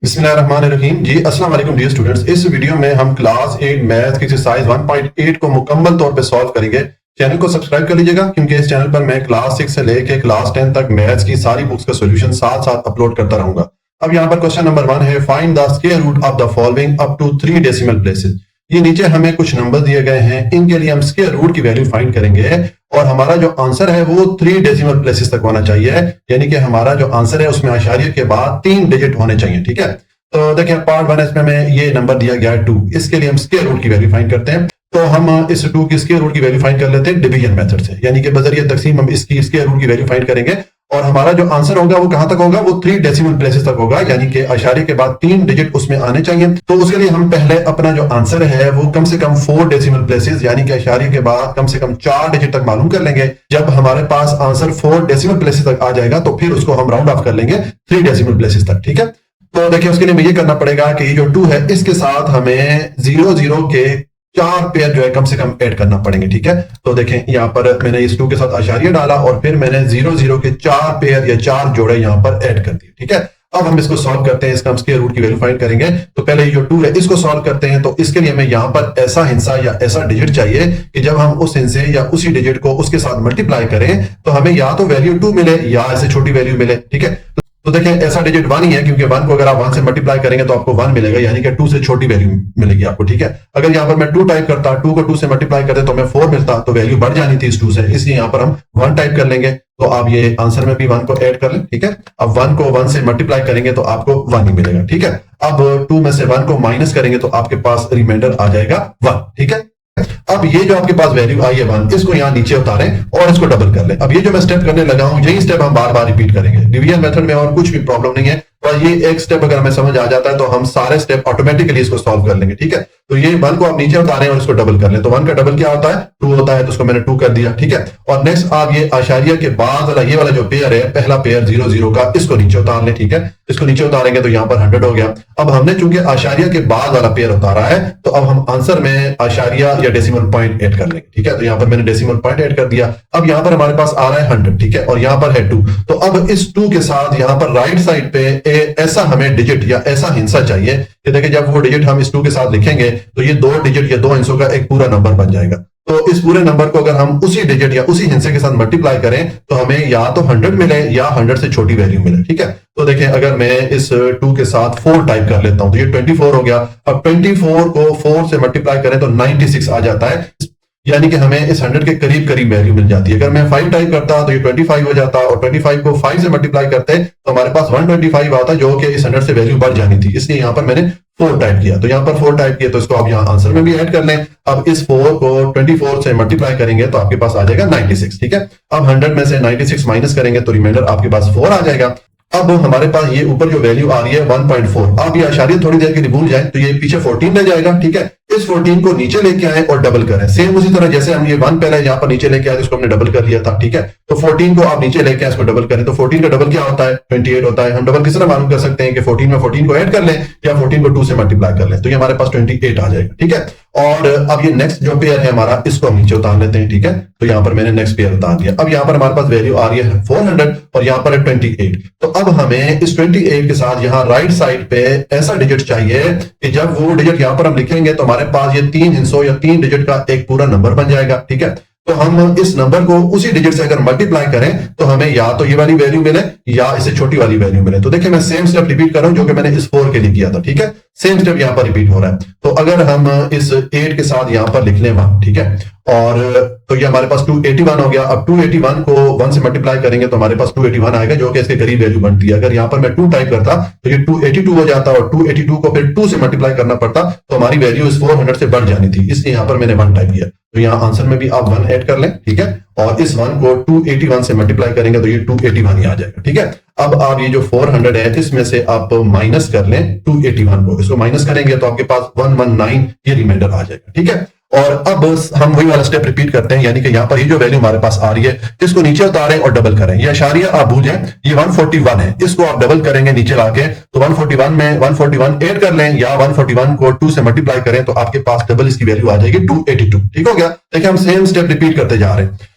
बिस्मिल्लाहिर्रहमानिर्रहीम। जी अस्सलाम वालेकुम डियर स्टूडेंट्स। इस वीडियो में हम क्लास 8 मैथ की एक्सरसाइज 1.8 को मुकम्मल तौर पे सॉल्व करेंगे। चैनल को सब्सक्राइब कर लीजिएगा क्योंकि इस चैनल पर मैं क्लास 6 से लेके क्लास 10 तक मैथ्स की सारी बुक्स का सॉल्यूशन साथ साथ अपलोड करता रहूंगा। अब यहाँ पर क्वेश्चन नंबर 1 है, find the square root of the following up to 3 decimal places. ये नीचे हमें कुछ नंबर दिए गए हैं, इनके लिए हम स्क्वायर रूट की वैल्यू फाइंड करेंगे और हमारा जो आंसर है वो 3 डेसिमल प्लेसेस तक होना चाहिए। यानी कि हमारा जो आंसर है उसमें आशारिया के बाद 3 डिजिट होने चाहिए। ठीक है, तो देखिए पार्ट 1 इसमें हमें ये नंबर दिया गया है 2। इसके लिए हम स्क्वायर रूट की वैल्यू फाइंड करते हैं। तो हम इस 2 की स्क्वायर रूट की वैल्यू फाइंड कर लेते हैं डिवीजन मेथड से, यानी कि बजरिया तकसीम हम इसकी स्क्वायर रूट की वैल्यू फाइंड करेंगे और हमारा जो आंसर होगा वो कहां तक होगा, वो 3 डेसिमल प्लेसेस तक होगा, यानी कि आशारे के बाद 3 डिजिट उसमें आने चाहिए। तो उसके लिए हम पहले अपना जो आंसर है वो कम से कम 4 डेसिमल प्लेसेस यानी कि आशारे के बाद कम से कम 4 डिजिट तक मालूम कर लेंगे। जब हमारे पास आंसर 4 डेसिमल प्लेसेस तक आ जाएगा तो फिर उसको हम राउंड ऑफ कर लेंगे 3 डेसिमल प्लेसेस तक। ठीक है, तो देखिए उसके लिए हमें ये करना पड़ेगा कि ये जो 2 है इसके साथ हमें 0 0 के 4 पेयर जो है कम से कम ऐड करना पड़ेंगे। ठीक है, तो देखें यहाँ पर मैंने इस 2 के साथ आशारिया डाला और फिर मैंने 0 0 के 4 पेयर या 4 जोड़े यहाँ पर ऐड कर दिए। ठीक है, अब हम इसको सॉल्व करते हैं, इसका हम स्क्वायर रूट की वैल्यू फाइंड करेंगे। तो पहले ये जो 2 है इसको सॉल्व करते हैं। तो इसके लिए हमें यहाँ पर ऐसा हिस्सा या ऐसा डिजिट चाहिए कि जब हम उस हिस्से या उसी डिजिट को उसके साथ मल्टीप्लाई करें तो हमें या तो वैल्यू 2 मिले या ऐसे छोटी वैल्यू मिले। ठीक है, तो देखिए ऐसा डिजिट 1 ही है क्योंकि 1 को अगर आप 1 से मल्टीप्लाई करेंगे तो आपको 1 मिलेगा, यानी कि 2 से छोटी वैल्यू मिलेगी आपको। ठीक है, अगर यहाँ पर मैं 2 टाइप करता, 2 को 2 से मल्टीप्लाई करते तो हमें 4 मिलता, तो वैल्यू बढ़ जानी थी इस 2 से, इसलिए यहाँ पर हम 1 टाइप कर लेंगे। तो आप ये आंसर में भी 1 को ऐड कर लें। ठीक है, अब 1 को 1 से मल्टीप्लाई करेंगे तो आपको 1 ही मिलेगा। ठीक है, अब 2 में से 1 को माइनस करेंगे तो आपके पास रिमाइंडर आ जाएगा 1। ठीक है, अब ये जो आपके पास वैल्यू आई है 1, इसको यहाँ नीचे उतारें और इसको डबल कर लें। अब ये जो मैं स्टेप करने लगा हूं यही स्टेप हम बार बार रिपीट करेंगे। डिवीजन मेथड में और कुछ भी प्रॉब्लम नहीं है, और ये एक स्टेप अगर हमें समझ आ जाता है तो हम सारे स्टेप ऑटोमेटिकली इसको सॉल्व कर लेंगे। ठीक है, तो ये 1 को आप नीचे उतारें और इसको डबल कर लें। तो 1 का डबल क्या होता है, 2 होता है, तो उसको मैंने 2 कर दिया। ठीक है, और नेक्स्ट आप ये आशारिया के बाद वाला ये वाला जो पेयर है, पहला पेयर 0 0 का, इसको नीचे उतार लें। ठीक है, इसको नीचे उतारेंगे तो यहाँ पर 100 हो गया। अब हमने चूंकि आशारिया के बाद वाला पेयर उतारा है तो अब हम आंसर में आशारिया या डेसिमल पॉइंट ऐड कर लेंगे। ठीक है, तो यहाँ पर मैंने डेसिमल पॉइंट ऐड कर दिया। अब यहाँ पर हमारे पास आ रहा है 100। ठीक है, और यहाँ पर है 2। तो अब इस 2 के साथ यहाँ पर राइट साइड पे ऐसा हमें डिजिट या ऐसा हिस्सा चाहिए कि देखिए जब वो डिजिट हम इस 2 के साथ लिखेंगे तो ये 2 डिजिट या 2 हिस्सों का एक पूरा नंबर बन जाएगा। तो इस पूरे नंबर को अगर हम उसी डिजिट या उसी हिस्से के साथ मल्टीप्लाई करें तो हमें या तो 100 मिले या 100 से छोटी वैल्यू मिले। ठीक है, तो देखिए अगर मैं इस 2 के साथ 4 टाइप कर लेता हूं तो ये 24 हो गया। अब 24 को 4 से मल्टीप्लाई करें तो 96 आ जाता है, यानी कि हमें इस 100 के करीब करीब वैल्यू मिल जाती है। अगर मैं 5 टाइप करता तो ये 25 हो जाता, और 25 को 5 से मल्टीप्लाई करते तो हमारे पास 125 आता, जो कि इस 100 से वैल्यू बढ़ जानी थी, इसलिए यहाँ पर मैंने 4 टाइप किया। तो यहाँ पर 4 टाइप किया तो इसको आप यहाँ आंसर में भी ऐड कर लें। अब इस 4 को 24 से मल्टीप्लाई करेंगे तो आपके पास आ जाएगा 96। ठीक है, अब 100 में से 96 माइनस करेंगे तो रिमाइंडर आपके पास 4 आ जाएगा। अब हमारे पास ये ऊपर जो वैल्यू आ रही है 1.4, आप ये आशारिया थोड़ी देर के लिए भूल जाए तो ये पीछे 14 रह जाएगा। ठीक है, इस 14 को नीचे लेके आए और डबल करें, सेम उसी तरह जैसे हम ये 1 पहले यहाँ पर नीचे लेके आए तो इसको हमने डबल कर लिया था। ठीक है, तो 14 को आप नीचे लेके आए, इसको डबल करें तो 14 का डबल क्या होता है, 28 होता है। हम डबल किस तरह मालूम कर सकते हैं कि 14 में 14 को ऐड कर लें या 14 को 2 से मल्टीप्लाई कर लें, तो ये हमारे पास 28 आ जाएगा। ठीक है, और अब ये नेक्स्ट जो पेयर है हमारा, इसको हम नीचे उतार लेते हैं। ठीक है, तो यहाँ पर मैंने नेक्स्ट पेयर उतार दिया। अब यहाँ पर हमारे पास वैल्यू आ रही है 400 और यहाँ पर है 28। तो अब हमें इस 28 के साथ यहाँ राइट साइड पे ऐसा डिजिट चाहिए कि जब वो डिजिट यहाँ पर हम लिखेंगे तो हमारे पास ये 3 हिस्सों या 3 डिजिट का एक पूरा नंबर बन जाएगा। ठीक है, तो हम इस नंबर को उसी डिजिट से अगर मल्टीप्लाई करें तो हमें या तो ये वाली वैल्यू मिले या इसे छोटी वाली वैल्यू मिले। तो देखिए मैं सेम स्टेप रिपीट कर रहा हूं जो कि मैंने इस 4 के लिए किया था। ठीक है, सेम स्टेप यहां पर रिपीट हो रहा है। तो अगर हम इस 8 के साथ यहां पर लिख लें 1, ठीक है, और तो ये हमारे पास 281 हो गया। अब 281 को 1 से मल्टीप्लाई करेंगे तो हमारे पास 281 आएगा, जो कि इसके करीब वैल्यू बनती है। अगर यहां पर मैं 2 टाइप करता तो ये 282 हो जाता, और 282 को फिर 2 से मल्टीप्लाई करना पड़ता तो हमारी वैल्यू इस 400 से बढ़ जानी थी, इसलिए यहां पर मैंने 1 टाइप किया। तो यहाँ आंसर में भी आप 1 ऐड कर लें। ठीक है, और इस 1 को 281 से मल्टीप्लाई करेंगे तो ये 281 ही आ जाएगा। ठीक है, अब आप ये जो 400 है इसमें से आप माइनस कर लें 281 को, इसको माइनस करेंगे तो आपके पास 119 ये रिमाइंडर आ जाएगा। ठीक है, और अब हम वही वाला स्टेप रिपीट करते हैं, यानी कि यहाँ पर ये जो वैल्यू हमारे पास आ रही है इसको नीचे उतारें और डबल करें। ये अशारिया आप भूल जाएं, ये 141 है, इसको आप डबल करेंगे नीचे लाके, तो 141 में 141 ऐड कर लें या 141 को 2 से मल्टीप्लाई करें तो आपके पास डबल इसकी वैल्यू आ जाएगी 282। ठीक हो गया, देखिए हम सेम स्टेप रिपीट करते जा रहे हैं।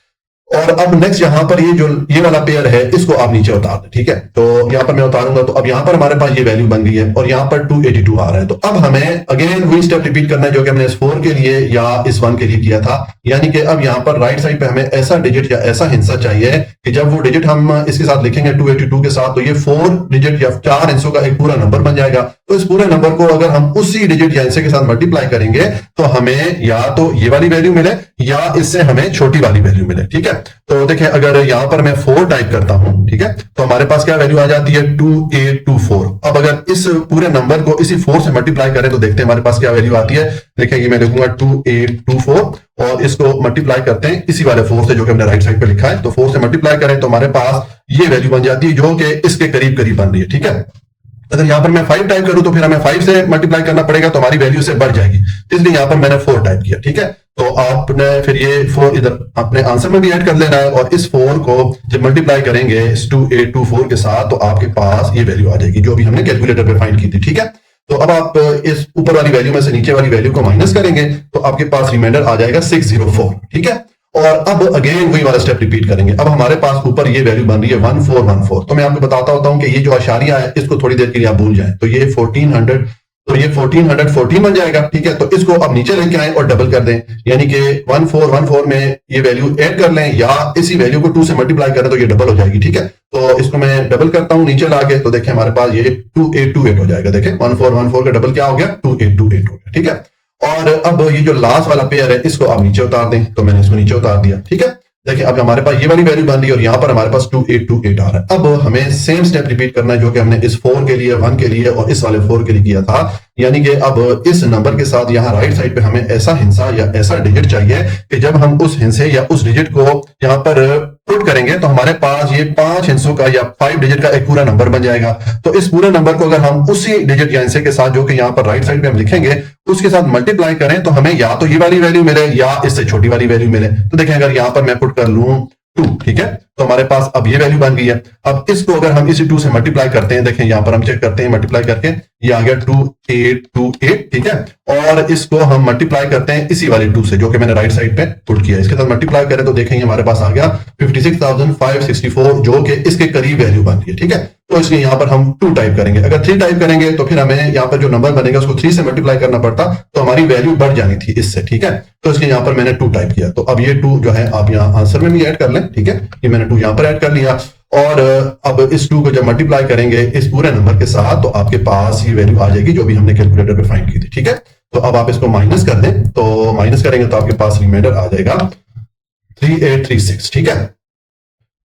और अब नेक्स्ट यहाँ पर ये वाला पेयर है, इसको आप नीचे उतार दें, ठीक है। तो यहाँ पर मैं उतारूंगा तो अब यहाँ पर हमारे पास ये वैल्यू बन गई है और यहाँ पर 282 आ रहा है। तो अब हमें अगेन वही स्टेप रिपीट करना है जो कि हमने इस 4 के लिए या इस 1 के लिए किया था, यानी कि अब यहाँ पर राइट साइड पे हमें ऐसा डिजिट या ऐसा हिस्सा चाहिए कि जब वो डिजिट हम इसके साथ लिखेंगे 282 के साथ, तो ये 4 डिजिट या 4 हिस्सों का एक पूरा नंबर बन जाएगा। तो इस पूरे नंबर को अगर हम उसी डिजिट या हिस्से के साथ मल्टीप्लाई करेंगे तो हमें या तो ये वाली वैल्यू मिले या इससे हमें छोटी वाली वैल्यू मिले, ठीक है। तो देखें अगर यहां पर मैं 4 टाइप करता हूं, ठीक है, तो हमारे पास क्या वैल्यू आ जाती है 2824। अब अगर इस पूरे नंबर को इसी 4 से मल्टीप्लाई करें तो देखते हैं हमारे पास क्या वैल्यू आती है। देखिए ये मैं लिखूंगा 2824 और इसको मल्टीप्लाई करते हैं इसी वाले 4 से जो कि हमने राइट साइड पे लिखा है। तो 4 से मल्टीप्लाई करें तो हमारे पास ये वैल्यू बन जाती है जो कि इसके करीब करीब बन रही है, ठीक है। अगर यहां पर मैं 5 टाइप करूं तो फिर हमें 5 से मल्टीप्लाई करना पड़ेगा, तो हमारी वैल्यू से बढ़ जाएगी, इसलिए यहां पर मैंने 4 टाइप किया, ठीक है। तो आपने फिर ये 4 इधर अपने आंसर में भी ऐड कर लेना है और इस 4 को जब मल्टीप्लाई करेंगे इस 2824 के साथ तो आपके पास ये वैल्यू आ जाएगी जो भी हमने कैलकुलेटर पे फाइंड की थी, ठीक है। तो अब आप इस ऊपर वाली वैल्यू में से नीचे वाली वैल्यू को माइनस करेंगे तो आपके पास रिमाइंडर आ जाएगा 604, ठीक है। और अब अगेन वही वाला स्टेप रिपीट करेंगे। अब हमारे पास ऊपर ये वैल्यू बन रही है 1414। तो मैं आपको बताता होता हूं कि ये जो अशारिया है इसको थोड़ी देर के लिए आप भूल जाएं। तो ये 1400, तो ये 1414 बन जाएगा, ठीक है। तो इसको अब नीचे लेके आए और डबल कर दें, यानी कि 1414 में ये वैल्यू ऐड कर लें या इसी वैल्यू को 2 से मल्टीप्लाई करें तो ये डबल हो जाएगी, ठीक है। तो इसको मैं डबल करता हूं नीचे लाके, तो देखें हमारे पास ये 2828 हो जाएगा। देखें 1414 का डबल क्या हो गया 2828 हो गया, ठीक है। और अब ये जो लास्ट वाला पेयर है इसको आप नीचे उतार दें, तो मैंने इसको नीचे उतार दिया, ठीक है। देखिए अब हमारे पास ये वाली वैल्यू बन रही है और यहाँ पर हमारे पास 2828 आ रहा है। अब हमें सेम स्टेप रिपीट करना है जो कि हमने इस 4 के लिए 1 के लिए और इस वाले 4 के लिए किया था, यानी कि अब इस नंबर के साथ यहाँ राइट साइड पे हमें ऐसा हिस्सा या ऐसा डिजिट चाहिए कि जब हम उस हिस्से या उस डिजिट को यहाँ पर पुट करेंगे तो हमारे पास ये 5 हिस्सों का या 5 डिजिट का एक पूरा नंबर बन जाएगा। तो इस पूरे नंबर को अगर हम उसी डिजिट या हिस्से के साथ जो कि यहाँ पर राइट साइड पे हम लिखेंगे उसके साथ मल्टीप्लाई करें तो हमें या तो ये वाली वैल्यू मिले या इससे छोटी वाली वैल्यू मिले। तो देखें अगर यहाँ पर मैं पुट कर लूं 2, ठीक है, तो हमारे पास अब ये वैल्यू बन गई है। अब इसको अगर हम इसी 2 से मल्टीप्लाई करते हैं, देखें यहां पर हम चेक करते हैं मल्टीप्लाई करके ये आ गया 2828, ठीक है। और इसको हम मल्टीप्लाई करते हैं इसी वाले 2 से जो कि मैंने राइट साइड पे पुट किया, इसके साथ मल्टीप्लाई करें तो देखेंगे हमारे पास आ गया 56,564 जो कि इसके करीब वैल्यू बन रही है, ठीक है। तो इसलिए यहां पर हम 2 टाइप करेंगे। अगर 3 टाइप करेंगे तो फिर हमें यहाँ पर जो नंबर बनेगा उसको 3 से मल्टीप्लाई करना पड़ता, तो हमारी वैल्यू बढ़ जानी थी इससे, ठीक है। तो इसलिए यहाँ पर मैंने 2 टाइप किया। तो अब ये 2 जो है आप यहाँ आंसर में भी ऐड कर लें, ठीक है। ये मैंने 2 यहाँ पर ऐड कर लिया और अब इस 2 को जब मल्टीप्लाई करेंगे इस पूरे नंबर के साथ तो आपके पास ये वैल्यू आ जाएगी जो भी हमने कैलकुलेटर पे फाइंड की थी, ठीक है। तो अब आप इसको माइनस कर दें, तो माइनस करेंगे तो आपके पास रिमाइंडर आ जाएगा 3836, ठीक है।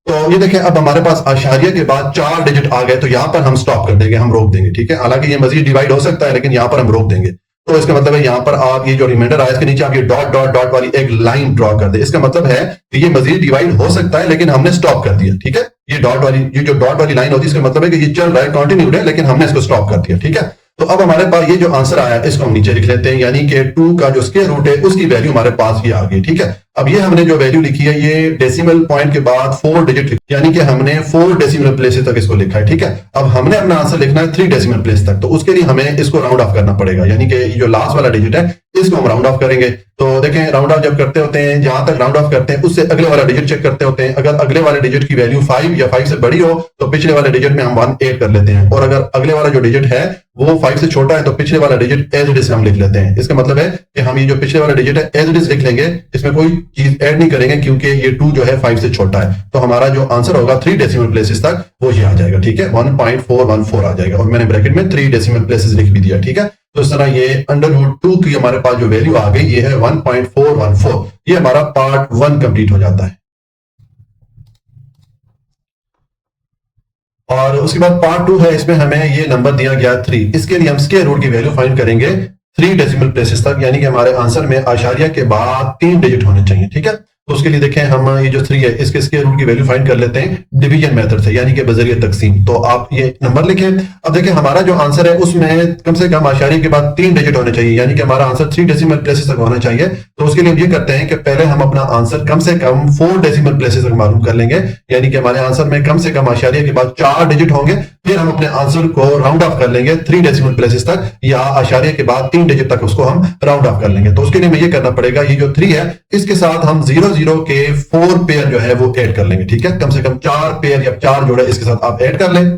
तो ये देखें अब हमारे पास आशारिया के बाद 4 डिजिट आ गए, तो यहां पर हम स्टॉप कर देंगे, हम रोक देंगे, ठीक है। हालांकि ये मजीद डिवाइड हो सकता है लेकिन यहां पर हम रोक देंगे। तो इसका मतलब है यहाँ पर आप ये जो रिमाइंडर आया इसके नीचे आप ये डॉट डॉट डॉट वाली एक लाइन ड्रॉ कर दे। इसका मतलब है कि ये मजीद डिवाइड हो सकता है लेकिन हमने स्टॉप कर दिया, ठीक है। ये जो डॉट वाली लाइन होती है इसका मतलब है कि ये चल रहा है, कंटिन्यूड है, लेकिन हमने इसको स्टॉप कर दिया, ठीक है। तो अब हमारे पास ये जो आंसर आया इसको हम नीचे लिख लेते हैं, यानी कि 2 का जो स्क्वायर रूट है उसकी वैल्यू हमारे पास ये आ गई, ठीक है। अब ये हमने जो वैल्यू लिखी है ये डेसिमल पॉइंट के बाद 4 डिजिट, यानी कि हमने 4 डेसिमल प्लेसेस तक इसको लिखा है, ठीक है। अब हमने अपना आंसर लिखना है 3 डेसिमल प्लेस तक, तो उसके लिए हमें इसको राउंड ऑफ करना पड़ेगा, यानी कि ये जो लास्ट वाला डिजिट है इसको हम राउंड ऑफ करेंगे। तो देखें राउंड ऑफ जब करते होते हैं, जहां तक राउंड ऑफ करते हैं उससे अगले वाला डिजिट चेक करते होते हैं। अगर अगले वाले डिजिट की वैल्यू 5 या 5 से बड़ी हो तो पिछले वाले डिजिट में हम 1 ऐड कर लेते हैं, और अगर अगले वाला जो डिजिट है वो 5 से छोटा है तो पिछले वाला डिजिट एज इट इज हम लिख लेते हैं। इसका मतलब है कि हम ये जो पिछले वाला डिजिट है एज इट इज लिख लेंगे, इसमें कोई चीज ऐड नहीं करेंगे क्योंकि ये 2 जो है 5 से छोटा है। तो हमारा जो आंसर होगा 3 डेसिमल प्लेसेस तक वो ये आ जाएगा, ठीक है, 1.414 आ जाएगा, और मैंने ब्रैकेट में 3 डेसिमल प्लेसेस लिख भी दिया, ठीक है। तो इस तरह ये √2 की हमारे पास जो वैल्यू आ गई ये है 1.414। ये हमारा पार्ट 1 कंप्लीट हो जाता है। और उसके बाद पार्ट 2 है, इसमें हमें ये नंबर दिया गया 3। इसके लिए हम स्क्वायर रूट की वैल्यू फाइंड करेंगे 3 डेसिमल प्लेसेस तक, यानी कि हमारे आंसर में आशारिया के बाद 3 डिजिट होने चाहिए, ठीक है। तो उसके लिए देखें हम ये जो 3 है इसके स्क्वायर रूट की वैल्यू फाइंड कर लेते हैं डिवीजन मेथड से, यानी कि बजरिया तकसीम। तो आप ये नंबर लिखें। अब देखें हमारा जो आंसर है उसमें कम से कम आशारिया के बाद 3 डिजिट होने चाहिए, यानी कि हमारा आंसर 3 डेसिमल प्लेसेस तक होना चाहिए। तो उसके लिए हम ये करते हैं कि पहले हम अपना आंसर कम से कम 4 डेसिमल प्लेसेस तक मालूम कर लेंगे, यानी कि हमारे आंसर में कम से कम आशारिया के बाद 4 डिजिट होंगे, फिर हम अपने आंसर को राउंड ऑफ कर लेंगे 3 डेसिमल प्लेसेस तक, या आशार्य के बाद 3 डिजिट तक उसको हम राउंड ऑफ कर लेंगे। तो उसके लिए हमें ये करना पड़ेगा, ये जो 3 है इसके साथ हम 0 के 4 पेयर जो है वो ऐड कर लेंगे। ठीक है, कम से कम 4 पेयर या 4 जोड़े इसके साथ आप ऐड कर लें।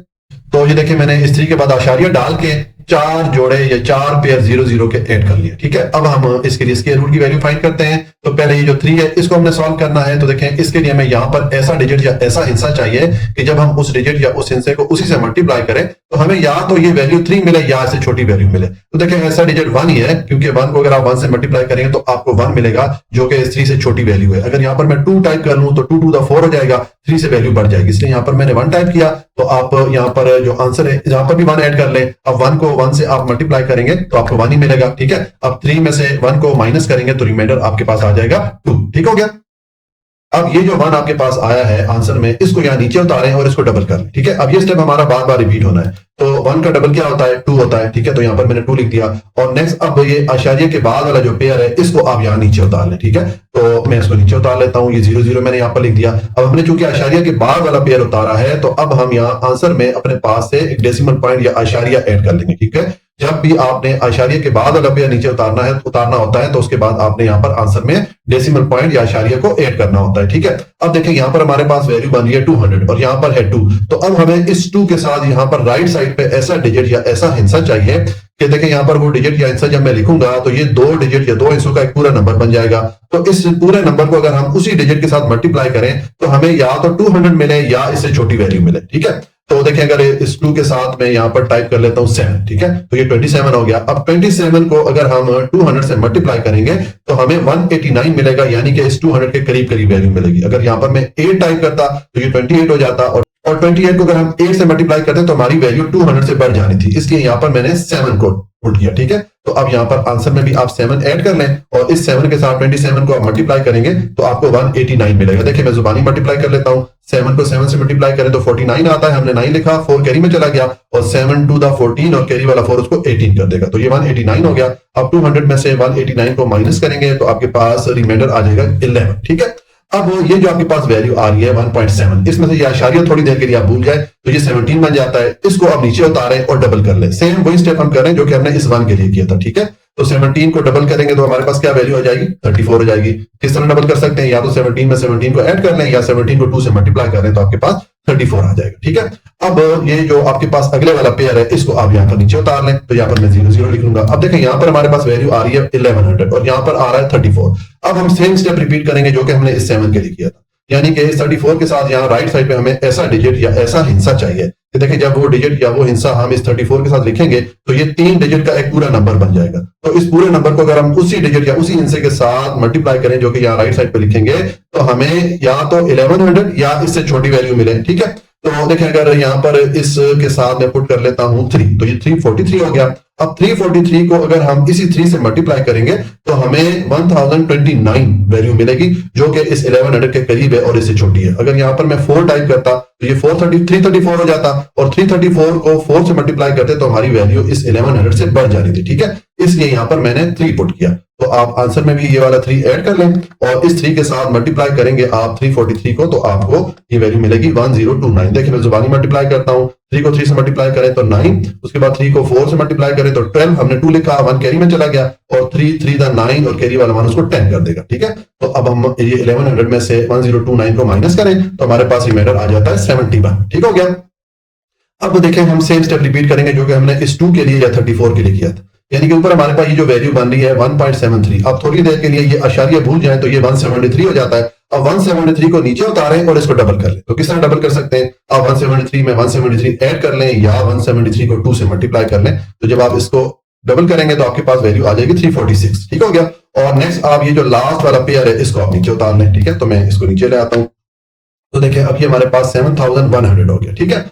तो ये देखिए मैंने इस 3 के बाद आशार्य डाल के 4 जोड़े या 4 पेयर 0 के ऐड कर लिए। ठीक है, अब हम इसके लिए स्क्वायर रूट की वैल्यू फाइंड करते हैं। तो पहले ये जो 3 है इसको हमने सॉल्व करना है। तो देखें इसके लिए हमें यहाँ पर ऐसा डिजिट या ऐसा हिस्सा चाहिए कि जब हम उस डिजिट या उस हिस्से को उसी से मल्टीप्लाई करें तो हमें या तो ये वैल्यू 3 मिले या इससे छोटी वैल्यू मिले। तो देखें ऐसा डिजिट 1 ही है, क्योंकि 1 को अगर आप 1 से मल्टीप्लाई करेंगे तो आपको 1 मिलेगा जो कि 3 से छोटी वैल्यू है। अगर यहाँ पर मैं 2 टाइप कर लूं तो 2 to the 4 हो जाएगा, 3 से वैल्यू बढ़ जाएगी, इसलिए यहाँ पर मैंने 1 टाइप किया। तो आप यहाँ पर जो आंसर है यहाँ पर भी 1 ऐड कर लें। अब 1 को 1 से आप मल्टीप्लाई करेंगे तो आपको 1 ही मिलेगा। ठीक है, अब 3 में से 1 को माइनस करेंगे तो रिमाइंडर आपके पास आ जाएगा 2। ठीक हो गया। अब ये जो 1 आपके पास आया है आंसर में, इसको यहाँ नीचे उतारें और इसको डबल कर लें। ठीक है, अब ये स्टेप हमारा बार बार रिपीट होना है। तो 1 का डबल क्या होता है? 2 होता है। ठीक है, तो यहाँ पर मैंने 2 लिख दिया। और नेक्स्ट अब ये आशार्य के बाद वाला जो पेयर है इसको आप यहाँ नीचे उतार लें। ठीक है, तो मैं इसको नीचे उतार लेता हूँ, ये 0 मैंने यहाँ पर लिख दिया। अब हमने चूंकि आशार्य के बाद वाला पेयर उतारा है तो अब हम यहाँ आंसर में अपने पास से एक डेसिमल पॉइंट या आशार्य ऐड कर लेंगे। ठीक है, जब भी आपने आशार्य के बाद वाला पेयर नीचे उतारना होता है तो उसके बाद आपने यहाँ पर आंसर में डेसिमल पॉइंट या आशार्य को ऐड करना होता है। ठीक है, अब देखिए यहाँ पर हमारे पास वैल्यू बन रही है 200 और यहाँ पर है 2। तो अब हमें इस 2 के साथ यहाँ पर राइट साइड पे ऐसा डिजिट या ऐसा हिस्सा चाहिए कि देखें यहाँ पर वो डिजिट या हिस्सा जब मैं लिखूंगा तो ये 2 डिजिट या 2 हिस्सों का एक पूरा नंबर बन जाएगा। तो इस पूरे नंबर को अगर हम उसी डिजिट के साथ मल्टीप्लाई करें तो हमें या तो 200 मिले या इससे छोटी वैल्यू मिले। ठीक है, तो देखिए अगर इस 2 के साथ मैं यहाँ पर टाइप कर लेता हूँ 7। ठीक है, तो ये 27 हो गया। अब 27 को अगर हम 200 से मल्टीप्लाई करेंगे तो हमें 189 मिलेगा, यानी कि इस 200 के करीब करीब वैल्यू मिलेगी। अगर यहाँ पर मैं 8 टाइप करता तो ये 28 हो जाता, और 28 को अगर हम 8 से मल्टीप्लाई करते तो हमारी वैल्यू 200 से बढ़ जानी थी, इसलिए यहाँ पर मैंने 7 को पुट किया। ठीक है, तो अब यहाँ पर आंसर में भी आप 7 ऐड कर लें और इस 7 के साथ 27 को आप मल्टीप्लाई करेंगे तो आपको 189 मिलेगा। देखिए मैं जुबानी मल्टीप्लाई कर लेता हूँ। 7 को 7 से मल्टीप्लाई करें तो 49 आता है, हमने 9 लिखा, 4 कैरी में चला गया और 7 to the 14 और कैरी वाला 4 उसको 18 कर देगा, तो ये 189 हो गया। अब 200 में से 189 को माइनस करेंगे तो आपके पास रिमाइंडर आ जाएगा 11। ठीक है, अब ये जो आपके पास वैल्यू आ रही है 1.7, इसमें से ये आशार्य थोड़ी देर के लिए आप भूल जाए तो ये 17 बन जाता है। इसको आप नीचे उतारें और डबल कर लें। सेम वही स्टेप हम कर रहे हैं जो कि हमने इस 1 के लिए किया था। ठीक है, तो 17 को डबल करेंगे तो हमारे पास क्या वैल्यू हो जाएगी? 34 हो जाएगी। किस तरह डबल कर सकते हैं? या तो 17 में 17 को ऐड कर लें या 17 को 2 से मल्टीप्लाई कर लें तो आपके पास 34 आ जाएगा। ठीक है, अब ये जो आपके पास अगले वाला पेयर है इसको आप यहाँ पर नीचे उतार लें। तो यहाँ पर मैं 0 लिख लूंगा। अब देखें यहाँ पर हमारे पास वैल्यू आ रही है 1100 और यहाँ पर आ रहा है 34। अब हम सेम स्टेप रिपीट करेंगे जो कि हमने इस 7 के लिए किया था, यानी कि इस 34 के साथ यहाँ राइट साइड पे हमें ऐसा डिजिट या ऐसा हिस्सा चाहिए कि देखिए जब वो डिजिट या वो हिस्सा हम इस 34 के साथ लिखेंगे तो ये 3 डिजिट का एक पूरा नंबर बन जाएगा। तो इस पूरे नंबर को अगर हम उसी डिजिट या उसी हिस्से के साथ मल्टीप्लाई करें जो कि यहाँ राइट साइड पे लिखेंगे तो हमें या तो 1100 या इससे छोटी वैल्यू मिले। ठीक है, तो देखिए अगर यहाँ पर इस के साथ मैं पुट कर लेता हूँ 3 तो ये 343 हो गया। अब 343 को अगर हम इसी 3 से मल्टीप्लाई करेंगे तो हमें 1029 वैल्यू मिलेगी जो कि इस 1100 के करीब है और इससे छोटी है। अगर यहाँ पर मैं 4 टाइप करता तो ये 334 हो जाता और 334 को 4 से मल्टीप्लाई करते तो हमारी वैल्यू इस 1100 से बढ़ जानी थी। ठीक है, इसलिए यहाँ पर मैंने 3 पुट किया। तो आप आंसर में भी ये वाला 3 ऐड कर लें और इस 3 के साथ मल्टीप्लाई करेंगे आप 343 को तो आपको ये वैल्यू मिलेगी 1029। देखिए मैं जुबानी मल्टीप्लाई करता हूँ। 3 को 3 से मल्टीप्लाई करें तो 9, उसके बाद 3 को 4 से मल्टीप्लाई करें तो 12, हमने 2 लिखा, 1 कैरी में चला गया और 3 द 9 और कैरी वाला 1 उसको 10 कर देगा। ठीक है, तो अब हम ये 1100 में से 1029 को माइनस करें तो हमारे पास रिमाइंडर आ जाता है 71। ठीक हो गया। अब देखें हम सेम स्टेप रिपीट करेंगे जो कि हमने इस 2 के लिए या 34 के लिए किया था, यानी कि ऊपर हमारे पास ये जो वैल्यू बन रही है 1.73। अब थोड़ी देर के लिए ये आशार्य भूल जाए तो ये 173 हो जाता है। अब 173 को नीचे उतारें और इसको डबल कर लें। तो किस तरह डबल कर सकते हैं? आप 173 में 173 ऐड कर लें या 173 को 2 से मल्टीप्लाई कर लें। तो जब आप इसको डबल करेंगे तो आपके पास वैल्यू आ जाएगी 346। ठीक हो गया। और नेक्स्ट आप ये जो लास्ट वाला पेयर है इसको आप नीचे उतार लें। ठीक है, तो मैं इसको नीचे ले आता हूं। तो देखिए अब ये हमारे पास 7100 हो गया। ठीक है,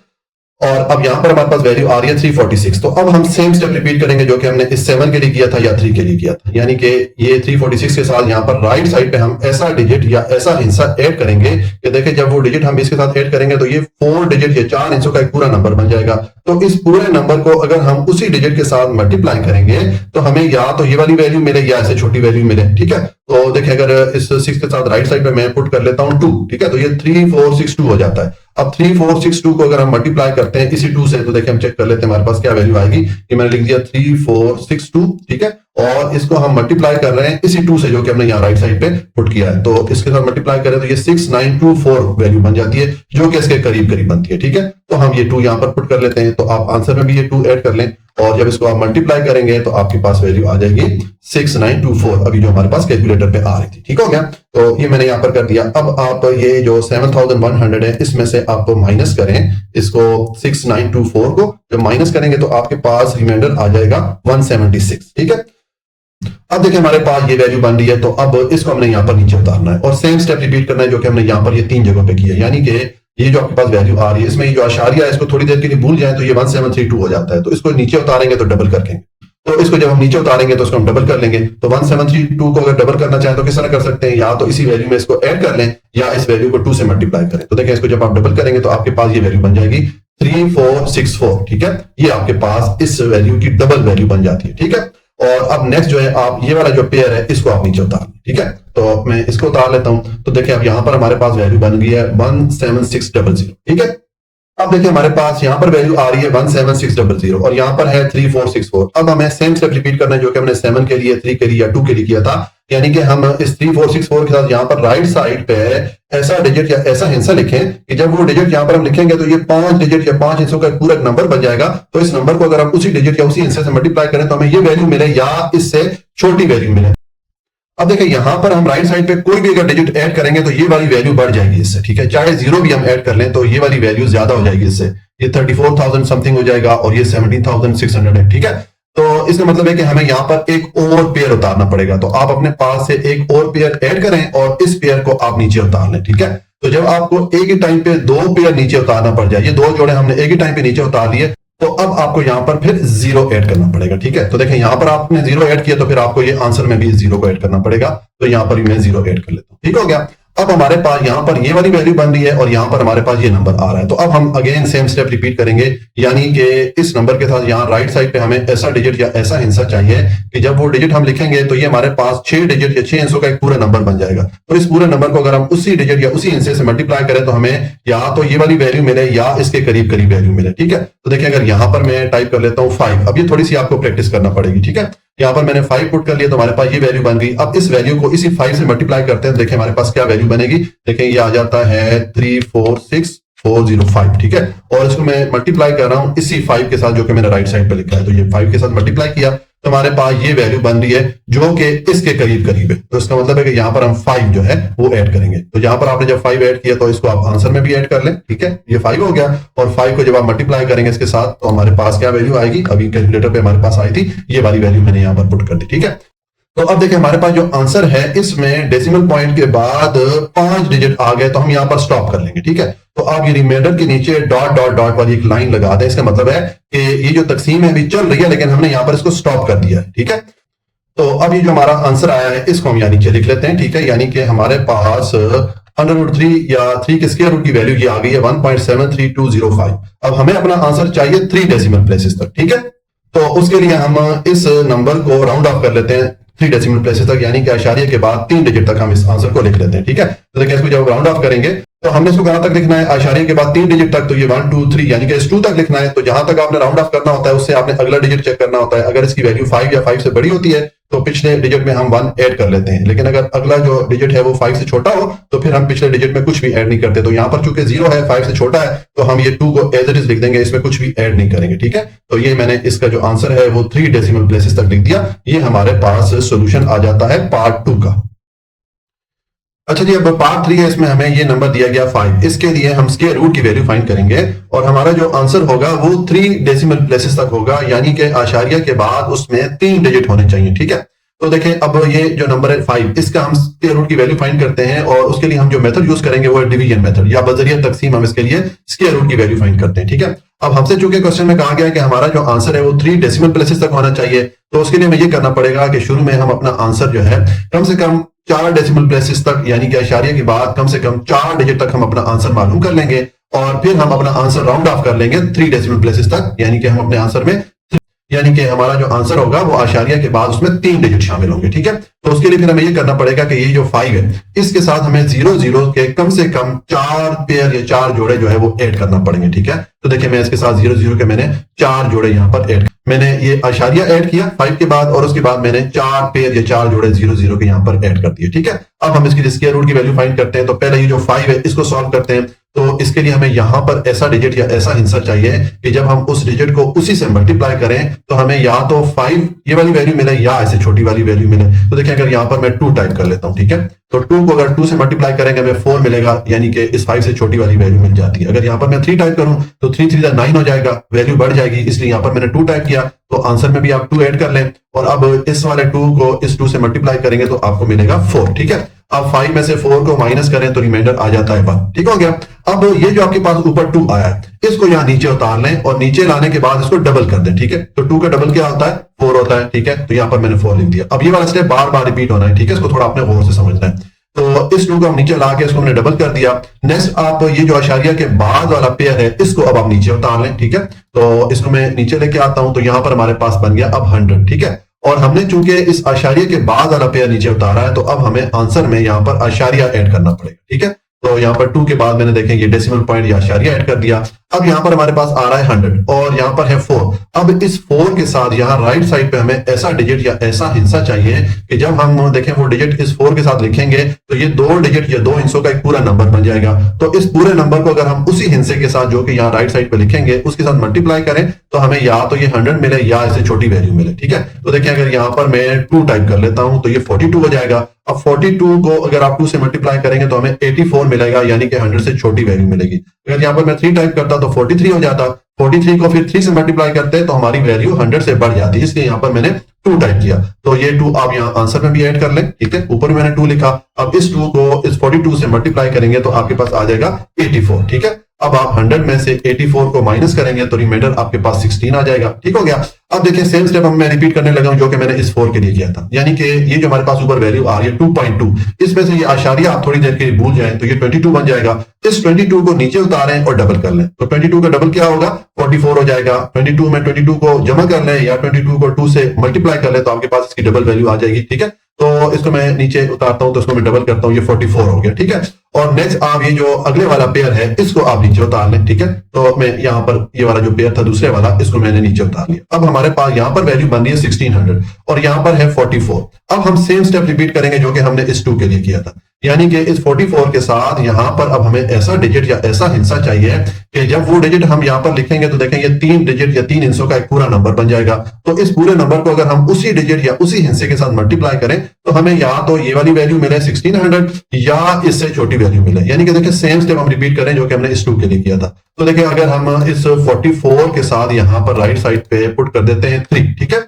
और अब यहां पर हमारे पास वैल्यू आ रही है 346। तो अब हम सेम स्टेप रिपीट करेंगे जो कि हमने इस 7 के लिए किया था या 3 के लिए किया था, यानी कि ये 346 के साथ यहां पर राइट साइड पे हम ऐसा डिजिट या ऐसा हिस्सा ऐड करेंगे कि देखिए जब वो डिजिट हम इसके साथ ऐड करेंगे तो ये 4 डिजिट या 4 हिस्सों का एक पूरा नंबर बन जाएगा। तो इस पूरे नंबर को अगर हम उसी डिजिट के साथ मल्टीप्लाई करेंगे तो हमें या तो ये वाली वैल्यू मिले या ऐसे छोटी वैल्यू मिले, ठीक है। तो देखिए अगर इस 6 के साथ राइट साइड पे मैं पुट कर लेता हूं 2, ठीक है, तो ये 3462 हो जाता है। अब 3462 को अगर हम मल्टीप्लाई करते हैं इसी 2 से, तो देखिए हम चेक कर लेते हैं हमारे पास क्या वैल्यू आएगी। ये मैंने लिख दिया 3462, ठीक है, और इसको हम मल्टीप्लाई कर रहे हैं इसी 2 से जो कि हमने यहाँ राइट साइड पे पुट किया है। तो इसके साथ मल्टीप्लाई करें तो ये 6924 वैल्यू बन जाती है, जो कि इसके करीब करीब बनती है, ठीक है। तो हम ये 2 यहाँ पर पुट कर लेते हैं, तो आप आंसर में भी ये 2 ऐड कर लें और जब इसको आप मल्टीप्लाई करेंगे तो आपके पास वैल्यू आ जाएगी 6924, अभी जो हमारे पास कैलकुलेटर पे आ रही थी, ठीक हो गया। तो ये मैंने यहाँ पर कर दिया। अब आप ये जो 7100 है इसमें से आप माइनस करें इसको 6924 को, जब माइनस करेंगे तो आपके पास रिमाइंडर आ जाएगा 176, ठीक है। अब देखिए हमारे पास ये वैल्यू बन रही है, तो अब इसको हमने यहाँ पर नीचे उतारना है और सेम स्टेप रिपीट करना है जो कि हमने यहाँ पर ये 3 जगहों पे किया है। यानी कि ये जो आपके पास वैल्यू आ रही है इसमें ये जो आशारिया है इसको थोड़ी देर के लिए भूल जाए तो ये 1732 हो जाता है। तो इसको नीचे उतारेंगे तो डबल करके, तो इसको जब हम नीचे उतारेंगे तो इसको हम डबल कर लेंगे। तो 1732 को अगर डबल करना चाहें तो किस तरह कर सकते हैं, या तो इसी वैल्यू में इसको ऐड कर लें या इस वैल्यू को 2 से मल्टीप्लाई करें। तो देखिए इसको जब आप डबल करेंगे तो आपके पास ये वैल्यू बन जाएगी 3464, ठीक है। ये आपके पास इस वैल्यू की डबल वैल्यू बन जाती है, ठीक है। और अब नेक्स्ट जो है आप ये वाला जो पेयर है इसको आप नीचे उतार, ठीक है। तो मैं इसको उतार लेता हूं, तो देखिए अब यहां पर हमारे पास वैल्यू बन गई है 17600, ठीक है। अब देखिए हमारे पास यहाँ पर वैल्यू आ रही है 17600 और यहाँ पर है 3464। अब हमें सेम स्टेप रिपीट करना है जो कि हमने 7 के लिए, 3 के लिए या 2 के लिए किया था। यानी कि हम इस 3464 के साथ यहाँ पर राइट साइड पे ऐसा डिजिट या ऐसा हिस्सा लिखें कि जब वो डिजिट यहाँ पर हम लिखेंगे तो ये 5 डिजिट या 5 हिस्सों का पूरा नंबर बन जाएगा। तो इस नंबर को अगर हम उसी डिजिट या उसी हिस्से से मल्टीप्लाई करें तो हमें ये वैल्यू मिले या इससे छोटी वैल्यू मिले। अब देखिए यहां पर हम राइट साइड पे कोई भी अगर डिजिट ऐड करेंगे तो ये वाली वैल्यू बढ़ जाएगी इससे, ठीक है। चाहे 0 भी हम ऐड कर लें तो ये वाली वैल्यू ज्यादा हो जाएगी इससे, ये 34,000 समथिंग हो जाएगा और ये 17,600 है, ठीक है। तो इसका मतलब है कि हमें यहाँ पर एक और पेयर उतारना पड़ेगा। तो आप अपने पास से एक और पेयर ऐड करें और इस पेयर को आप नीचे उतार लें, ठीक है। तो जब आपको एक ही टाइम पे 2 पेयर नीचे उतारना पड़ जाए, ये 2 जोड़े हमने एक ही टाइम पे नीचे उतार लिए, तो अब आपको यहां पर फिर 0 ऐड करना पड़ेगा, ठीक है। तो देखें यहां पर आपने 0 ऐड किया तो फिर आपको ये आंसर में भी 0 को ऐड करना पड़ेगा। तो यहां पर भी मैं 0 ऐड कर लेता हूं, ठीक हो गया। अब हमारे पास यहां पर ये वाली वैल्यू बन रही है और यहां पर हमारे पास ये नंबर आ रहा है। तो अब हम अगेन सेम स्टेप रिपीट करेंगे, यानी कि इस नंबर के साथ यहां राइट साइड पे हमें ऐसा डिजिट या ऐसा हिस्सा चाहिए कि जब वो डिजिट हम लिखेंगे तो ये हमारे पास 6 डिजिट या 6 हिस्सों का एक पूरा नंबर बन जाएगा। तो इस पूरे नंबर को अगर हम उसी डिजिट या उसी हिस्से से मल्टीप्लाई करें तो हमें या तो ये वाली वैल्यू मिले या इसके करीब करीब वैल्यू मिले, ठीक है। तो देखिए अगर यहां पर मैं टाइप कर लेता हूं 5, अब ये थोड़ी सी आपको प्रैक्टिस करना पड़ेगी, ठीक है। यहाँ पर मैंने 5 पुट कर लिया तो हमारे पास ये वैल्यू बन गई। अब इस वैल्यू को इसी 5 से मल्टीप्लाई करते हैं, देखिए हमारे पास क्या वैल्यू बनेगी। देखिए ये आ जाता है 346405, ठीक है। और इसको मैं मल्टीप्लाई कर रहा हूं इसी 5 के साथ जो कि मैंने राइट साइड पे लिखा है। तो ये 5 के साथ मल्टीप्लाई किया तो हमारे पास ये वैल्यू बन रही है जो कि इसके करीब करीब है। तो इसका मतलब है कि यहाँ पर हम 5 जो है वो ऐड करेंगे। तो यहाँ पर आपने जब 5 ऐड किया तो इसको आप आंसर में भी ऐड कर लें, ठीक है। ये 5 हो गया और 5 को जब आप मल्टीप्लाई करेंगे इसके साथ तो हमारे पास क्या वैल्यू आएगी, अभी कैलकुलेटर पे हमारे पास आई थी, ये वाली वैल्यू मैंने यहाँ पर पुट कर दी, ठीक है। तो अब देखिए हमारे पास जो आंसर है इसमें डेसिमल पॉइंट के बाद 5 डिजिट आ गए तो हम यहाँ पर स्टॉप कर लेंगे, ठीक है। तो आप ये रिमाइंडर के नीचे डॉट डॉट डॉट वाली एक लाइन लगा दें। इसका मतलब है कि ये जो तकसीम है अभी चल रही है लेकिन हमने यहाँ पर इसको स्टॉप कर दिया है, ठीक है। तो अब ये जो हमारा आंसर आया है इसको हम यहाँ नीचे लिख लेते हैं, ठीक है। यानी कि हमारे पास √3 या 3 के स्क्वायर रूट की वैल्यू ये आ गई है 1.73205। अब हमें अपना आंसर चाहिए 3 डेसिमल प्लेसेस तक, ठीक है। तो उसके लिए हम इस नंबर को राउंड ऑफ कर लेते हैं 3 डेसिमल प्लेसेस तक, यानी कि आशारिया के बाद 3 डिजिट तक हम इस आंसर को लिख लेते हैं, ठीक है। तो देखिए इसको जब राउंड ऑफ करेंगे तो हमने इसको कहां तक लिखना है, आशारिया के बाद 3 डिजिट तक। तो ये 1 2 3 यानी कि इस 2 तक लिखना है। तो जहां तक आपने राउंड ऑफ करना होता है उससे आपने अगला डिजिट चेक करना होता है। अगर इसकी वैल्यू 5 या 5 से बड़ी होती है तो पिछले डिजिट में हम 1 ऐड कर लेते हैं, लेकिन अगर अगला जो डिजिट है वो 5 से छोटा हो तो फिर हम पिछले डिजिट में कुछ भी ऐड नहीं करते। तो यहाँ पर चूंकि 0 है, 5 से छोटा है, तो हम ये 2 को एज इट इज लिख देंगे, इसमें कुछ भी ऐड नहीं करेंगे, ठीक है। तो ये मैंने इसका जो आंसर है वो 3 डेसिमल प्लेसेस तक लिख दिया। ये हमारे पास सोल्यूशन आ जाता है पार्ट 2 का। अच्छा जी, अब पार्ट 3 है, इसमें हमें ये नंबर दिया गया 5। इसके लिए हम स्क्वायर रूट की वैल्यू फाइंड करेंगे और हमारा जो आंसर होगा वो 3 डेसिमल प्लेसेस तक होगा, यानी कि आशारिया के बाद उसमें 3 डिजिट होने चाहिए, ठीक है। तो देखें अब ये जो नंबर है 5, इसका हम स्क्वायर रूट की वैल्यू फाइंड करते हैं और उसके लिए हम जो मेथड यूज करेंगे वो है डिवीजन मेथड या बजरिया तकसीम। हम इसके लिए स्क्वायर रूट की वैल्यू फाइंड करते हैं, ठीक है। अब हमसे चूंकि क्वेश्चन में कहा गया है कि हमारा जो आंसर है वो 3 डेसिमल प्लेसेस तक होना चाहिए, तो उसके लिए हमें ये करना पड़ेगा कि शुरू में हम अपना आंसर जो है कम से कम 4 डेसिमल प्लेसेस तक, यानी कि आशारिया के बाद कम से कम 4 डिजिट तक हम अपना आंसर मालूम कर लेंगे और फिर हम अपना आंसर राउंड ऑफ कर लेंगे 3 डेसिमल प्लेसेस तक, यानी कि हम अपने आंसर में, यानी कि हमारा जो आंसर होगा वो आशारिया के बाद उसमें 3 डिजिट शामिल होंगे। ठीक है, तो उसके लिए फिर हमें ये करना पड़ेगा कि ये जो 5 है इसके साथ हमें 0 0 के कम से कम 4 पेयर या 4 जोड़े जो है वो ऐड करना पड़ेंगे। ठीक है, तो देखिए मैं इसके साथ 0 0 के मैंने 4 जोड़े यहाँ पर ऐड, मैंने ये आशारिया ऐड किया 5 के बाद, और उसके बाद मैंने 4 पेयर या 4 जोड़े 0 0 के यहाँ पर ऐड कर दिए। ठीक है, अब हम इसकी स्क्वायर रूट की वैल्यू फाइंड करते हैं। तो पहले ये जो 5 है इसको सॉल्व करते हैं। तो इसके लिए हमें यहां पर ऐसा डिजिट या ऐसा हिस्सा चाहिए कि जब हम उस डिजिट को उसी से मल्टीप्लाई करें तो हमें या तो 5 ये वाली वैल्यू मिले या ऐसे छोटी वाली वैल्यू मिले। तो देखिए अगर यहां पर मैं 2 टाइप कर लेता हूं, ठीक है, तो 2 को अगर 2 से मल्टीप्लाई करेंगे हमें 4 मिलेगा, यानी कि इस 5 से छोटी वाली वैल्यू मिल जाती है। अगर यहां पर मैं 3 टाइप करूं तो 3 3 9 हो जाएगा, वैल्यू बढ़ जाएगी, इसलिए यहां पर मैंने 2 टाइप किया। तो आंसर में भी आप 2 ऐड कर लें, और अब इस वाले 2 को इस 2 से मल्टीप्लाई करेंगे तो आपको मिलेगा 4। ठीक है, अब 5 में से 4 को माइनस करें तो रिमाइंडर आ जाता है 1। ठीक हो गया। अब ये जो आपके पास ऊपर 2 आया है इसको यहाँ नीचे उतार लें, और नीचे लाने के बाद इसको डबल कर दें। ठीक है, तो 2 का डबल क्या होता है? 4 होता है। ठीक है, तो यहाँ पर मैंने 4 लिख दिया। अब ये वाला स्टेप बार बार रिपीट होना है। ठीक है, इसको थोड़ा आपने गौर से समझना है। तो इस 2 को हम नीचे ला के इसको हमने डबल कर दिया। नेक्स्ट आप ये जो आशारिया के बाद वाला पेयर है इसको अब आप नीचे उतार लें। ठीक है, तो इसको मैं नीचे लेके आता हूं, तो यहां पर हमारे पास बन गया अब 100। ठीक है, और हमने चूंकि इस आशारिया के बाद वाला पेयर नीचे उतारा है तो अब हमें आंसर में यहां पर आशारिया ऐड करना पड़ेगा। ठीक है, तो यहां पर 2 के बाद मैंने देखें ये डेसिमल पॉइंट या आशारिया ऐड कर दिया। अब यहां पर हमारे पास आ रहा है 100 और यहां पर है 4। अब इस 4 के साथ यहां राइट साइड पे हमें ऐसा डिजिट या ऐसा हिस्सा चाहिए कि जब हम देखें वो डिजिट इस 4 के साथ लिखेंगे तो ये 2 डिजिट या 2 हिस्सों का एक पूरा नंबर बन जाएगा। तो इस पूरे नंबर को अगर हम उसी हिस्से के साथ जो कि यहाँ राइट साइड पे लिखेंगे उसके साथ मल्टीप्लाई करें तो हमें या तो ये 100 मिले या ऐसे छोटी वैल्यू मिले। ठीक है, तो देखिए अगर यहाँ पर मैं 2 टाइप कर लेता हूं तो ये 42 हो जाएगा। अब 42 को अगर आप 2 से मल्टीप्लाई करेंगे तो हमें 84 मिलेगा, यानी कि 100 से छोटी वैल्यू मिलेगी। अगर यहाँ पर मैं 3 टाइप करता तो 43 हो जाता। 43 को फिर 3 से मल्टीप्लाई करते तो हमारी वैल्यू 100 से बढ़ जाती है, इसलिए यहाँ पर मैंने 2 टाइप किया। तो ये 2 आप यहाँ आंसर में भी ऐड कर लें। ठीक है, ऊपर मैंने 2 लिखा। अब इस 2 को इस 42 से मल्टीप्लाई करेंगे तो आपके पास आ जाएगा 84। ठीक है, अब आप 100 में से 84 को माइनस करेंगे तो रिमाइंडर आपके पास 16 आ जाएगा। ठीक हो गया। अब देखिए सेम स्टेप हम मैं रिपीट करने लगा हूं जो कि मैंने इस 4 के लिए किया था, यानी कि ये जो हमारे पास ऊपर वैल्यू आ रही है 2.2, इसमें से ये आशारिया आप थोड़ी देर के लिए भूल जाएं तो ये 22 बन जाएगा। इस 22 को नीचे उतारें और डबल कर लें, तो 22 का डबल क्या होगा? 44 हो जाएगा। 22 में 22 को जमा कर लें या 22 को 2 से मल्टीप्लाई कर लें तो आपके पास इसकी डबल वैल्यू आ जाएगी। ठीक है, तो इसको मैं नीचे उतारता हूं तो इसको मैं डबल करता हूं, ये 44 हो गया। ठीक है, और नेक्स्ट आप ये जो अगले वाला पेयर है इसको आप नीचे उतार लें। ठीक है, तो मैं यहाँ पर ये वाला जो पेयर था दूसरे वाला इसको मैंने नीचे उतार लिया। अब हमारे पास यहाँ पर वैल्यू बन रही है 1600 और यहाँ पर है 44। अब हम सेम स्टेप रिपीट करेंगे जो कि हमने इस 2 के लिए किया था, यानी कि इस 44 के साथ यहाँ पर अब हमें ऐसा डिजिट या ऐसा हिस्सा चाहिए कि जब वो डिजिट हम यहाँ पर लिखेंगे तो देखें ये 3 डिजिट या 3 हिस्सों का एक पूरा नंबर बन जाएगा। तो इस पूरे नंबर को अगर हम उसी डिजिट या उसी हिस्से के साथ मल्टीप्लाई करें तो हमें या तो ये वाली वैल्यू मिले 1600 या इससे छोटी वैल्यू मिले, यानी कि देखिए सेम स्टेप हम रिपीट करें जो कि हमने इस 2 के लिए किया था। तो देखिए अगर हम इस 44 के साथ यहाँ पर राइट साइड पे पुट कर देते हैं 3, ठीक है,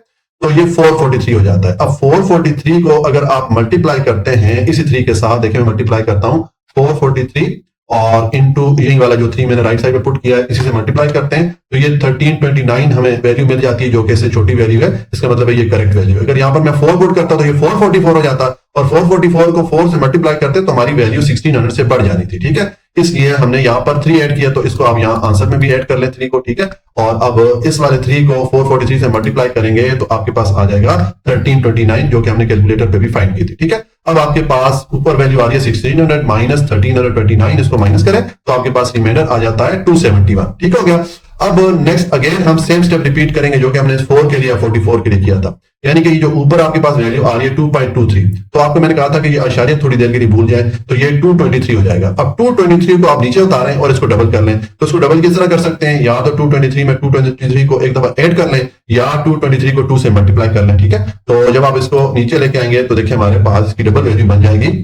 तो ये 443 हो जाता है। अब 443 को अगर आप मल्टीप्लाई करते हैं इसी 3 के साथ, देखिए मैं मल्टीप्लाई करता हूं 443 और इनटू यही वाला जो 3 मैंने राइट साइड पे पुट किया है इसी से मल्टीप्लाई करते हैं तो ये 1329 हमें वैल्यू मिल जाती है जो कि इससे छोटी वैल्यू है। इसका मतलब है ये करेक्ट वैल्यू है। अगर यहाँ पर मैं 4 पुट करता तो ये 444 हो जाता और 444 को 4 से मल्टीप्लाई करते तो हमारी वैल्यू 1600 से बढ़ जानी थी। ठीक है, इसलिए हमने यहाँ पर 3 ऐड किया तो इसको आप यहाँ आंसर में भी ऐड कर लें 3 को। ठीक है, और अब इस वाले 3 को 443 से मल्टीप्लाई करेंगे तो आपके पास आ जाएगा 1329 जो कि हमने कैलकुलेटर पे भी फाइंड की थी। ठीक है, अब आपके पास ऊपर वैल्यू आ रही है 1600 माइनस 1329, इसको माइनस करें तो आपके पास रिमाइंडर आ जाता है 271। ठीक हो गया। अब नेक्स्ट अगेन हम सेम स्टेप रिपीट करेंगे जो कि हमने 4 के लिए 44 के लिए किया था, यानी कि ये जो ऊपर आपके पास वैल्यू आ रही है 2.23, तो आपको मैंने कहा था कि ये आशारिया थोड़ी देर के लिए भूल जाए तो ये 223 हो जाएगा। अब 223 को आप नीचे उतारें और इसको डबल कर लें, तो इसको डबल किस तरह कर सकते हैं? या तो 223 में 223 को एक दफा ऐड कर लें या 223 को 2 से मल्टीप्लाई कर लें। ठीक है, तो जब आप इसको नीचे लेके आएंगे तो देखिए हमारे पास इसकी डबल वैल्यू बन जाएगी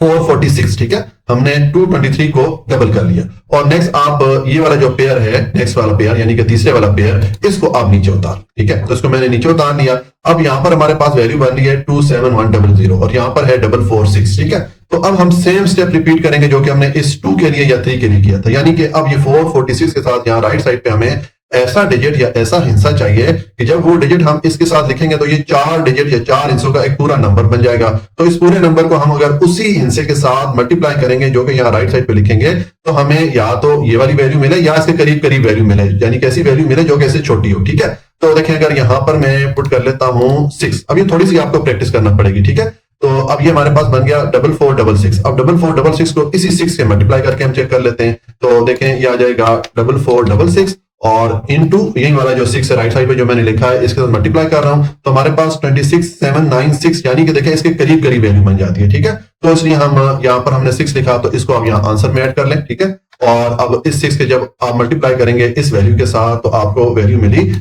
446। ठीक है, हमने 223 को डबल कर लिया। और नेक्स्ट आप ये वाला जो पेयर है, नेक्स्ट वाला पेयर यानी कि तीसरे वाला पेयर, इसको आप नीचे उतार। ठीक है, तो इसको मैंने नीचे उतार लिया। अब यहाँ पर हमारे पास वैल्यू बन रही है 27100 और यहाँ पर है 446। ठीक है, तो अब हम सेम स्टेप रिपीट करेंगे जो कि हमने इस 2 के लिए या 3 के लिए किया था, यानी कि अब ये 446 के साथ यहाँ राइट साइड पे हमें ऐसा डिजिट या ऐसा हिस्सा चाहिए कि जब वो डिजिट हम इसके साथ लिखेंगे तो ये 4 डिजिट या 4 हिस्सों का एक पूरा नंबर बन जाएगा। तो इस पूरे नंबर को हम अगर उसी हिस्से के साथ मल्टीप्लाई करेंगे जो कि यहाँ राइट साइड पे लिखेंगे तो हमें या तो ये वाली वैल्यू मिले या इसके करीब करीब वैल्यू मिले, यानी कैसी वैल्यू मिले जो कैसे छोटी हो। ठीक है, तो देखें अगर यहां पर मैं पुट कर लेता हूं 6, अब ये थोड़ी सी आपको प्रैक्टिस करना पड़ेगी। ठीक है, तो अब ये हमारे पास बन गया 4466। अब 4466 को इसी 6 से मल्टीप्लाई करके हम चेक कर लेते हैं। तो देखें ये आ जाएगा 4466 और इनटू यही वाला जो 6 है राइट साइड पे जो मैंने लिखा है इसके साथ मल्टीप्लाई कर रहा हूं तो हमारे पास 26796 यानी कि देखें इसके करीब करीब वैल्यू बन जाती है। ठीक है, तो इसलिए हम यहाँ पर हमने 6 लिखा तो इसको आप यहाँ आंसर में ऐड कर लें। ठीक है, और अब इस 6 के जब आप मल्टीप्लाई करेंगे इस वैल्यू के साथ तो आपको वैल्यू मिली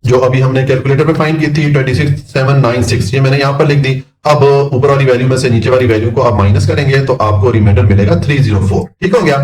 जो अभी हमने कैलकुलेटर पे फाइंड की थी 26796, ये मैंने यहाँ पर लिख दी। अब ऊपर वाली वैल्यू में से नीचे वाली वैल्यू को आप माइनस करेंगे तो आपको रिमाइंडर मिलेगा 304। ठीक हो गया।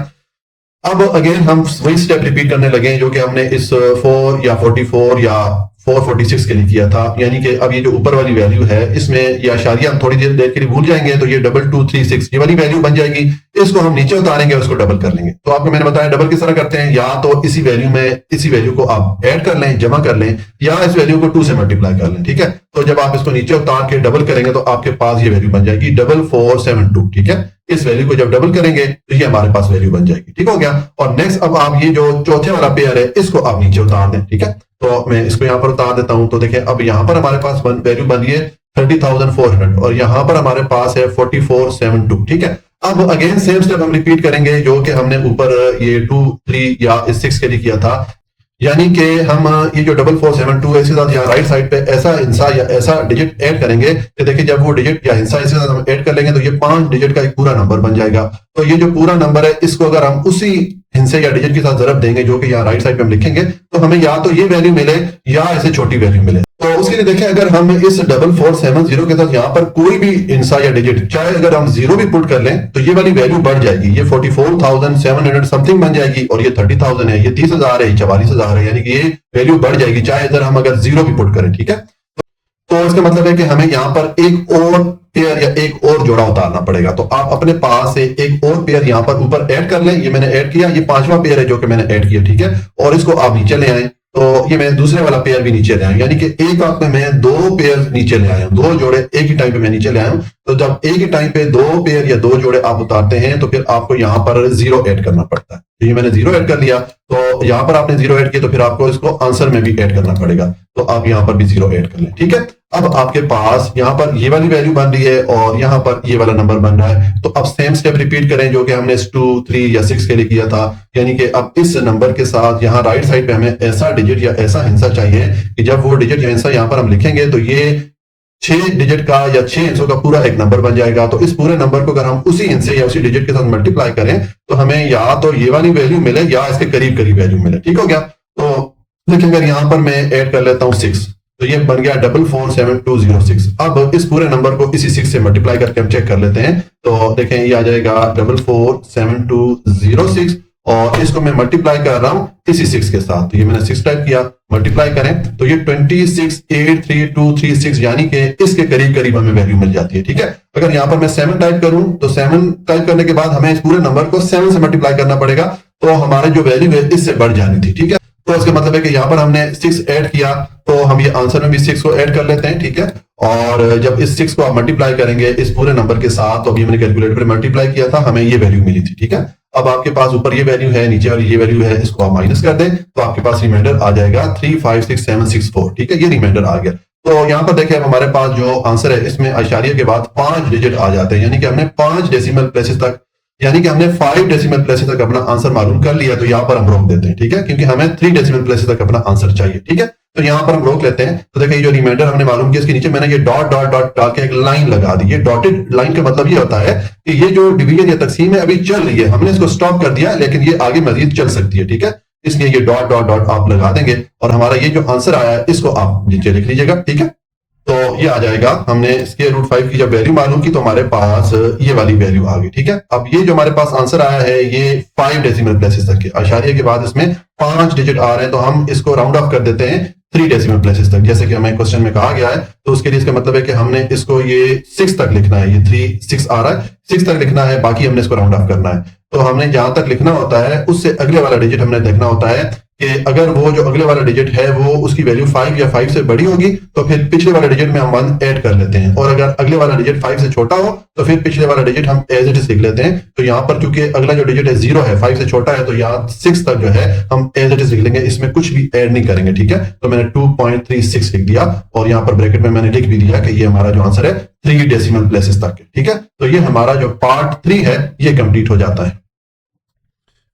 अब अगेन हम वही स्टेप रिपीट करने लगे जो कि हमने इस 4 या 44 या 446 के लिए किया था, यानी कि अब ये जो ऊपर वाली वैल्यू है इसमें ये आशारिया हम थोड़ी देर के लिए भूल जाएंगे तो ये 2236 ये वाली वैल्यू बन जाएगी। इसको हम नीचे उतारेंगे उसको डबल कर लेंगे। तो आपको मैंने बताया डबल किस तरह करते हैं, या तो इसी वैल्यू में इसी वैल्यू को आप ऐड कर लें, जमा कर लें, या इस वैल्यू को 2 से मल्टीप्लाई कर लें। ठीक है, तो जब आप इसको नीचे उतार के डबल करेंगे तो आपके पास ये वैल्यू बन जाएगी 4472। ठीक है, इस वैल्यू को जब डबल करेंगे तो ये हमारे पास वैल्यू बन जाएगी। ठीक हो गया। और नेक्स्ट अब आप ये जो चौथे वाला पेयर है इसको आप नीचे उतार दें। ठीक है, तो मैं इसको यहाँ पर उतार देता हूं तो देखें अब यहाँ पर हमारे पास वैल्यू बन रही है 30,400 और यहाँ पर हमारे पास है 4472। ठीक है, अब अगेन सेम स्टेप हम रिपीट करेंगे जो कि हमने ऊपर ये 2, 3 या इस 6 के लिए किया था, यानी कि हम ये जो 4472 है इसके साथ यहाँ राइट साइड पे ऐसा हिस्सा या ऐसा डिजिट ऐड करेंगे कि देखिए जब वो डिजिट या हिस्सा इसके साथ हम ऐड कर लेंगे तो ये 5 डिजिट का एक पूरा नंबर बन जाएगा। तो ये जो पूरा नंबर है इसको अगर हम उसी हिस्से या डिजिट के साथ ज़रब देंगे जो कि यहाँ राइट साइड पे हम लिखेंगे तो हमें या तो ये वैल्यू मिले या ऐसे छोटी वैल्यू मिले। तो उसके लिए देखें अगर हम इस 4470 के साथ यहाँ पर कोई भी हिस्सा या डिजिट चाहे अगर हम 0 भी पुट कर लें तो ये वाली वैल्यू बढ़ जाएगी, ये 44,700 समथिंग बन जाएगी और ये 30,000 है, ये 30,000 है, 44,000 है, यानी कि ये वैल्यू बढ़ जाएगी चाहे इधर हम अगर 0 भी पुट करें। ठीक है, तो इसका मतलब है कि हमें यहाँ पर एक और पेयर या एक और जोड़ा उतारना पड़ेगा। तो आप अपने पास से एक और पेयर यहाँ पर ऊपर ऐड कर लें। ये मैंने ऐड किया, ये 5वां पेयर है जो कि मैंने ऐड किया। ठीक है, और इसको आप नीचे ले आए तो ये मैं दूसरे वाला पेयर भी नीचे ले आया, यानी कि एक वक्त में मैं 2 पेयर नीचे ले आया हूं, 2 जोड़े एक ही टाइम पे मैं नीचे ले आया हूं। तो जब एक ही टाइम पे 2 पेयर या 2 जोड़े आप उतारते हैं तो फिर आपको यहाँ पर 0 ऐड करना पड़ता है। तो ये मैंने 0 ऐड कर लिया, तो यहाँ पर आपने 0 ऐड किया तो फिर आपको इसको आंसर में भी ऐड करना पड़ेगा, तो आप यहाँ पर भी 0 ऐड कर लें। ठीक है, अब आपके पास यहाँ पर ये वाली वैल्यू बन रही है और यहाँ पर ये वाला नंबर बन रहा है। तो अब सेम स्टेप रिपीट करें जो कि हमने 2, 3 या 6 के लिए किया था, यानी कि अब इस नंबर के साथ यहाँ राइट साइड पे हमें ऐसा डिजिट या ऐसा हिस्सा चाहिए कि जब वो डिजिट या हिस्सा यहाँ पर हम लिखेंगे तो ये 6 डिजिट का या 6 हिस्सों का पूरा एक नंबर बन जाएगा। तो इस पूरे नंबर को अगर हम उसी हिस्से या उसी डिजिट के साथ मल्टीप्लाई करें तो हमें या तो ये वाली वैल्यू मिले या इसके करीब करीब वैल्यू मिले। ठीक हो गया। तो देखिए अगर यहाँ पर मैं ऐड कर लेता हूँ 6 तो ये बन गया 447206। अब इस पूरे नंबर को इसी 6 से मल्टीप्लाई करके हम चेक कर लेते हैं। तो देखें ये आ जाएगा 447206 और इसको मैं मल्टीप्लाई कर रहा हूं इसी 6 के साथ। तो ये मैंने 6 टाइप किया, मल्टीप्लाई करें तो ये 2683236 यानी कि इसके करीब करीब हमें वैल्यू मिल जाती है। ठीक है, अगर यहाँ पर मैं 7 टाइप करूं तो 7 टाइप करने के बाद हमें इस पूरे नंबर को 7 से मल्टीप्लाई करना पड़ेगा, तो हमारे जो वैल्यू है इससे बढ़ जानी थी। ठीक है, तो इसका मतलब है कि यहाँ पर हमने 6 ऐड किया तो हम ये आंसर में भी 6 को ऐड कर लेते हैं। ठीक है, और जब इस 6 को आप मल्टीप्लाई करेंगे इस पूरे नंबर के साथ, तो अभी मैंने कैलकुलेटर पर मल्टीप्लाई किया था, हमें ये वैल्यू मिली थी। ठीक है, अब आपके पास ऊपर ये वैल्यू है, नीचे वाली ये वैल्यू है, इसको आप माइनस कर दें तो आपके पास रिमाइंडर आ जाएगा 356764। ठीक है, ये रिमाइंडर आ गया। तो यहाँ पर देखिए अब हमारे पास जो आंसर है इसमें आशारिया के बाद 5 डिजिट आ जाते हैं, यानी कि हमने 5 डेसिमल प्लेसेस तक, यानी कि हमने 5 डेसिमल प्लेसेस तक अपना आंसर मालूम कर लिया। तो यहाँ पर हम रोक देते हैं। ठीक है, क्योंकि हमें 3 डेसिमल प्लेसेस तक अपना आंसर चाहिए। ठीक है, तो यहाँ पर हम रोक लेते हैं। तो देखिए जो रिमाइंडर हमने मालूम किया इसके नीचे मैंने ये डॉट डॉट डॉट डाल के एक लाइन लगा दी। ये डॉटेड लाइन का मतलब ये होता है कि ये जो डिवीजन या तकसीम है अभी चल रही है, हमने इसको स्टॉप कर दिया लेकिन ये आगे मजीद चल सकती है। ठीक है, इसलिए ये डॉट डॉट डॉट आप लगा देंगे और हमारा ये जो आंसर आया है इसको आप नीचे लिख लीजिएगा। ठीक है, तो ये आ जाएगा, हमने √5 की जब वैल्यू मालूम की तो हमारे पास ये वाली वैल्यू आ गई। ठीक है, अब ये जो हमारे पास आंसर आया है ये 5 डेसिमल प्लेसेस तक के, आशारिया के बाद इसमें 5 डिजिट आ रहे हैं, तो हम इसको राउंड ऑफ कर देते हैं 3 डेसिमल प्लेसेस तक, जैसे कि हमें क्वेश्चन में कहा गया है। तो उसके लिए इसका मतलब है कि हमने इसको ये 6 तक लिखना है, ये 3, 6 आ रहा है, 6 तक लिखना है, बाकी हमने इसको राउंड ऑफ करना है। तो हमने जहां तक लिखना होता है उससे अगले वाला डिजिट हमने देखना होता है कि अगर वो जो अगले वाला डिजिट है वो उसकी वैल्यू 5 या 5 से बड़ी होगी तो फिर पिछले वाले डिजिट में हम 1 ऐड कर लेते हैं, और अगर अगले वाला डिजिट 5 से छोटा हो तो फिर पिछले वाला डिजिट हम एज इट इज लिख लेते हैं। तो यहाँ पर क्योंकि अगला जो डिजिट है 0 है, 5 से छोटा है, तो यहाँ 6 तक जो है हम एज इट इज लिख लेंगे, इसमें कुछ भी ऐड नहीं करेंगे। ठीक है, तो मैंने 2.36 लिख दिया और यहाँ पर ब्रैकेट में मैंने लिख भी दिया कि ये हमारा जो आंसर है 3 डेसिमल प्लेसेस तक है। ठीक है, तो ये हमारा जो पार्ट 3 है ये कंप्लीट हो जाता है।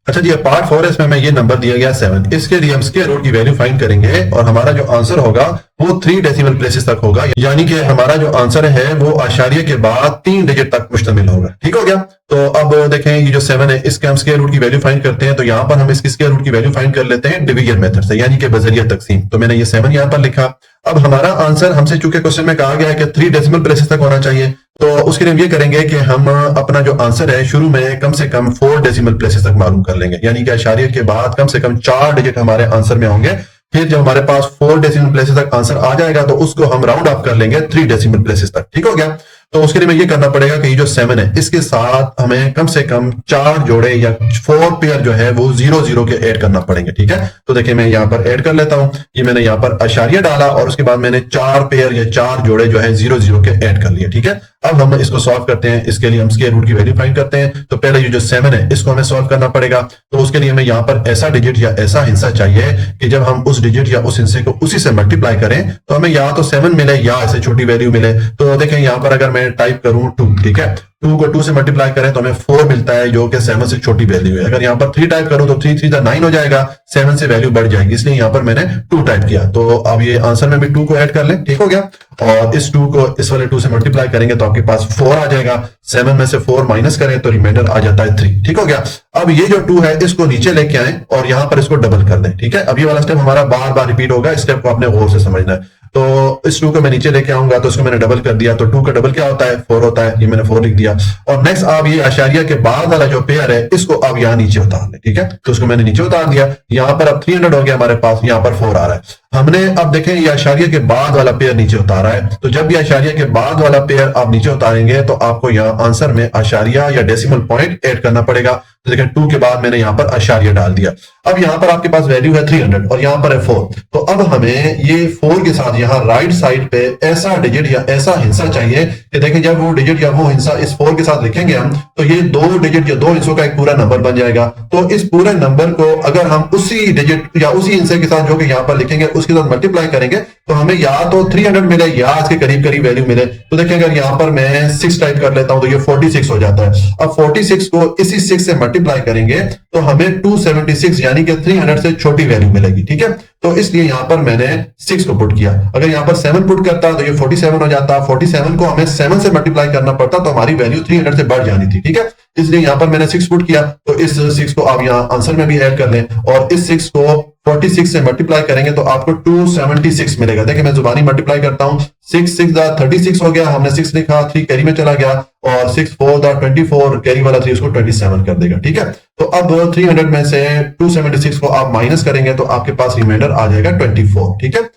अच्छा जी, पार्ट 4 है, इसमें मैं ये नंबर दिया गया 7, इसके लिए हम स्क्वायर रूट की वैल्यू फाइंड करेंगे और हमारा जो आंसर होगा वो 3 डेसिमल प्लेसेस तक होगा, यानी कि हमारा जो आंसर है वो आशारिये के बाद 3 डिजिट तक मुश्तमिल होगा। ठीक हो गया, तो अब देखें ये जो 7 है इसके हम स्क्वायर रूट की वैल्यू फाइंड करते हैं। तो यहाँ पर हम इसकी स्क्वायर रूट की वैल्यू फाइंड कर लेते हैं डिवीजन मेथड से, यानी कि बजरिया तकसीम। तो मैंने ये 7 यहाँ पर लिखा। अब हमारा आंसर हमसे चूंकि क्वेश्चन में कहा गया है कि 3 डेसिमल प्लेसेस तक होना चाहिए, तो उसके लिए हम ये करेंगे कि हम अपना जो आंसर है शुरू में कम से कम 4 डेसिमल प्लेसेस तक मालूम कर लेंगे, यानी कि आशारिये के बाद कम से कम 4 डिजिट हमारे आंसर में होंगे। फिर जब हमारे पास 4 डेसिमल प्लेसेस तक आंसर आ जाएगा तो उसको हम राउंड अप कर लेंगे 3 डेसिमल प्लेसेस तक। ठीक हो गया, तो उसके लिए मैं ये करना पड़ेगा कि ये जो 7 है इसके साथ हमें कम से कम 4 जोड़े या 4 पेयर जो है वो 0 0 के ऐड करना पड़ेंगे। ठीक है, तो देखिए मैं यहाँ पर ऐड कर लेता हूं, ये मैंने यहाँ पर आशारिया डाला और उसके बाद मैंने 4 पेयर या 4 जोड़े जो है 0 0 के ऐड कर लिए। ठीक है, अब हम इसको सॉल्व करते हैं। इसके लिए हम स्क्वायर रूट की वैल्यू फाइंड करते हैं। तो पहले ये जो 7 है इसको हमें सॉल्व करना पड़ेगा। तो उसके लिए हमें यहाँ पर ऐसा डिजिट या ऐसा हिस्सा चाहिए कि जब हम उस डिजिट या उस हिस्से को उसी से मल्टीप्लाई करें तो हमें या तो 7 मिले या ऐसे छोटी वैल्यू मिले। तो देखें यहाँ पर अगर मैं टाइप करूं 2, ठीक है, 2 को 2 से मल्टीप्लाई करें तो हमें 4 मिलता है जो कि 7 से छोटी वैल्यू है। अगर यहाँ पर 3 टाइप करूं तो 3 3 9 हो जाएगा, 7 से वैल्यू बढ़ जाएगी, इसलिए यहाँ पर मैंने 2 टाइप किया। तो अब ये आंसर में भी 2 को ऐड कर लें। ठीक हो गया, और इस 2 को इस वाले 2 से मल्टीप्लाई करेंगे तो आपके पास 4 आ जाएगा। 7 में से 4 माइनस करें तो रिमाइंडर आ जाता है 3। ठीक हो गया, अब ये जो 2 है इसको नीचे लेके आए और यहाँ पर इसको डबल कर दें। ठीक है, अब ये वाला स्टेप हमारा बार बार रिपीट होगा, इस स्टेप को आपने गौर से समझना है। तो इस 2 को मैं नीचे लेके आऊंगा तो इसको मैंने डबल कर दिया, तो 2 का डबल क्या होता है 4 होता है, ये मैंने 4 लिख दिया। और नेक्स्ट आप ये आशारिया के बाद वाला जो पेयर है इसको अब यहाँ नीचे उतार लें। ठीक है, तो उसको मैंने नीचे उतार दिया, यहाँ पर अब 300 हो गया हमारे पास, यहाँ पर 4 आ रहा है। हमने अब देखें ये आशारिया के बाद वाला पेयर नीचे उतारा है, तो जब भी आशारिया के बाद वाला पेयर आप नीचे उतारेंगे तो आपको यहाँ आंसर में आशारिया या डेसिमल पॉइंट ऐड करना पड़ेगा। तो देखें 2 के बाद मैंने यहाँ पर आशारिया डाल दिया। अब यहाँ पर आपके पास वैल्यू है 300 और यहाँ पर है 4। तो अब हमें ये 4 के साथ यहाँ राइट साइड पे ऐसा डिजिट या ऐसा हिस्सा चाहिए कि देखें जब वो डिजिट या वो हिस्सा इस 4 के साथ लिखेंगे हम तो ये 2 डिजिट या 2 हिस्सों का एक पूरा नंबर बन जाएगा। तो इस पूरे नंबर को अगर हम उसी डिजिट या उसी हिस्से के साथ जो कि यहाँ पर लिखेंगे उसके साथ मल्टीप्लाई करेंगे तो हमें या तो 300 मिले या इसके करीब करीब वैल्यू मिले। तो देखिए अगर यहाँ पर मैं 6 टाइप कर लेता हूं तो ये 46 हो जाता है। अब 46 को इसी 6 से मल्टीप्लाई करेंगे तो हमें 276 यानी कि 300 से छोटी वैल्यू मिलेगी। ठीक है, तो इसलिए यहां पर मैंने 6 को पुट किया। अगर यहां पर 7 पुट करता तो ये 47 हो जाता। 47 को हमें 7 से मल्टीप्लाई करना पड़ता तो हमारी वैल्यू 300 से बढ़ जानी थी। ठीक है, इसलिए यहां पर मैंने 6 पुट किया। तो इस 6 को आप यहां आंसर में भी ऐड कर लें और इस 6 को 46 से मल्टीप्लाई करेंगे तो आपको 276 मिलेगा। देखिए मैं जुबानी मल्टीप्लाई करता हूं, 6 6 36 हो गया, हमने 6 लिखा, 3 कैरी में चला गया और 6 4 24 कैरी वाला 3 उसको 27 कर देगा। ठीक है, तो अब 300 में से 276 को आप माइनस करेंगे तो आपके पास रिमाइंडर आ जाएगा 24। ठीक है,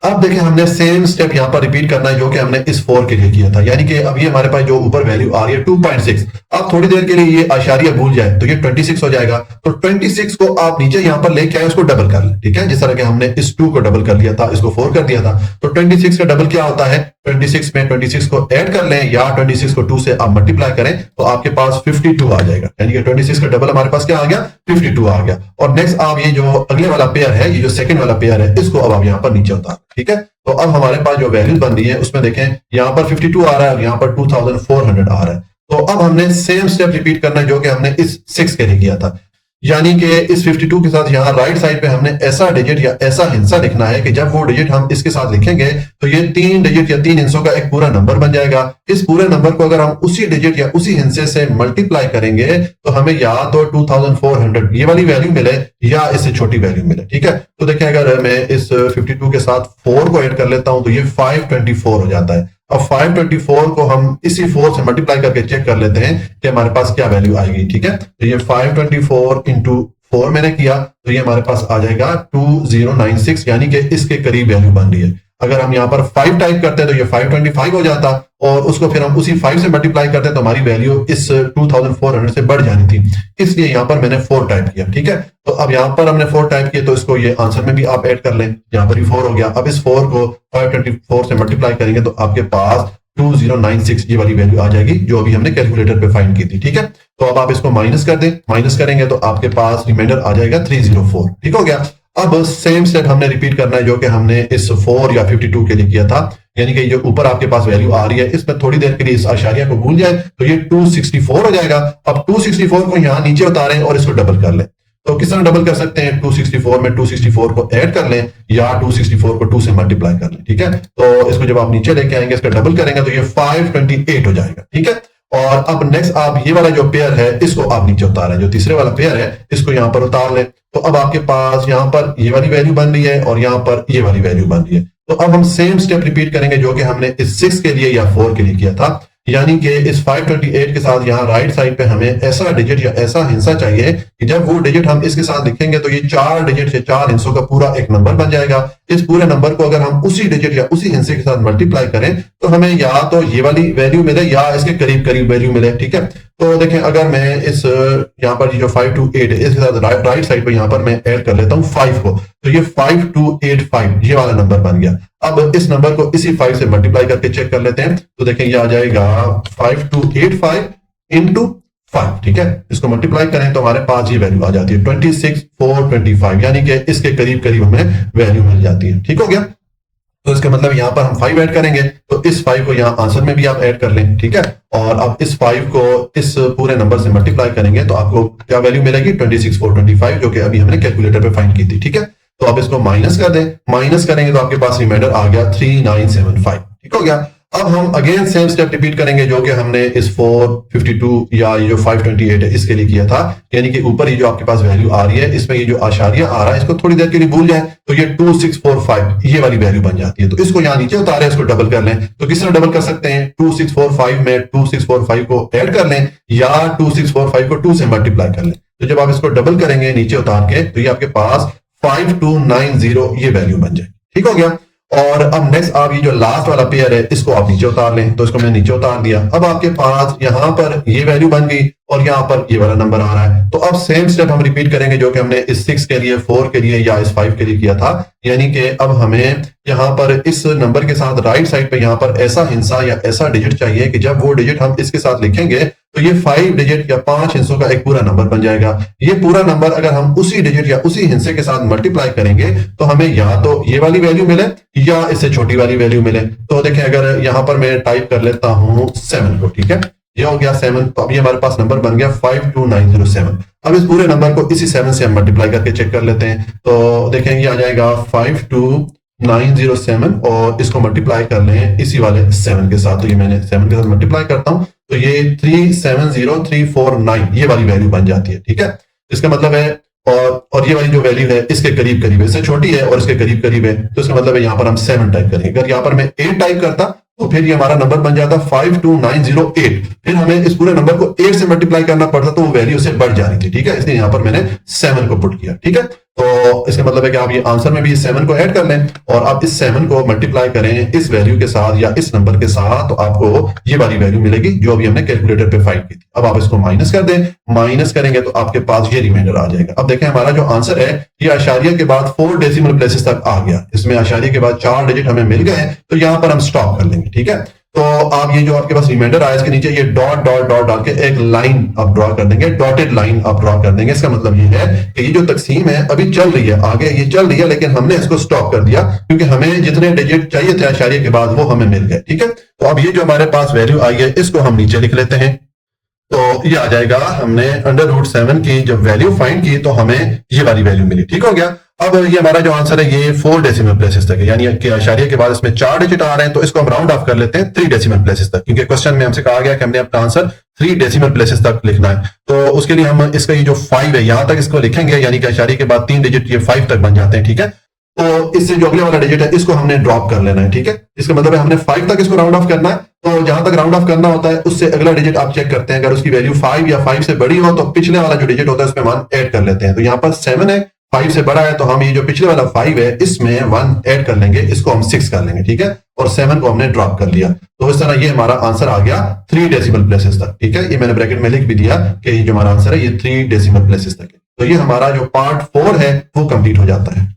अब देखिए हमने सेम स्टेप यहां पर रिपीट करना है जो कि हमने इस 4 के लिए किया था, यानी कि अभी हमारे पास जो ऊपर वैल्यू आ रही है 2.6। अब थोड़ी देर के लिए ये आशारिया भूल जाए तो ये 26 हो जाएगा। तो 26 को आप नीचे यहां पर लेके आए, उसको डबल कर लें। ठीक है, जिस तरह के हमने इस 2 को डबल कर लिया था, इसको 4 कर दिया था। तो 26 का डबल क्या होता है, 26 में 26 को ऐड कर लें या 26 को 2 से आप मल्टीप्लाई करें तो आपके पास 52 आ जाएगा। यानी कि 26 का डबल हमारे पास क्या आ गया, 52 आ गया। और नेक्स्ट आप ये जो अगले वाला पेयर है, ये जो सेकंड वाला पेयर है, इसको अब आप यहां पर नीचे उतार। ठीक है, तो अब हमारे पास जो वैल्यूज बन रही है उसमें देखें यहां पर 52 आ रहा है और यहां पर 2400 आ रहा है। तो अब हमने सेम स्टेप रिपीट करना है जो कि हमने इस 6 के लिए किया था, यानी कि इस 52 के साथ यहाँ राइट साइड पे हमने ऐसा डिजिट या ऐसा हिस्सा लिखना है कि जब वो डिजिट हम इसके साथ लिखेंगे तो ये 3 डिजिट या 3 हिस्सों का एक पूरा नंबर बन जाएगा। इस पूरे नंबर को अगर हम उसी डिजिट या उसी हिस्से से मल्टीप्लाई करेंगे तो हमें या तो 2400 ये वाली वैल्यू मिले या इससे छोटी वैल्यू मिले। ठीक है, तो देखिए अगर मैं इस 52 के साथ 4 को ऐड कर लेता हूं तो ये 524 हो जाता है। अब 524 को हम इसी 4 से मल्टीप्लाई करके चेक कर लेते हैं कि हमारे पास क्या वैल्यू आएगी। ठीक है, तो ये 524 इंटू 4 मैंने किया तो ये हमारे पास आ जाएगा 2096, यानी कि इसके करीब वैल्यू बन रही है। अगर हम यहाँ पर 5 टाइप करते हैं तो ये 525 हो जाता, और उसको फिर हम उसी 5 से मल्टीप्लाई करते हैं तो हमारी वैल्यू इस 2400 से बढ़ जानी थी, इसलिए यहाँ पर मैंने 4 टाइप किया। ठीक है, तो अब यहाँ पर हमने 4 टाइप किए तो इसको ये आंसर में भी आप ऐड कर लें, यहाँ पर भी 4 हो गया। अब इस 4 को 524 से मल्टीप्लाई करेंगे तो आपके पास 2096 ये वाली वैल्यू आ जाएगी जो अभी हमने कैलकुलेटर पे फाइंड की थी। ठीक है, तो अब आप इसको माइनस कर दें, माइनस करेंगे तो आपके पास रिमाइंडर आ जाएगा 304। ठीक हो गया। अब सेम स्टेप हमने रिपीट करना है जो कि हमने इस 4 या 52 के लिए किया था, यानी कि जो ऊपर आपके पास वैल्यू आ रही है इसमें थोड़ी देर के लिए इस आशारिया को भूल जाए तो ये 264 हो जाएगा। अब 264 को यहां नीचे उतारें और इसको डबल कर लें। तो किस तरह डबल कर सकते हैं, 264 में 264 को ऐड कर लें या 264 को 2 से मल्टीप्लाई कर लें। ठीक है, तो इसको जब आप नीचे लेके आएंगे इसका डबल करेंगे तो ये 528 हो जाएगा। ठीक है, और अब नेक्स्ट आप ये वाला जो पेयर है इसको आप नीचे उतारें, जो तीसरे वाला पेयर है इसको यहां पर उतार लें। तो अब आपके पास यहां पर ये वाली वैल्यू बन रही है और यहां पर ये वाली वैल्यू बन रही है। तो अब हम सेम स्टेप रिपीट करेंगे जो कि हमने इस 6 के लिए या 4 के लिए किया था, यानी कि इस 528 के साथ यहाँ राइट साइड पे हमें ऐसा डिजिट या ऐसा हिस्सा चाहिए कि जब वो डिजिट हम इसके साथ लिखेंगे तो ये 4 डिजिट से 4 हिस्सों का पूरा एक नंबर बन जाएगा। इस पूरे नंबर को अगर हम उसी डिजिट या उसी हिस्से के साथ मल्टीप्लाई करें तो हमें या तो ये वाली वैल्यू मिले या इसके करीब करीब वैल्यू मिले। ठीक है, तो देखें अगर मैं इस यहाँ पर जो 528 है इसके साथ राइट साइड पे यहाँ पर मैं ऐड कर लेता हूँ 5 को, तो ये 5285 ये वाला नंबर बन गया। अब इस नंबर को इसी 5 से मल्टीप्लाई करके चेक कर लेते हैं तो देखें ये आ जाएगा 5285 इंटू 5। ठीक है, इसको मल्टीप्लाई करें तो हमारे पास ये वैल्यू आ जाती है 26425, यानी कि इसके करीब करीब हमें वैल्यू मिल जाती है। ठीक हो गया, तो इसका मतलब यहाँ पर हम 5 ऐड करेंगे तो इस 5 को यहाँ आंसर में भी आप ऐड कर लें। ठीक है, और अब इस 5 को इस पूरे नंबर से मल्टीप्लाई करेंगे तो आपको क्या वैल्यू मिलेगी 26425, जो कि अभी हमने कैलकुलेटर पे फाइंड की थी। ठीक है, तो आप इसको माइनस कर दें, माइनस करेंगे तो आपके पास रिमाइंडर आ गया 3975। ठीक हो गया। अब हम अगेन सेम स्टेप रिपीट करेंगे जो कि हमने इस 452 या ये जो 528 है इसके लिए किया था, यानी कि ऊपर ये जो आपके पास वैल्यू आ रही है इसमें ये जो आशारिया आ रहा है इसको थोड़ी देर के लिए भूल जाए तो ये 2645 ये वाली वैल्यू बन जाती है। तो इसको यहाँ नीचे उतारे, इसको डबल कर लें। तो किस तरह डबल कर सकते हैं, 2645 में 2645 को ऐड कर लें या 2645 को 2 से मल्टीप्लाई कर लें। तो जब आप इसको डबल करेंगे नीचे उतार के तो ये आपके पास 5290 ये वैल्यू बन जाएगी। ठीक हो गया। और अब नेक्स्ट आप ये जो लास्ट वाला पेयर है इसको आप नीचे उतार लें, तो इसको मैंने नीचे उतार दिया। अब आपके पास यहां पर ये वैल्यू बन गई और यहां पर ये वाला नंबर आ रहा है। तो अब सेम स्टेप हम रिपीट करेंगे जो कि हमने इस 6 के लिए, 4 के लिए या इस 5 के लिए किया था, यानी कि अब हमें यहां पर इस नंबर के साथ राइट साइड पे यहां पर ऐसा हिस्सा या ऐसा डिजिट चाहिए कि जब वो डिजिट हम इसके साथ लिखेंगे तो ये 5 डिजिट या 5 हिस्सों का एक पूरा नंबर बन जाएगा। ये पूरा नंबर अगर हम उसी डिजिट या उसी हिस्से के साथ मल्टीप्लाई करेंगे तो हमें या तो ये वाली वैल्यू मिले या इससे छोटी वाली वैल्यू मिले। तो देखें अगर यहां पर मैं टाइप कर लेता हूं 7 को, ठीक है, ये हो गया 7, तो अभी हमारे पास नंबर बन गया 52907। अब इस पूरे नंबर को इसी 7 से हम मल्टीप्लाई करके चेक कर लेते हैं। तो देखें ये आ जाएगा 52907 और इसको मल्टीप्लाई कर लें इसी वाले 7 के साथ। तो ये मैंने 7 के साथ मल्टीप्लाई करता हूं तो ये 370349 ये वाली वैल्यू बन जाती है। ठीक है, इसका मतलब है और ये वाली जो वैल्यू है इसके करीब करीब है, इससे छोटी है और इसके करीब करीब है, तो इसका मतलब है यहाँ पर हम 7 टाइप करेंगे। अगर यहाँ पर मैं 8 टाइप करता तो फिर ये हमारा नंबर बन जाता 52908। फिर हमें इस पूरे नंबर को 8 से मल्टीप्लाई करना पड़ता तो वो वैल्यू से बढ़ जा रही थी। ठीक है, इसलिए यहाँ पर मैंने 7 को पुट किया। ठीक है, तो इसका मतलब है कि आप ये आंसर में भी 7 को ऐड कर लें और आप इस 7 को मल्टीप्लाई करें इस वैल्यू के साथ या इस नंबर के साथ तो आपको ये वाली वैल्यू मिलेगी जो अभी हमने कैलकुलेटर पे फाइंड की थी। अब आप इसको माइनस कर दें, माइनस करेंगे तो आपके पास ये रिमाइंडर आ जाएगा। अब देखें हमारा जो आंसर है ये आशारिया के बाद 4 डेसिमल प्लेसेस तक आ गया। इसमें आशारिया के बाद 4 डिजिट हमें मिल गए, तो यहां पर हम स्टॉप कर लेंगे। ठीक है, तो आप ये जो आपके पास रिमाइंडर आया इसके नीचे ये डॉट डॉट डॉट डाल के एक लाइन आप ड्रॉ कर देंगे, डॉटेड लाइन आप ड्रॉ कर देंगे। इसका मतलब ये है कि ये जो तकसीम है अभी चल रही है, आगे ये चल रही है, लेकिन हमने इसको स्टॉप कर दिया क्योंकि हमें जितने डिजिट चाहिए थे आशारिया के बाद वो हमें मिल गए। ठीक है, तो अब ये जो हमारे पास वैल्यू आई है इसको हम नीचे लिख लेते हैं। तो ये आ जाएगा, हमने √7 की जब वैल्यू फाइंड की तो हमें ये वाली वैल्यू मिली। ठीक हो गया। अब ये हमारा जो आंसर है ये 4 डेसिमल प्लेसेस तक है, यानी कि आशारिया के बाद इसमें 4 डिजिट आ रहे हैं, तो इसको हम राउंड ऑफ कर लेते हैं 3 डेसिमल प्लेसेस तक, क्योंकि क्वेश्चन में हमसे कहा गया कि हमने अपना आंसर 3 डेसिमल प्लेसेस तक लिखना है। तो उसके लिए हम इसका ये जो 5 है यहां तक इसको लिखेंगे, यानी कि आशारिया के बाद 3 डिजिट ये 5 तक बन जाते हैं। ठीक है, तो इससे जो अगले वाला डिजिट है इसको हमने ड्रॉप कर लेना है। ठीक है, इसका मतलब है हमने 5 तक इसको राउंड ऑफ करना है। तो जहां तक राउंड ऑफ करना होता है उससे अगला डिजिट आप चेक करते हैं, अगर उसकी वैल्यू 5 या 5 से बड़ी हो तो पिछले वाला जो डिजिट होता है उसमें 1 ऐड कर लेते हैं। तो यहाँ पर 7 है, 5 से बड़ा है तो हम ये जो पिछले वाला 5 है इसमें 1 ऐड कर लेंगे, इसको हम 6 कर लेंगे, ठीक है, और 7 को हमने ड्रॉप कर लिया। तो इस तरह ये हमारा आंसर आ गया 3 डेसिमल प्लेसेस तक, ठीक है। ये मैंने ब्रैकेट में लिख भी दिया कि ये जो हमारा आंसर है ये 3 डेसिमल प्लेसेस तक है। तो ये हमारा जो पार्ट 4 है वो कंप्लीट हो जाता है।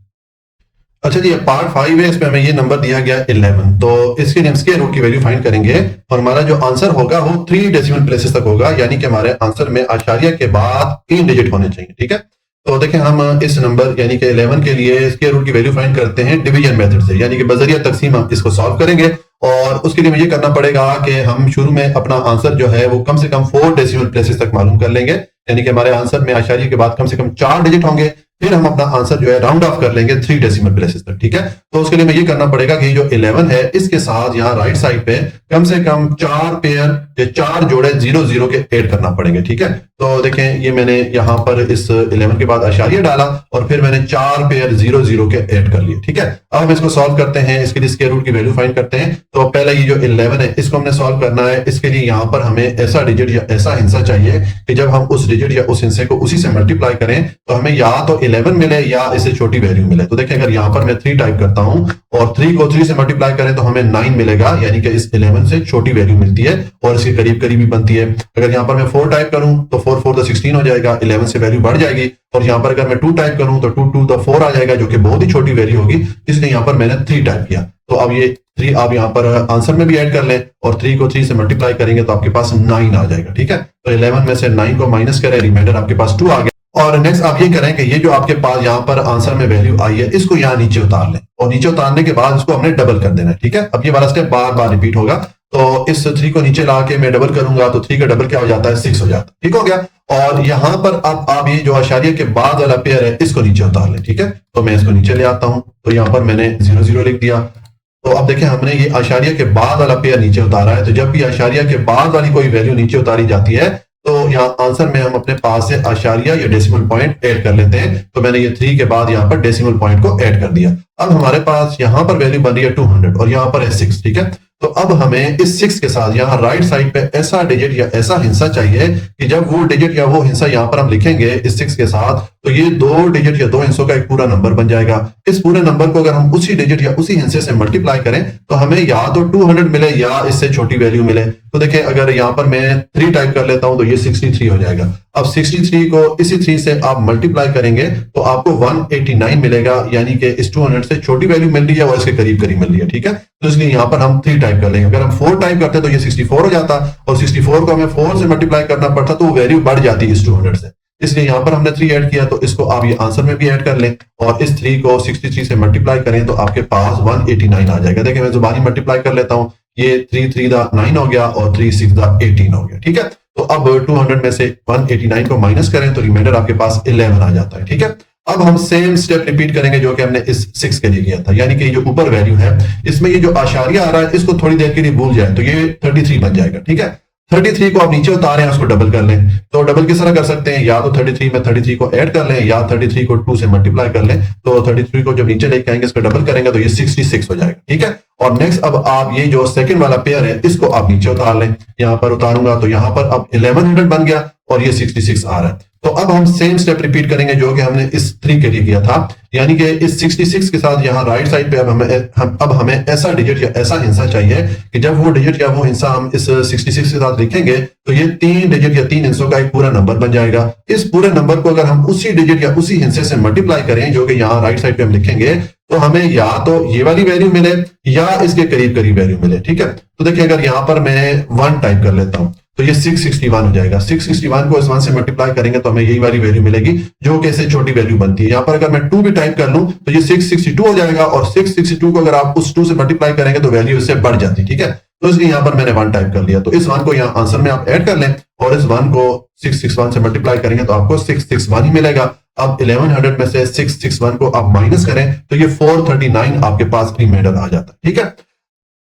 अच्छा जी, पार्ट 5 है, इसमें हमें ये नंबर दिया गया 11। तो इसके लिए हम स्क्वायर रूट की वैल्यू फाइंड करेंगे और हमारा जो आंसर होगा वो 3 डेसिमल प्लेसेस तक होगा, यानी कि हमारे आंसर में आशारिया के बाद 3 डिजिट होने चाहिए, ठीक है। तो देखें, हम इस नंबर यानी कि 11 के लिए स्क्वायर रूट की वैल्यू फाइंड करते हैं डिवीजन मेथड से, यानी कि बजरिया तकसीम हम इसको सॉल्व करेंगे। और उसके लिए मुझे करना पड़ेगा कि हम शुरू में अपना आंसर जो है वो कम से कम 4 डेसिमल प्लेसेस तक मालूम कर लेंगे, यानी कि हमारे आंसर में आशारिया के बाद कम से कम 4 डिजिट होंगे। फिर हम अपना आंसर जो है राउंड ऑफ कर लेंगे 3 डेसिमल प्लेसेस तक, ठीक है। तो उसके लिए मैं ये करना पड़ेगा कि जो 11 है इसके साथ यहाँ राइट साइड पे कम से कम 4 पेयर या 4 जोड़े 0 0 के ऐड करना पड़ेंगे, ठीक है। तो देखें, ये मैंने यहाँ पर इस 11 के बाद आशारिया डाला और फिर मैंने 4 पेयर 0 0 के ऐड कर लिए, ठीक है। अब हम इसको सॉल्व करते हैं, इसके लिए स्क्वायर रूट की वैल्यू फाइंड करते हैं। तो पहले ये जो 11 है इसको हमने सॉल्व करना है। इसके लिए यहाँ पर हमें ऐसा डिजिट या ऐसा हिस्सा चाहिए कि जब हम उस डिजिट या उस हिस्से को उसी से मल्टीप्लाई करें तो हमें या तो 11 मिले या इससे छोटी वैल्यू मिले। तो देखिए, अगर यहाँ पर मैं 3 टाइप करता हूं और 3 को 3 से मल्टीप्लाई करें तो हमें 9 मिलेगा, यानी कि इस 11 से छोटी वैल्यू मिलती है और इसके करीब करीब ही बनती है। अगर यहाँ पर मैं 4 टाइप करूं तो 4 4 तो 16 हो जाएगा, 11 से वैल्यू बढ़ जाएगी। और यहाँ पर अगर मैं 2 टाइप करूं तो 2 2 तो 4 आ जाएगा, जो कि बहुत ही छोटी वैल्यू होगी, इसलिए यहाँ पर मैंने 3 टाइप किया। तो अब ये 3 आप यहाँ पर आंसर में भी ऐड कर लें और 3 को 3 से मल्टीप्लाई करेंगे तो आपके पास 9 आ जाएगा, ठीक है। तो 11 में से 9 को माइनस करें, रिमाइंडर आपके पास 2 आ गया। और नेक्स्ट आप ये करें कि ये जो आपके पास यहाँ पर आंसर में वैल्यू आई है इसको यहाँ नीचे उतार लें और नीचे उतारने के बाद इसको हमने डबल कर देना है, ठीक है। अब ये वाला स्टेप बार बार रिपीट होगा। तो इस 3 को नीचे ला के मैं डबल करूंगा तो 3 का डबल क्या हो जाता है, 6 हो जाता है, ठीक हो गया। और यहाँ पर अब आप ये जो आशारिया के बाद वाला पेयर है इसको नीचे उतार लें, ठीक है। तो मैं इसको नीचे ले आता हूं, तो यहाँ पर मैंने 0 0 लिख दिया। तो अब देखें, हमने ये आशारिया के बाद वाला पेयर नीचे उतारा है। तो जब भी आशारिया के बाद वाली कोई वैल्यू नीचे उतारी जाती है तो यहाँ आंसर में हम अपने पास से आशारिया या डेसिमल पॉइंट ऐड कर लेते हैं। तो मैंने ये 3 के बाद यहाँ पर डेसिमल पॉइंट को ऐड कर दिया। अब हमारे पास यहाँ पर वैल्यू बन रही है 200 और यहाँ पर है 6, ठीक है। तो अब हमें इस 6 के साथ यहाँ राइट साइड पे ऐसा डिजिट या ऐसा हिस्सा चाहिए कि जब वो डिजिट या वो हिस्सा यहाँ पर हम लिखेंगे इस 6 के साथ तो ये 2 डिजिट या 2 हिस्सों का एक पूरा नंबर बन जाएगा। इस पूरे नंबर को अगर हम उसी डिजिट या उसी हिस्से से मल्टीप्लाई करें तो हमें या तो 200 मिले या इससे छोटी वैल्यू मिले। तो देखिए, अगर यहाँ पर मैं 3 टाइप कर लेता हूं तो ये 63 हो जाएगा। अब 63 को इसी 3 से आप मल्टीप्लाई करेंगे तो आपको 189 मिलेगा, यानी कि इस 200 से छोटी वैल्यू मिल रही है और इसके करीब करीब मिल रही है, ठीक है। तो इसलिए यहाँ पर हम 3 टाइप कर लेंगे। अगर हम 4 टाइप करते तो ये 64 हो जाता और 64 को हमें 4 से मल्टीप्लाई करना पड़ता तो वो वैल्यू बढ़ जाती है इस 200 से। इसलिए यहाँ पर हमने 3 ऐड किया, तो इसको आप ये आंसर में भी ऐड कर लें और इस 3 को 63 से मल्टीप्लाई करें तो आपके पास 189 आ जाएगा। देखिए, मैं जुबानी मल्टीप्लाई कर लेता हूँ, ये 3 3 दा 9 हो गया और 3 6 दा 18 हो गया, ठीक है। तो अब 200 में से 189 को माइनस करें तो रिमाइंडर आपके पास 11 आ जाता है, ठीक है। अब हम सेम स्टेप रिपीट करेंगे जो कि हमने इस 6 के लिए किया था, यानी कि जो ऊपर वैल्यू है इसमें ये जो आशारिया आ रहा है इसको थोड़ी देर के लिए भूल जाए तो ये 33 बन जाएगा, ठीक है। 33 को आप नीचे उतारें, उसको डबल कर लें। तो डबल किस तरह कर सकते हैं, या तो 33 में 33 को ऐड कर लें या 33 को 2 से मल्टीप्लाई कर लें। तो 33 को जब नीचे लेके आएंगे इसको डबल करेंगे तो ये 66 हो जाएगा, ठीक है। और नेक्स्ट अब आप ये जो सेकंड वाला पेयर है इसको आप नीचे उतार लें। यहाँ पर उतारूंगा तो यहाँ पर अब 1100 बन गया और ये 66 आ रहा है। तो अब हम सेम स्टेप रिपीट करेंगे जो कि हमने इस 3 के लिए किया था, यानी कि इस 66 के साथ यहाँ राइट साइड पे अब हमें ऐसा डिजिट या ऐसा हिस्सा चाहिए कि जब वो डिजिट या वो हिस्सा हम इस 66 के साथ लिखेंगे तो ये 3 डिजिट या 3 हिस्सों का एक पूरा नंबर बन जाएगा। इस पूरे नंबर को अगर हम उसी डिजिट या उसी हिस्से से मल्टीप्लाई करें जो कि यहाँ राइट साइड पे हम लिखेंगे तो हमें या तो ये वाली वैल्यू मिले या इसके करीब करीब वैल्यू मिले, ठीक है। तो देखिए, अगर यहाँ पर मैं 1 टाइप कर लेता हूं तो ये 661 हो जाएगा। 661 को इस 1 से मल्टीप्लाई करेंगे तो हमें यही वाली वैल्यू मिलेगी जो कि इससे छोटी वैल्यू बनती है। यहाँ पर अगर मैं 2 भी टाइप कर लूं तो ये 662 हो जाएगा और 662 को अगर आप उस 2 से मल्टीप्लाई करेंगे तो वैल्यू इससे बढ़ जाती है, ठीक है। तो इसलिए यहाँ पर मैंने 1 टाइप कर लिया। तो इस 1 को यहाँ आंसर में आप ऐड कर लें और इस 1 को 661 से मल्टीप्लाई करेंगे तो आपको 661 ही मिलेगा। अब 1100 में से 661 को आप माइनस करें तो ये 439 आपके पास रिमाइंडर आ जाता है, ठीक है।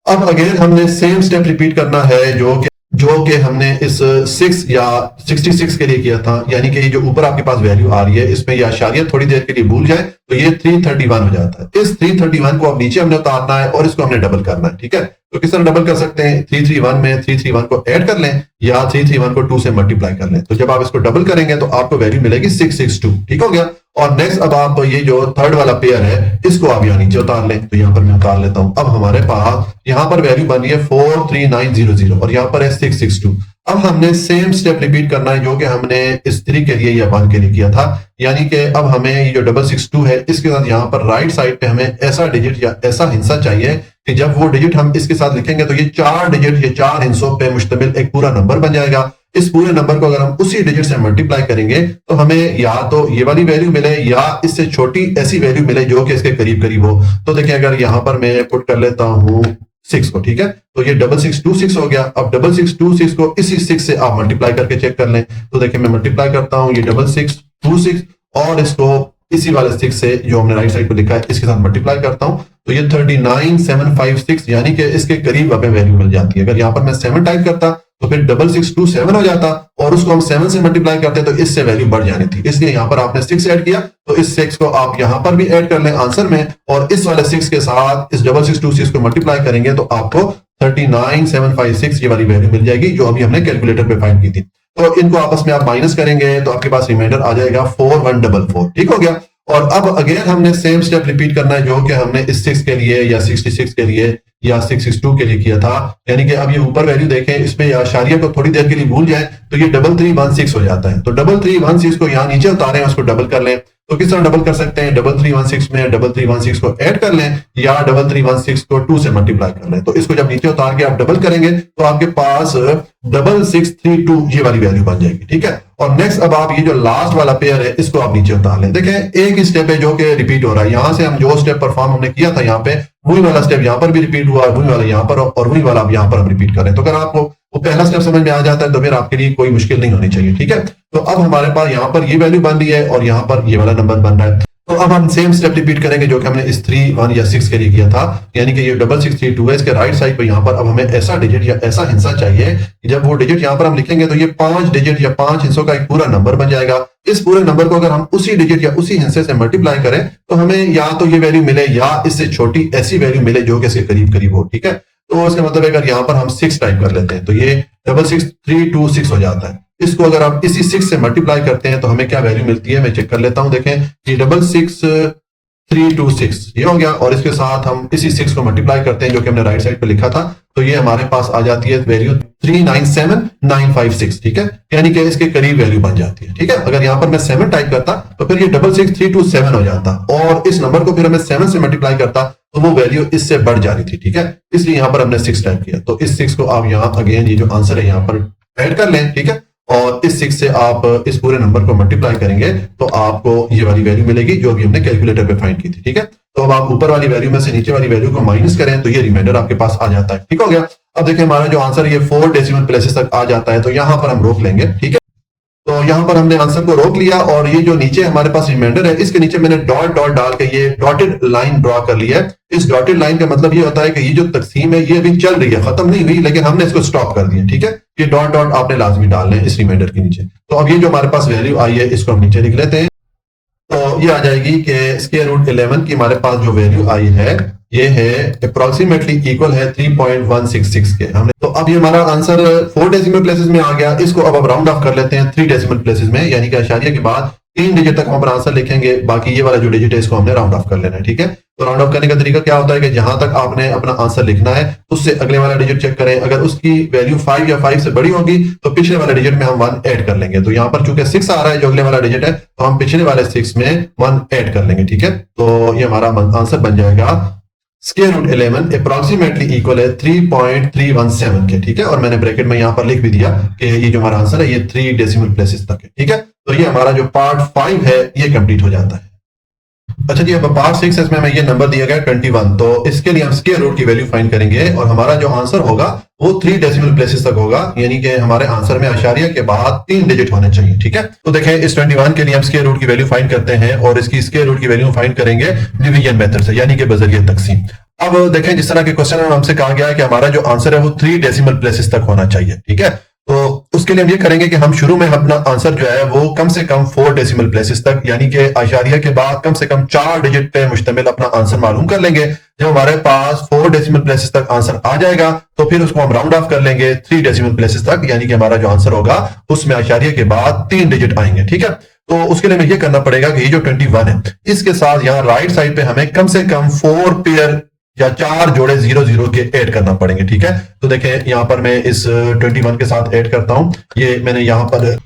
अब अगेन हमने सेम स्टेप रिपीट करना है जो कि हमने इस 6 या 66 के लिए किया था, यानी कि ये जो ऊपर आपके पास वैल्यू आ रही है इसमें ये आशारिया थोड़ी देर के लिए भूल जाए तो ये 331 हो जाता है। इस 331 को अब नीचे हमने उतारना है और इसको हमने डबल करना है, ठीक है। तो किस तरह डबल कर सकते हैं, 331 में 331 को ऐड कर लें या 331 को 2 से मल्टीप्लाई कर लें। तो जब आप इसको डबल करेंगे तो आपको वैल्यू मिलेगी 662, ठीक हो गया। और नेक्स्ट अब आप ये जो थर्ड वाला पेयर है इसको आप यहाँ नीचे उतार लें, तो यहाँ पर मैं उतार लेता हूं। अब हमारे पास यहाँ पर वैल्यू बन रही है 43900 और यहाँ पर है 662। अब हमने सेम स्टेप रिपीट करना है जो कि हमने इस 3 के लिए या 1 के लिए किया था, यानी कि अब हमें ये जो 662 है इसके साथ यहाँ पर राइट साइड पे हमें ऐसा डिजिट या ऐसा हिस्सा चाहिए कि जब वो डिजिट हम इसके साथ लिखेंगे तो ये 4 डिजिट, ये 4 हिस्सों पे मुश्तमिल एक पूरा नंबर बन जाएगा। इस पूरे नंबर को अगर हम उसी डिजिट से मल्टीप्लाई करेंगे तो हमें या तो ये वाली वैल्यू मिले या इससे छोटी ऐसी वैल्यू मिले जो कि इसके करीब करीब हो। तो देखिए अगर यहां पर मैं पुट कर लेता हूं 6 को, ठीक है, तो ये 6626 हो गया। अब 6626 को इसी 6 से आप मल्टीप्लाई करके चेक कर लें, तो देखिए मैं मल्टीप्लाई करता हूं ये 6626 और इसको इसी वाले 6 से जो हमने राइट साइड पे लिखा है इसके साथ मल्टीप्लाई करता हूं, तो ये 39756 यानी कि इसके करीब हमें वैल्यू मिल जाती है। अगर यहां पर मैं 7 टाइप करता तो फिर 6627 हो जाता और उसको हम 7 से मल्टीप्लाई करते तो इससे वैल्यू बढ़ जानी थी, इसलिए यहां पर आपने 6 ऐड किया, तो इस 6 को आप यहां पर भी ऐड कर लें आंसर में और इस वाले 6 के साथ इस 6626 को मल्टीप्लाई करेंगे तो आपको 39756 ये वाली वैल्यू मिल जाएगी जो अभी हमने कैलकुलेटर पे फाइंड की थी। तो इनको आपस में आप माइनस करेंगे तो आपके पास रिमाइंडर आ जाएगा 4144। ठीक हो गया। और अब अगेन हमने सेम स्टेप रिपीट करना है जो कि हमने इस 6 के लिए या 66 के लिए या 662 के लिए किया था, यानी कि अब ये ऊपर वैल्यू देखें इसमें आशारिया को थोड़ी देर के लिए भूल जाए तो ये 3316 हो जाता है। तो 3316 को यहाँ नीचे उतारें, उसको डबल कर लें। तो किस तरह डबल कर सकते हैं, 3316 में 3316 को ऐड कर लें या 3316 को 2 से मल्टीप्लाई कर लें। तो इसको जब नीचे उतार के आप डबल करेंगे तो आपके पास 6632 ये वाली वैल्यू बन जाएगी। ठीक है। और नेक्स्ट अब आप ये जो लास्ट वाला पेयर है इसको आप नीचे उतार लें। देखें एक ही स्टेप है जो कि रिपीट हो रहा है, यहां से हम जो स्टेप परफॉर्म हमने किया था यहाँ पे वही वाला स्टेप यहाँ पर भी रिपीट हुआ, वही वाला यहाँ पर और वही वाला अब यहाँ पर हम रिपीट करें। तो अगर आपको वो पहला स्टेप समझ में आ जाता है तो फिर आपके लिए कोई मुश्किल नहीं होनी चाहिए। ठीक है। तो अब हमारे पास यहाँ पर ये वैल्यू बन रही है और यहाँ पर ये वाला नंबर बन रहा है। तो अब हम सेम स्टेप रिपीट करेंगे जो कि हमने इस 3, 1 या 6 के लिए किया था, यानी कि ये 6632 है, इसके राइट साइड पे यहाँ पर अब हमें ऐसा डिजिट या ऐसा हिस्सा चाहिए कि जब वो डिजिट यहाँ पर हम लिखेंगे तो ये 5 डिजिट या 5 हिस्सों का एक पूरा नंबर बन जाएगा। इस पूरे नंबर को अगर हम उसी डिजिट या उसी हिस्से से मल्टीप्लाई करें तो हमें या तो ये वैल्यू मिले या इससे छोटी ऐसी वैल्यू मिले जो कि इसके करीब करीब हो। ठीक है। तो इसका मतलब अगर यहाँ पर हम 6 टाइप कर लेते हैं तो ये 66326 हो जाता है। इसको अगर आप इसी 6 से मल्टीप्लाई करते हैं तो हमें क्या वैल्यू मिलती है, मैं चेक कर लेता हूं। देखें ये 66326 ये हो गया और इसके साथ हम इसी 6 को मल्टीप्लाई करते हैं जो कि हमने राइट साइड पे लिखा था, तो ये हमारे पास आ जाती है वैल्यू 397956। ठीक है। यानी कि इसके करीब वैल्यू बन जाती है। ठीक है। अगर यहाँ पर मैं 7 टाइप करता तो फिर ये 66327 हो जाता और इस नंबर को फिर हमें 7 से मल्टीप्लाई करता तो वो वैल्यू इससे बढ़ जा रही थी। ठीक है। इसलिए यहाँ पर हमने 6 टाइप किया, तो इस 6 को आप यहाँ अगेन ये जो आंसर है यहाँ पर ऐड कर लें। ठीक है। और इस 6 से आप इस पूरे नंबर को मल्टीप्लाई करेंगे तो आपको ये वाली वैल्यू मिलेगी जो अभी हमने कैलकुलेटर पे फाइंड की थी। ठीक है। तो अब आप ऊपर वाली वैल्यू में से नीचे वाली वैल्यू को माइनस करें तो ये रिमाइंडर आपके पास आ जाता है। ठीक हो गया। अब देखिए हमारा जो आंसर ये 4 डेसिमल प्लेसेस तक आ जाता है, तो यहां पर हम रोक लेंगे। ठीक है। तो यहां पर हमने आंसर को रोक लिया और ये जो नीचे हमारे पास रिमाइंडर है इसके नीचे मैंने डॉट डॉट डाल के ये डॉटेड लाइन ड्रॉ कर लिया है। इस डॉटेड लाइन का मतलब ये होता है कि ये जो तकसीम है ये अभी चल रही है, खत्म नहीं हुई, लेकिन हमने इसको स्टॉप कर दिया। ठीक है। ये डॉट डॉट आपने लाजमी डालना है इस रिमाइंडर के नीचे। तो अब ये जो हमारे पास वैल्यू आई है इसको हम नीचे लिख लेते हैं। तो ये आ जाएगी कि स्क्वायर रूट 11 की हमारे पास जो वैल्यू आई है ये है अप्रोक्सीमेटली इक्वल है 3.166 के। हमने तो अब ये हमारा आंसर 4 डेसिमल प्लेसेस में आ गया। इसको अब राउंड ऑफ कर लेते हैं 3 डेसिमल प्लेसेस में, यानी कि आशारिया के बाद 3 डिजिट तक हम अपना आंसर लिखेंगे, बाकी ये वाला जो डिजिट है इसको हमने राउंड ऑफ कर लेना है। ठीक है। तो राउंड ऑफ करने का तरीका क्या होता है कि जहां तक आपने अपना आंसर लिखना है उससे अगले वाला डिजिट चेक करें, अगर उसकी वैल्यू 5 या 5 से बड़ी होगी तो पिछले वाले डिजिट में हम 1 ऐड कर लेंगे। तो यहाँ पर चूंकि 6 आ रहा है जो अगले वाला डिजिट है तो हम पिछले वाले 6 में 1 ऐड कर लेंगे। ठीक है। तो ये हमारा आंसर बन जाएगा स्क्वायर रूट 11 अप्रोक्सीमेटली इक्वल है 3.317 के। ठीक है। और मैंने ब्रैकेट में यहाँ पर लिख भी दिया कि ये जो हमारा आंसर है ये 3 डेसिमल प्लेसेस तक है। ठीक है। तो ये हमारा जो पार्ट 5 है ये कंप्लीट हो जाता है। अच्छा जी, अब पार्ट 6 इसमें मैं ये नंबर दिया गया 21, तो इसके लिए हम स्क्वायर रूट की वैल्यू फाइंड करेंगे और हमारा जो आंसर होगा वो 3 डेसिमल प्लेसेस तक होगा, यानी कि हमारे आंसर में आशारिया के बाद 3 डिजिट होने चाहिए। ठीक है। तो देखें इस 21 के लिए हम स्क्वायर रूट की वैल्यू फाइंड करते हैं और इसकी स्क्वायर रूट की वैल्यू फाइंड करेंगे डिवीजन मेथड से, यानी कि बजरिया तकसीम। अब देखें जिस तरह के क्वेश्चन में हमसे कहा गया है कि हमारा जो आंसर है वो 3 डेसिमल प्लेसेस तक होना चाहिए। ठीक है। तो उसके लिए हम ये करेंगे कि हम शुरू में अपना आंसर जो है वो कम से कम 4 डेसिमल प्लेसेस तक, यानी कि आशारिया के बाद कम से कम 4 डिजिट पे मुश्तमिल अपना आंसर मालूम कर लेंगे। जब हमारे पास 4 डेसिमल प्लेसेस तक आंसर आ जाएगा तो फिर उसको हम राउंड ऑफ कर लेंगे 3 डेसिमल प्लेसेस तक, यानी कि हमारा जो आंसर होगा उसमें आशारिया के बाद 3 डिजिट आएंगे। ठीक है। तो उसके लिए हमें ये करना पड़ेगा कि ये जो 21 है इसके साथ यहाँ राइट साइड पे हमें कम से कम 4 पेयर या 4 जोड़े 0 0 के ऐड करना पड़ेंगे। ठीक है, तो देखें यहाँ पर मैं इस 21 के साथ ऐड करता हूं। ये मैंने यहाँ पर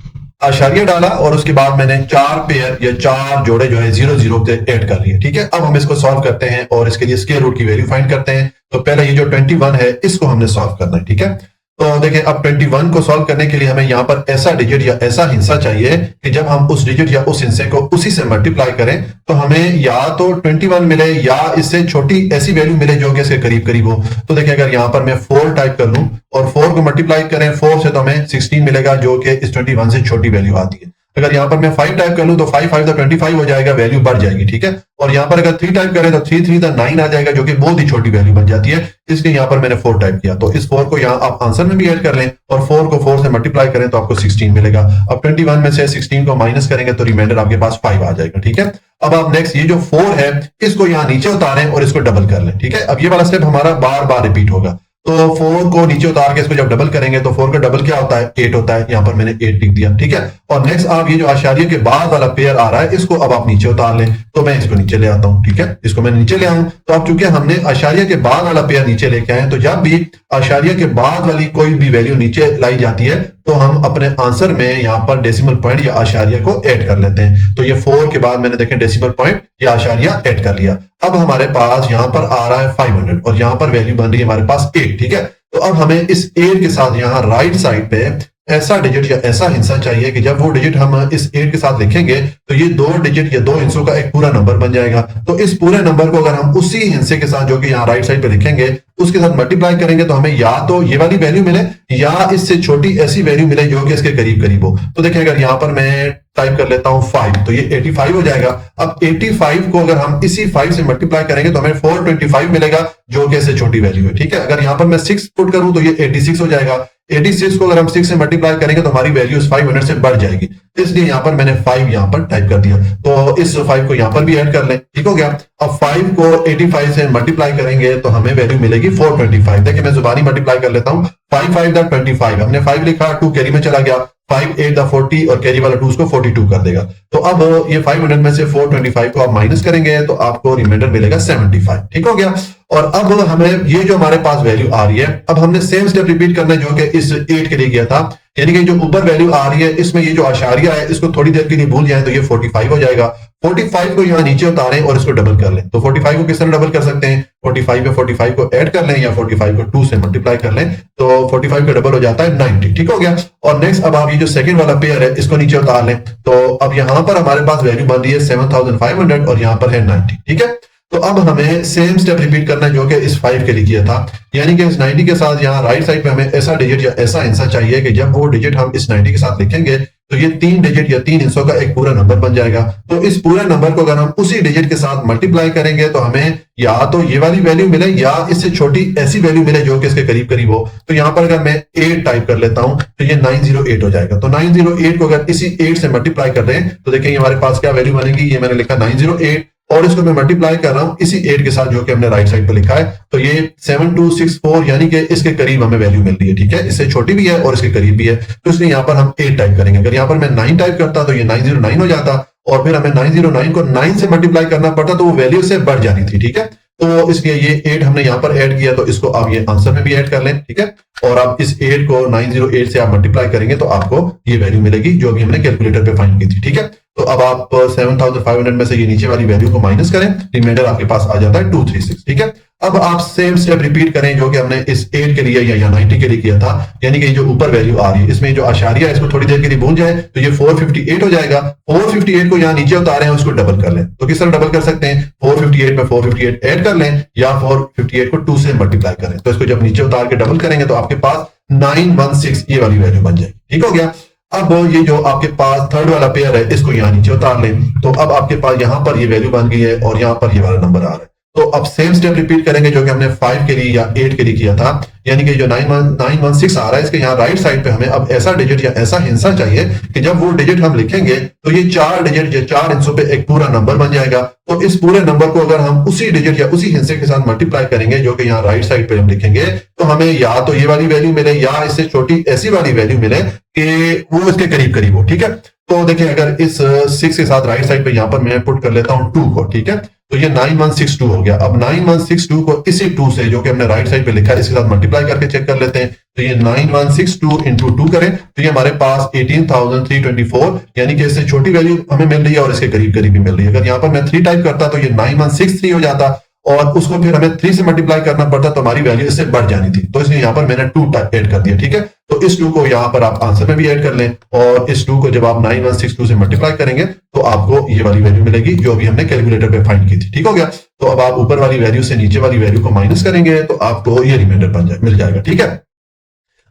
आशारिया डाला और उसके बाद मैंने 4 पेयर या 4 जोड़े जो है 0 0 के ऐड कर लिए। ठीक है, अब हम इसको सॉल्व करते हैं और इसके लिए स्क्वायर रूट की वैल्यू फाइंड करते हैं। तो पहले ये जो 21 है इसको हमने सॉल्व करना है। ठीक है, तो देखें अब 21 को सॉल्व करने के लिए हमें यहाँ पर ऐसा डिजिट या ऐसा हिस्सा चाहिए कि जब हम उस डिजिट या उस हिस्से को उसी से मल्टीप्लाई करें तो हमें या तो 21 मिले या इससे छोटी ऐसी वैल्यू मिले जो कि इसके करीब करीब हो। तो देखिए अगर यहाँ पर मैं 4 टाइप कर लूं और 4 को मल्टीप्लाई करें 4 से तो हमें 16 मिलेगा जो कि इस 21 से छोटी वैल्यू आती है। अगर यहाँ पर मैं 5 टाइप कर लूं तो 5 5 25 हो जाएगा, वैल्यू बढ़ जाएगी। ठीक है, और यहाँ पर अगर 3 टाइप करें तो 3 3 9 आ जाएगा जो कि बहुत ही छोटी वैल्यू बन जाती है। इसलिए यहाँ पर मैंने 4 टाइप किया। तो इस 4 को यहाँ आप आंसर में भी ऐड कर लें और 4 को 4 से मल्टीप्लाई करें तो आपको 16 मिलेगा। अब 21 में से 16 को माइनस करेंगे तो रिमाइंडर आपके पास 5 आ जाएगा। ठीक है, अब आप नेक्स्ट ये जो 4 है इसको यहाँ नीचे उतारें और इसको डबल कर लें। ठीक है, अब ये वाला स्टेप हमारा बार बार रिपीट होगा। तो 4 को नीचे उतार के इसको जब डबल करेंगे तो 4 का डबल क्या होता है 8 होता है। यहाँ पर मैंने 8 लिख दिया। ठीक है, और नेक्स्ट आप ये जो आशारिया के बाद वाला पेयर आ रहा है इसको अब आप नीचे उतार लें। तो मैं इसको नीचे ले आता हूँ। ठीक है, इसको मैं नीचे ले आऊं तो अब चूंकि हमने आशारिया के बाद वाला पेयर नीचे लेके आए तो जब भी आशारिया के बाद वाली कोई भी वैल्यू नीचे लाई जाती है तो हम अपने आंसर में यहाँ पर डेसिमल पॉइंट या आशारिया को ऐड कर लेते हैं। तो ये 4 के बाद मैंने देखें डेसिमल पॉइंट या आशारिया ऐड कर लिया। अब हमारे पास यहाँ पर आ रहा है 500 और यहाँ पर वैल्यू बन रही है हमारे पास 8। ठीक है, तो अब हमें इस 8 के साथ यहाँ राइट साइड पे ऐसा डिजिट या ऐसा हिस्सा चाहिए कि जब वो डिजिट हम इस 8 के साथ लिखेंगे तो ये 2 डिजिट या 2 हिस्सों का एक पूरा नंबर बन जाएगा। तो इस पूरे नंबर को अगर हम उसी हिस्से के साथ जो कि यहाँ राइट साइड पे लिखेंगे उसके साथ मल्टीप्लाई करेंगे तो हमें या तो ये वाली वैल्यू मिले या इससे छोटी ऐसी वैल्यू मिले जो कि इसके करीब करीब हो। तो देखिए अगर यहाँ पर मैं टाइप कर लेता हूं 5 तो ये 85 हो जाएगा। अब 85 को अगर हम इसी 5 से मल्टीप्लाई करेंगे तो हमें 425 मिलेगा जो कि इससे छोटी वैल्यू है। ठीक है, अगर यहाँ पर मैं 6 पुट करूं तो ये 86 हो जाएगा। 86 को अगर हम 6 से मल्टीप्लाई करेंगे तो हमारी वैल्यू 500 से बढ़ जाएगी। इसलिए यहाँ पर मैंने 5 यहाँ पर टाइप कर दिया। तो इस 5 को यहाँ पर भी ऐड कर लें। ठीक हो गया। अब 5 को 85 से मल्टीप्लाई करेंगे तो हमें वैल्यू मिलेगी 425। देखिए मैं जुबानी मल्टीप्लाई कर लेता हूँ। 5 5 25 हमने 5 लिखा, 2 कैरी में चला गया, 5 8 40 और कैरी वाला 2 उसको 42 कर देगा। तो अब ये 500 में से 425 को आप माइनस करेंगे तो आपको रिमाइंडर मिलेगा 75। ठीक हो गया। और अब हमें ये जो हमारे पास वैल्यू आ रही है अब हमने सेम स्टेप रिपीट करना है जो कि इस 8 के लिए किया था। यानी कि जो ऊपर वैल्यू आ रही है इसमें ये जो आशारिया है इसको थोड़ी देर के लिए भूल जाए तो ये 45 हो जाएगा। 45 को यहाँ नीचे उतारें और इसको डबल कर लें। तो 45 को किस तरह डबल कर सकते हैं, 45 में 45 को ऐड कर लें या 45 को 2 से मल्टीप्लाई कर लें तो 45 का डबल हो जाता है 90। ठीक हो गया। और नेक्स्ट अब आप ये जो सेकंड वाला पेयर है इसको नीचे उतार लें। तो अब यहाँ पर हमारे पास वैल्यू बन रही है 7500 और यहाँ पर है 90। ठीक है, तो अब हमें सेम स्टेप रिपीट करना है जो कि इस 5 के लिए किया था। यानी कि इस 90 के साथ यहाँ राइट साइड पे हमें ऐसा डिजिट या ऐसा हिस्सा चाहिए कि जब वो डिजिट हम इस 90 के साथ लिखेंगे तो ये 3 डिजिट या 3 हिस्सों का एक पूरा नंबर बन जाएगा। तो इस पूरे नंबर को अगर हम उसी डिजिट के साथ मल्टीप्लाई करेंगे तो हमें या तो ये वाली वैल्यू मिले या इससे छोटी ऐसी वैल्यू मिले जो कि इसके करीब करीब हो। तो यहाँ पर अगर मैं 8 टाइप कर लेता हूं तो ये 908 हो जाएगा। तो 908 को अगर इसी 8 से मल्टीप्लाई कर दें तो देखिए हमारे पास क्या वैल्यू बनेगी। ये मैंने लिखा 908 और इसको मैं मल्टीप्लाई कर रहा हूं इसी 8 के साथ जो कि हमने राइट साइड पे लिखा है। तो ये 7264 यानी कि इसके करीब हमें वैल्यू मिल रही है। ठीक है, इससे छोटी भी है और इसके करीब भी है। तो इसलिए यहाँ पर हम 8 टाइप करेंगे। अगर यहाँ पर मैं 9 टाइप करता तो ये 909 हो जाता और फिर हमें 909 को 9 से मल्टीप्लाई करना पड़ता तो वो वैल्यू से बढ़ जानी थी। ठीक है, तो इसलिए ये 8 हमने यहाँ पर ऐड किया तो इसको आप ये आंसर में भी ऐड कर लें। ठीक है, और आप इस 8 को 908 से आप मल्टीप्लाई करेंगे तो आपको ये वैल्यू मिलेगी जो भी हमने कैलकुलेटर पे फाइंड की थी। ठीक है, तो अब आप 7500 में से ये नीचे वाली वैल्यू को माइनस करें, रिमाइंडर आपके पास आ जाता है 236। ठीक है, अब आप सेम स्टेप रिपीट करें जो कि हमने इस 8 के लिए या 90 के लिए किया था। यानी कि जो ऊपर वैल्यू आ रही है इसमें जो आशारिया है इसको थोड़ी देर के लिए भूल जाए तो ये 458 हो जाएगा। 458 को यहाँ नीचे उतारें उसको डबल कर लें। तो किस तरह डबल कर सकते हैं, 458 में 458 ऐड कर लें या 458 को 2 से मल्टीप्लाई करें। तो इसको जब नीचे उतार के डबल करेंगे तो आपके पास 916 ये वाली वैल्यू बन जाएगी। ठीक हो गया। अब ये जो आपके पास थर्ड वाला पेयर है इसको यहाँ नीचे उतार लें। तो अब आपके पास यहाँ पर ये वैल्यू बन गई है और यहाँ पर ये वाला नंबर आ रहा है। तो अब सेम स्टेप रिपीट करेंगे जो कि हमने 5 के लिए या 8 के लिए किया था। यानी कि जो 916 आ रहा है इसके यहाँ राइट साइड पे हमें अब ऐसा डिजिट या ऐसा हिस्सा चाहिए कि जब वो डिजिट हम लिखेंगे तो ये 4 डिजिट या 4 हिस्सों पे एक पूरा नंबर बन जाएगा। तो इस पूरे नंबर को अगर हम उसी डिजिट या उसी हिस्से के साथ मल्टीप्लाई करेंगे जो कि यहाँ राइट साइड पे हम लिखेंगे तो हमें या तो ये वाली वैल्यू मिले या इससे छोटी ऐसी वाली वैल्यू मिले कि वो इसके करीब करीब हो। ठीक है, तो देखिए अगर इस 6 के साथ राइट साइड पे यहां पर मैं पुट कर लेता हूं 2 को। ठीक है, तो ये 9162 हो गया। अब 9162 को इसी 2 से जो कि हमने राइट साइड पे लिखा है इसके साथ मल्टीप्लाई करके चेक कर लेते हैं। तो ये 9162 इंटू 2 करें तो ये हमारे पास 18,324 यानी कि इससे छोटी वैल्यू हमें मिल रही है और इसके करीब करीब भी मिल रही है। अगर यहाँ पर मैं 3 टाइप करता तो ये 9163 हो जाता और उसको फिर हमें 3 से मल्टीप्लाई करना पड़ता तो हमारी वैल्यू इससे बढ़ जानी थी। तो इसलिए यहाँ पर मैंने 2 ऐड कर दिया। ठीक है, तो इस 2 को यहाँ पर आप आंसर में भी ऐड कर लें और इस 2 को जब आप 9162 से मल्टीप्लाई करेंगे तो आपको ये वाली वैल्यू मिलेगी जो अभी हमने कैलकुलेटर पे फाइंड की थी। ठीक हो गया, तो अब आप ऊपर वाली वैल्यू से नीचे वाली वैल्यू को माइनस करेंगे तो आपको ये रिमाइंडर मिल जाएगा। ठीक है,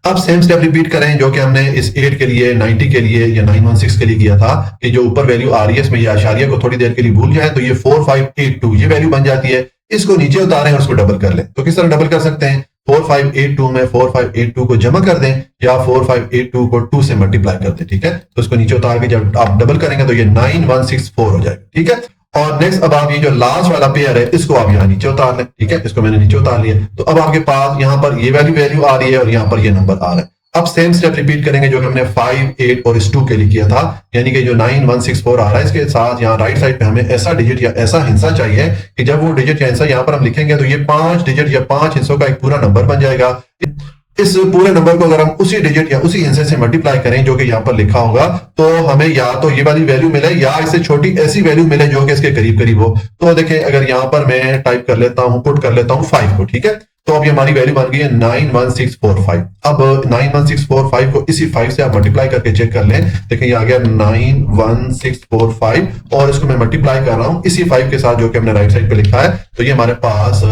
अब सेम स्टेप रिपीट करें जो कि हमने इस 8 के लिए, 90 के लिए या 916 के लिए किया था कि जो ऊपर वैल्यू आ रही है इसमें ये आशारिया को थोड़ी देर के लिए भूल जाए तो ये 4582 ये वैल्यू बन जाती है। इसको नीचे उतारें और उसको डबल कर लें। तो किस तरह डबल कर सकते हैं, 4582 में 4582 को जमा कर दें या 4582 को 2 से मल्टीप्लाई कर दें। ठीक है, तो इसको नीचे उतार के जब आप डबल करेंगे तो ये 9164 हो जाएगा। ठीक है, और नेक्स्ट अब आप ये जो लास्ट वाला पेयर है इसको आप यहाँ नीचे उतार लें। ठीक है, इसको मैंने नीचे उतार लिया तो अब आपके पास यहाँ पर ये वैल्यू आ रही है और यहाँ पर ये नंबर आ रहा है। अब सेम स्टेप रिपीट करेंगे जो कि हमने 5, 8 और इस 2 के लिए किया था, यानी कि जो 9164 आ रहा है इसके साथ यहाँ राइट साइड पे हमें ऐसा डिजिट या ऐसा हिस्सा चाहिए कि जब वो डिजिट या हिस्सा यहाँ पर हम लिखेंगे तो ये 5 डिजिट या 5 हिस्सों का एक पूरा नंबर बन जाएगा। इस पूरे नंबर को अगर हम उसी डिजिट या उसी हिस्से से मल्टीप्लाई करें जो कि यहाँ पर लिखा होगा तो हमें या तो ये वाली वैल्यू मिले या इससे छोटी ऐसी वैल्यू मिले जो कि इसके करीब करीब हो। तो देखिए अगर यहाँ पर मैं टाइप कर लेता हूं, पुट कर लेता हूं 5 को। ठीक है, तो अब ये हमारी वैल्यू बन गई है 91645। अब 91645 को इसी 5 से आप मल्टीप्लाई करके चेक कर लें। देखिए ये आ गया 91645 और इसको मैं मल्टीप्लाई कर रहा हूं इसी 5 के साथ जो कि हमने राइट साइड पे लिखा है। तो ये हमारे पास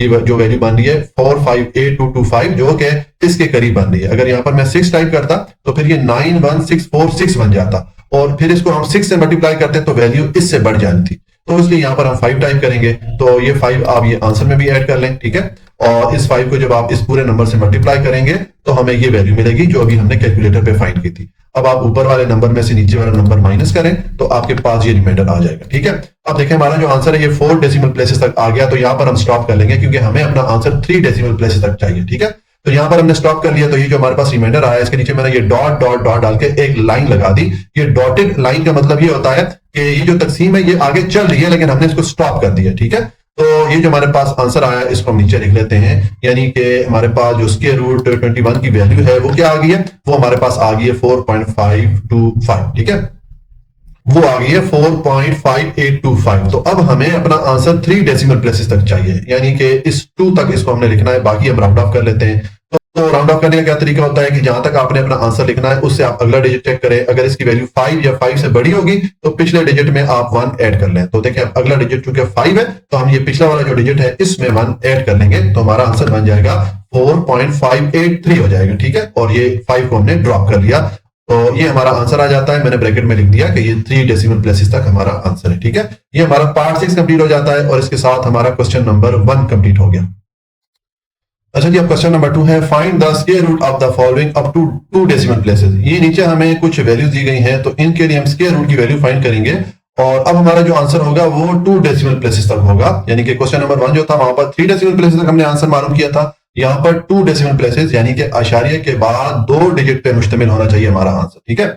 ये जो वैल्यू बन रही है 458225 जो कि इसके करीब बन रही है। अगर यहाँ पर मैं 6 टाइप करता तो फिर ये 91646 बन जाता और फिर इसको हम 6 से मल्टीप्लाई करते तो वैल्यू इससे बढ़ जानी थी। तो इसलिए यहाँ पर हम 5 टाइप करेंगे तो ये 5 आप ये आंसर में भी ऐड कर लें। ठीक है, और इस 5 को जब आप इस पूरे नंबर से मल्टीप्लाई करेंगे तो हमें ये वैल्यू मिलेगी जो अभी हमने कैलकुलेटर पे फाइंड की थी। अब आप ऊपर वाले नंबर में से नीचे वाला नंबर माइनस करें तो आपके पास ये रिमाइंडर आ जाएगा। ठीक है, अब देखें हमारा जो आंसर है ये 4 डेसिमल प्लेसेस तक आ गया। तो यहाँ पर हम स्टॉप कर लेंगे क्योंकि हमें अपना आंसर 3 डेसिमल प्लेसेस तक चाहिए। ठीक है, तो यहाँ पर हमने स्टॉप कर लिया। तो ये जो हमारे पास रिमाइंडर आया इसके नीचे मैंने ये डॉट डॉट डॉट डाल के एक लाइन लगा दी। ये डॉटेड लाइन का मतलब ये होता है कि ये जो तकसीम है ये आगे चल रही है लेकिन हमने इसको स्टॉप कर दिया। ठीक है, तो ये जो हमारे पास आंसर आया इसको हम नीचे लिख लेते हैं, यानी कि हमारे पास जो स्क्वायर रूट 21 की वैल्यू है वो क्या आ गई है, वो हमारे पास आ गई है 4.525। ठीक है, वो आ गई है 4.5825। तो अब हमें अपना आंसर 3 डेसिमल प्लेसेस तक चाहिए, यानी कि इस 2 तक इसको हमने लिखना है। बाकी हम राउंड ऑफ कर लेते हैं। तो राउंड ऑफ करने का क्या तरीका होता है कि जहां तक आपने अपना आंसर लिखना है उससे आप अगला डिजिट चेक करें। अगर इसकी वैल्यू 5 या 5 से बड़ी होगी तो पिछले डिजिट में आप 1 ऐड कर लें। तो देखिए अगला डिजिट चूंकि 5 है तो हम ये पिछला वाला जो डिजिट है इसमें 1 ऐड कर लेंगे तो हमारा आंसर बन जाएगा 4.583 हो जाएगा। ठीक है, और ये 5 को हमने ड्रॉप कर लिया तो ये हमारा आंसर आ जाता है। मैंने ब्रैकेट में लिख दिया कि ये 3 डेसिमल प्लेसेस तक हमारा आंसर है। ठीक है, ये हमारा पार्ट 6 कंप्लीट हो जाता है और इसके साथ हमारा क्वेश्चन नंबर 1 कंप्लीट हो गया। अच्छा जी, अब क्वेश्चन नंबर 2 है, find the square root of the following up to 2 decimal places. ये नीचे हमें कुछ वैल्यूज दी गई हैं तो इनके लिए हम स्क्वायर रूट की वैल्यू फाइंड करेंगे और अब हमारा जो आंसर होगा वो 2 डेसिमल प्लेसेस तक होगा। यानी कि क्वेश्चन नंबर 1 जो था वहां पर 3 डेसिमल प्लेसेस तक हमने आंसर मालूम किया था, यहाँ पर 2 डेसिमल प्लेसेस यानी कि आशारिया के बाद 2 डिजिट पे मुश्तमिल होना चाहिए हमारा आंसर। ठीक है,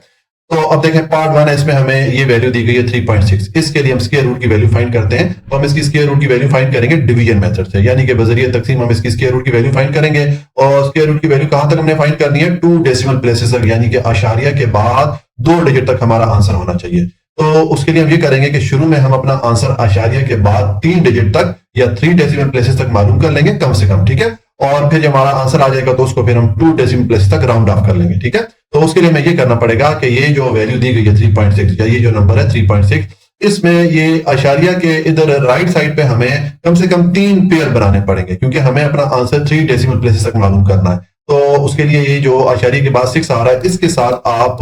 तो अब देखें पार्ट 1 है, इसमें हमें ये वैल्यू दी गई है 3.6। इसके लिए हम स्क्वायर रूट की वैल्यू फाइंड करते हैं तो हम इसकी स्क्वायर रूट की वैल्यू फाइंड करेंगे डिवीजन मेथड से, यानी कि बजरिया तकसीम हम इसकी स्क्वायर रूट की वैल्यू फाइंड करेंगे और स्क्वायर रूट की वैल्यू कहां तक हमने फाइंड करनी है, 2 डेसिमल प्लेसेस तक, यानी कि आशारिया के बाद 2 डिजिट तक हमारा आंसर होना चाहिए। तो उसके लिए हम ये करेंगे कि शुरू में हम अपना आंसर आशारिया के बाद 3 डिजिट तक या 3 डेसिमल प्लेसेस तक मालूम कर लेंगे कम से कम। ठीक है, और फिर जब हमारा आंसर आ जाएगा तो उसको फिर हम 2 डेसिमल प्लेसेस तक राउंड ऑफ कर लेंगे। ठीक है, तो उसके लिए हमें ये करना पड़ेगा कि ये जो वैल्यू दी गई है 3.6 या ये जो नंबर है 3.6, इसमें ये आशारिया के इधर राइट साइड पे हमें कम से कम 3 पेयर बनाने पड़ेंगे क्योंकि हमें अपना आंसर 3 डेसिमल प्लेसेस तक मालूम करना है। तो उसके लिए ये जो आशारिया के बाद 6 आ रहा है इसके साथ आप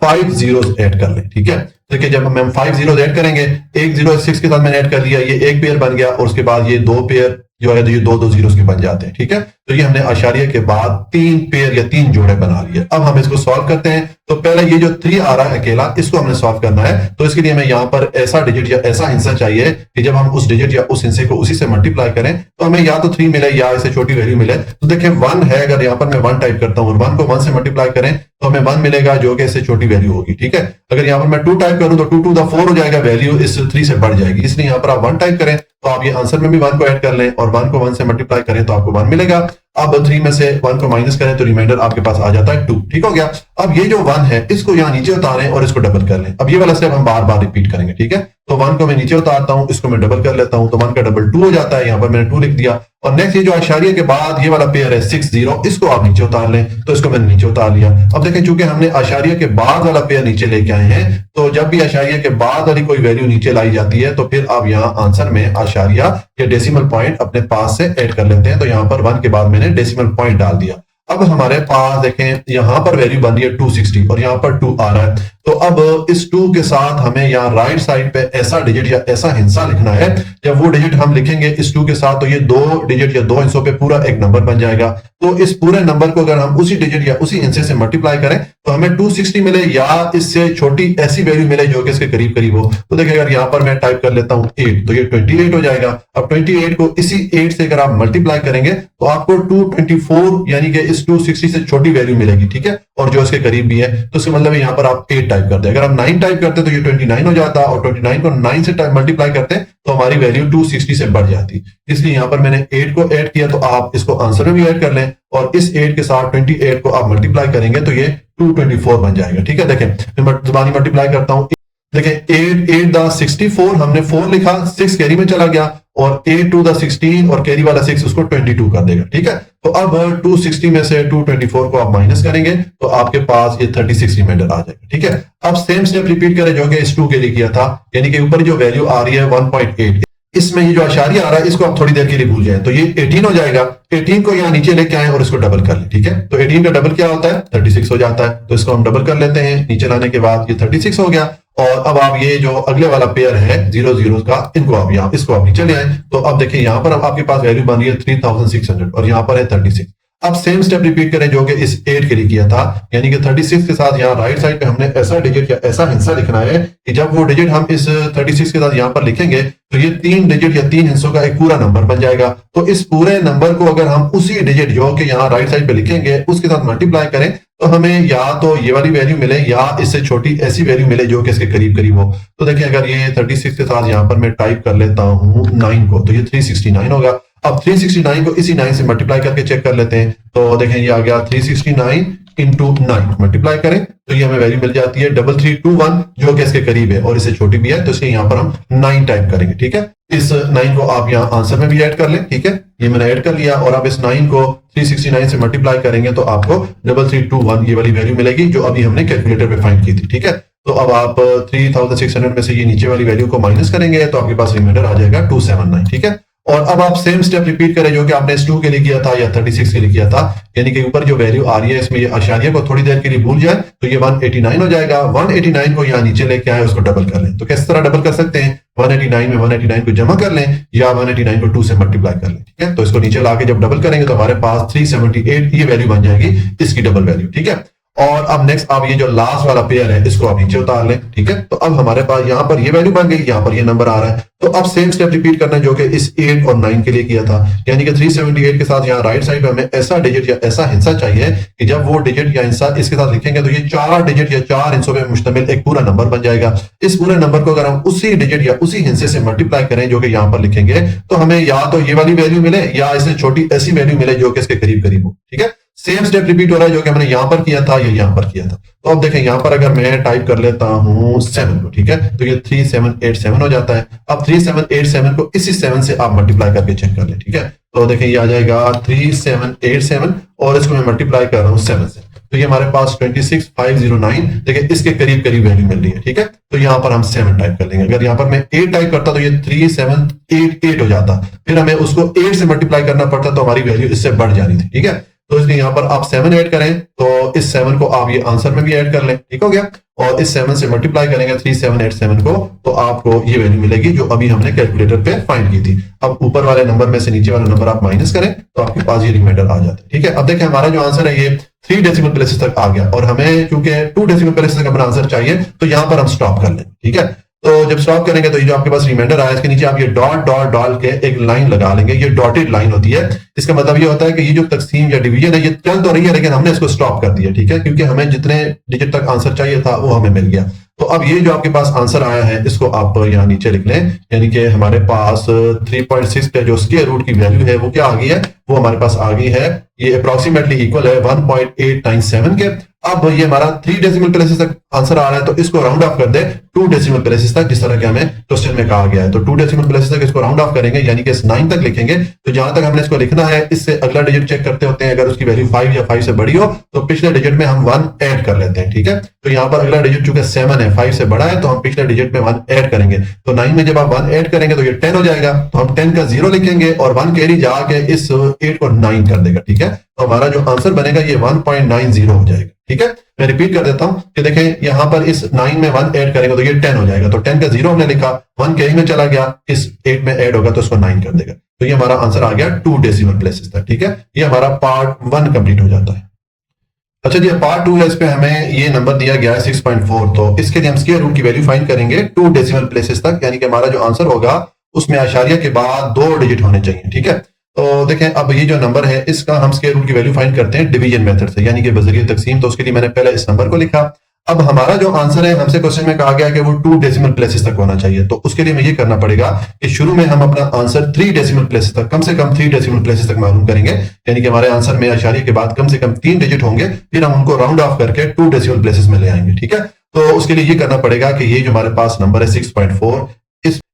5 जीरोस ऐड कर लें। ठीक है, देखिए जब हम 5 जीरोस ऐड करेंगे, एक जीरो 6 के साथ मैंने ऐड कर लिया, ये एक पेयर बन गया और उसके बाद ये 2 पेयर जो है तो ये 2 जीरोस के बन जाते हैं। ठीक है, तो ये हमने आशारिया के बाद 3 पेयर या 3 जोड़े बना लिए। अब हम इसको सॉल्व करते हैं। तो पहले ये जो 3 आ रहा है अकेला, इसको हमने सॉल्व करना है। तो इसके लिए हमें यहाँ पर ऐसा डिजिट या ऐसा हिस्सा चाहिए कि जब हम उस डिजिट या उस हिस्से को उसी से मल्टीप्लाई करें तो हमें या तो 3 मिले या इससे छोटी वैल्यू मिले। तो देखिए 1 है, अगर यहाँ पर मैं 1 टाइप करता हूँ और 1 को 1 से मल्टीप्लाई करें तो हमें 1 मिलेगा जो कि इससे छोटी वैल्यू होगी। ठीक है, अगर यहाँ पर मैं 2 टाइप करूं तो 2 टू द 4 हो जाएगा, वैल्यू इस 3 से बढ़ जाएगी। इसलिए यहाँ पर आप 1 टाइप करें तो आप ये आंसर में भी 1 को ऐड कर लें और 1 को 1 से मल्टीप्लाई करें तो आपको 1 मिलेगा। अब 3 में से 1 को माइनस करें तो रिमाइंडर आपके पास आ जाता है 2। ठीक हो गया। अब ये जो 1 है इसको यहाँ नीचे उतारें और इसको डबल कर लें। अब ये वाला स्टेप हम बार बार रिपीट करेंगे। ठीक है, तो 1 को मैं नीचे उतारता हूं, इसको मैं डबल कर लेता हूं, तो 1 का डबल 2 हो जाता है। यहाँ पर मैंने 2 लिख दिया। और नेक्स्ट ये जो आशारिया के बाद ये वाला पेयर है 6 0, इसको आप नीचे उतार लें, तो इसको मैंने नीचे उतार लिया। अब देखें चूंकि हमने आशारिया के बाद वाला पेयर नीचे लेके आए हैं, तो जब भी आशारिया के बाद वाली कोई वैल्यू नीचे लाई जाती है तो फिर आप यहाँ आंसर में आशारिया के डेसिमल पॉइंट अपने पास से ऐड कर लेते हैं। तो यहाँ पर 1 के बाद मैंने डेसिमल पॉइंट डाल दिया। अब हमारे पास देखें यहाँ पर वैल्यू बन रही है 260 और यहाँ पर 2 आ रहा है। तो अब इस 2 के साथ हमें यहाँ राइट साइड पे ऐसा डिजिट या ऐसा हिस्सा लिखना है। जब वो डिजिट हम लिखेंगे इस 2 के साथ तो ये 2 डिजिट या 2 हिस्सों पे पूरा एक नंबर बन जाएगा। तो इस पूरे नंबर को अगर हम उसी डिजिट या उसी हिस्से से मल्टीप्लाई करें तो हमें 260 मिले या इससे छोटी ऐसी वैल्यू मिले जो कि इसके करीब करीब हो। तो देखिए अगर यहाँ पर मैं टाइप कर लेता हूँ 8 तो ये 28 हो जाएगा। अब 28 को इसी 8 से अगर आप मल्टीप्लाई करेंगे तो आपको 224 यानी कि इस 260 से छोटी वैल्यू मिलेगी। ठीक है, और जो इसके करीब भी है। तो इसका मतलब यहाँ पर आप 8 टाइप करते हैं। अगर आप 9 टाइप करते तो ये 29 हो जाता और 29 को 9 से मल्टीप्लाई करते हैं तो हमारी वैल्यू 260 से बढ़ जाती। इसलिए यहाँ पर मैंने 8 को ऐड किया। तो आप इसको आंसर में भी ऐड कर लें और इस 8 के साथ 28 को आप मल्टीप्लाई करेंगे तो ये 224 बन जाएगा। ठीक है, देखें मैं जुबानी मल्टीप्लाई करता हूं। देखें 8 8 द 64 हमने 4 लिखा, 6 कैरी में चला गया और 8 टू द 16 और कैरी वाला 6 उसको 22 कर देगा। ठीक है, तो अब 260 में से 224 को आप माइनस करेंगे तो आपके पास ये 36 रिमाइंडर आ जाएगा। ठीक है, अब सेम स्टेप रिपीट करें जो कि इस 2 के लिए किया था, यानी कि ऊपर जो वैल्यू आ रही है 1.8, इसमें ये जो आशारिया आ रहा है इसको आप थोड़ी देर के लिए भूल जाए तो ये 18 हो जाएगा। 18 को यहाँ नीचे लेके आए और इसको डबल कर ले। ठीक है, तो 18 का डबल क्या होता है 36 हो जाता है। तो इसको हम डबल कर लेते हैं, नीचे लाने के बाद ये 36 हो गया। और अब आप ये जो अगले वाला पेयर है 0 0 का, इनको आप यहाँ इसको आप नीचे ले आए। तो अब देखिए यहाँ पर अब आपके पास वैल्यू बन रही है 3600 और यहाँ पर है 36। अब सेम स्टेप रिपीट करें जो कि इस 8 के लिए किया था, यानी कि 36 के साथ यहाँ राइट साइड पे हमने ऐसा डिजिट या ऐसा हिस्सा लिखना है कि जब वो डिजिट हम इस 36 के साथ यहाँ पर लिखेंगे तो ये 3 डिजिट या 3 हिस्सों का एक पूरा नंबर बन जाएगा। तो इस पूरे नंबर को अगर हम उसी डिजिट जो कि यहाँ राइट साइड पे लिखेंगे उसके साथ मल्टीप्लाई करें तो हमें या तो ये वाली वैल्यू मिले या इससे छोटी ऐसी वैल्यू मिले जो कि इसके करीब करीब हो। तो देखिए अगर ये 36 के साथ यहाँ पर मैं टाइप कर लेता हूँ 9 को तो ये 369 होगा। अब 369 को इसी 9 से मल्टीप्लाई करके चेक कर लेते हैं। तो देखें ये आ गया 369 इंटू 9 मल्टीप्लाई करें तो ये हमें वैल्यू मिल जाती है 3321 जो कि इसके करीब है और इससे छोटी भी है। तो इसलिए यहाँ पर हम 9 टाइप करेंगे। ठीक है, इस 9 को आप यहाँ आंसर में भी ऐड कर लें। ठीक है, ये मैंने ऐड कर लिया और अब इस 9 को 369 से मल्टीप्लाई करेंगे तो आपको 3321 ये वाली वैल्यू मिलेगी जो अभी हमने कैलकुलेटर पे फाइंड की थी। ठीक है, तो अब आप 3600 में से ये नीचे वाली वैल्यू को माइनस करेंगे तो आपके पास रिमाइंडर आ जाएगा 279। ठीक है, और अब आप सेम स्टेप रिपीट करें जो कि आपने इस 2 के लिए किया था या 36 के लिए किया था, यानी कि ऊपर जो वैल्यू आ रही है इसमें ये आशारिया को थोड़ी देर के लिए भूल जाए तो ये 189 हो जाएगा। 189 को यहाँ नीचे लेके आए उसको डबल कर लें। तो किस तरह डबल कर सकते हैं, 189 में 189 को जमा कर लें या 189 को 2 से मल्टीप्लाई कर लें। ठीक है, तो इसको नीचे लाके जब डबल करेंगे तो हमारे पास 378 ये वैल्यू बन जाएगी, इसकी डबल वैल्यू। ठीक है, और अब नेक्स्ट आप ये जो लास्ट वाला पेयर है इसको आप नीचे उतार लें। ठीक है, तो अब हमारे पास यहाँ पर ये वैल्यू बन गई, यहाँ पर ये नंबर आ रहा है। तो अब सेम स्टेप रिपीट करना है जो कि इस 8 और 9 के लिए किया था, यानी कि 378 के साथ यहाँ राइट साइड पे हमें ऐसा डिजिट या ऐसा हिस्सा चाहिए कि जब वो डिजिट या हिस्सा इसके साथ लिखेंगे तो ये 4 डिजिट या 4 हिस्सों पे मुश्तमिल एक पूरा नंबर बन जाएगा। इस पूरे नंबर को अगर हम उसी डिजिट या उसी हिस्से से मल्टीप्लाई करें जो कि यहाँ पर लिखेंगे तो हमें या तो ये वाली वैल्यू मिले या इससे छोटी ऐसी वैल्यू मिले जो कि इसके करीब करीब हो। ठीक है, सेम स्टेप रिपीट हो रहा है जो कि हमने यहां पर किया था या यहां पर किया था। तो अब देखें यहां पर अगर मैं टाइप कर लेता हूं 7 को, ठीक है, तो ये 3787 हो जाता है। अब 3787 को इसी 7 से आप मल्टीप्लाई करके चेक कर ले। ठीक है, तो देखें ये आ जाएगा 3787 और इसको मैं मल्टीप्लाई कर रहा हूं 7 से, तो ये हमारे पास 26509 देखिए इसके करीब करीब वैल्यू मिल रही है। ठीक है, तो यहां पर हम 7 टाइप कर लेंगे। अगर यहां पर मैं 8 टाइप करता तो ये 3788 हो जाता, फिर हमें उसको 8 से मल्टीप्लाई करना पड़ता तो हमारी वैल्यू इससे बढ़ जा रही थी। ठीक है, तो इसलिए यहाँ पर आप 7 ऐड करें तो इस 7 को आप ये आंसर में भी ऐड कर लें, ठीक हो गया। और इस 7 से मल्टीप्लाई करेंगे 3787 को, तो आपको ये वैल्यू मिलेगी जो अभी हमने कैलकुलेटर पे फाइंड की थी। अब ऊपर वाले नंबर में से नीचे वाला नंबर आप माइनस करें तो आपके पास ये रिमाइंडर आ जाता है, ठीक है। अब देखें हमारा जो आंसर है ये 3 डेसिमल प्लेसेस तक आ गया और हमें क्योंकि 2 डेसिमल प्लेसेस तक अपना आंसर चाहिए तो यहाँ पर हम स्टॉप कर लें, ठीक है। तो जब स्टॉप करेंगे तो ये जो आपके पास रिमाइंडर आया इसके नीचे आप ये डॉट डॉट डॉट के एक लाइन लगा लेंगे, ये डॉटेड लाइन होती है। इसका मतलब ये होता है कि ये जो तकसीम या डिवीजन है ये चल तो रही है लेकिन हमने इसको स्टॉप कर दिया, ठीक है, क्योंकि हमें जितने डिजिट तक आंसर चाहिए था वो हमें मिल गया। तो अब ये जो आपके पास आंसर आया है इसको आप यहाँ नीचे लिख लें, यानी कि हमारे पास 3.6 पे जो स्क्वायर रूट की वैल्यू है वो क्या आ गई है, वो हमारे पास आ गई है, ये अप्रोक्सीमेटली इक्वल है 1.897 के। अब ये हमारा 3 डेसिमल प्लेसेस तक आंसर आ रहा है तो इसको राउंड ऑफ कर दे 2 डेसिमल प्लेसेस तक, जिस तरह के हमें क्वेश्चन में कहा गया है। तो 2 डेसिमल प्लेसेस तक इसको राउंड ऑफ करेंगे यानी कि 9 तक लिखेंगे। तो जहां तक हमने इसको लिखना है इससे अगला डिजिट चेक करते होते हैं, अगर उसकी वैल्यू 5 या 5 से बड़ी हो तो पिछले डिजिट में हम 1 ऐड कर लेते हैं, ठीक है। तो यहाँ पर अगला डिजिट चूंकि 7 है, 5 से बड़ा है, तो हम पिछले डिजिट में 1 ऐड करेंगे। तो 9 में जब आप 1 ऐड करेंगे तो ये 10 हो जाएगा, तो हम 10 का 0 लिखेंगे और 1 कैरी जाके इस 8 को 9 कर देगा, ठीक है। तो हमारा जो आंसर बनेगा ये 1.90 हो जाएगा, ठीक है। मैं रिपीट कर देता हूं कि देखें यहां पर इस 9 में 1 ऐड करेंगे तो ये 10 हो जाएगा, तो 10 का 0 हमने लिखा, 1 कैरी में चला गया, इस 8 में ऐड होगा तो इसको 9 कर देगा। तो ये हमारा आंसर आ गया 2 डेसिमल प्लेसेस तक, ठीक है। ये हमारा पार्ट 1 कंप्लीट हो जाता है। अच्छा जी, पार्ट 2 है, इस पे हमें ये नंबर दिया गया है 6.4। तो इसके लिए हम स्क्वायर रूट की वैल्यू फाइंड करेंगे 2 डेसिमल प्लेसेस तक, यानी कि हमारा जो आंसर होगा उसमें आशारिया के बाद 2 डिजिट होने चाहिए, ठीक है। तो देखें अब ये जो नंबर है इसका हम स्क्वायर रूट की वैल्यू फाइंड करते हैं डिवीजन मेथड से, यानी कि बजरिए तकसीम। तो उसके लिए मैंने पहले इस नंबर को लिखा। अब हमारा जो आंसर है हमसे क्वेश्चन में कहा गया कि वो 2 डेसिमल प्लेसेस तक होना चाहिए, तो उसके लिए हमें ये करना पड़ेगा कि शुरू में हम अपना आंसर 3 डेसिमल प्लेसेस तक, कम से कम 3 डेसिमल प्लेसेस तक मालूम करेंगे, यानी कि हमारे आंसर में आशारिया के बाद कम से कम 3 डिजिट होंगे, फिर हम उनको राउंड ऑफ करके 2 डेसिमल प्लेसेस में ले आएंगे, ठीक है। तो उसके लिए ये करना पड़ेगा कि ये जो हमारे पास नंबर है 6.4,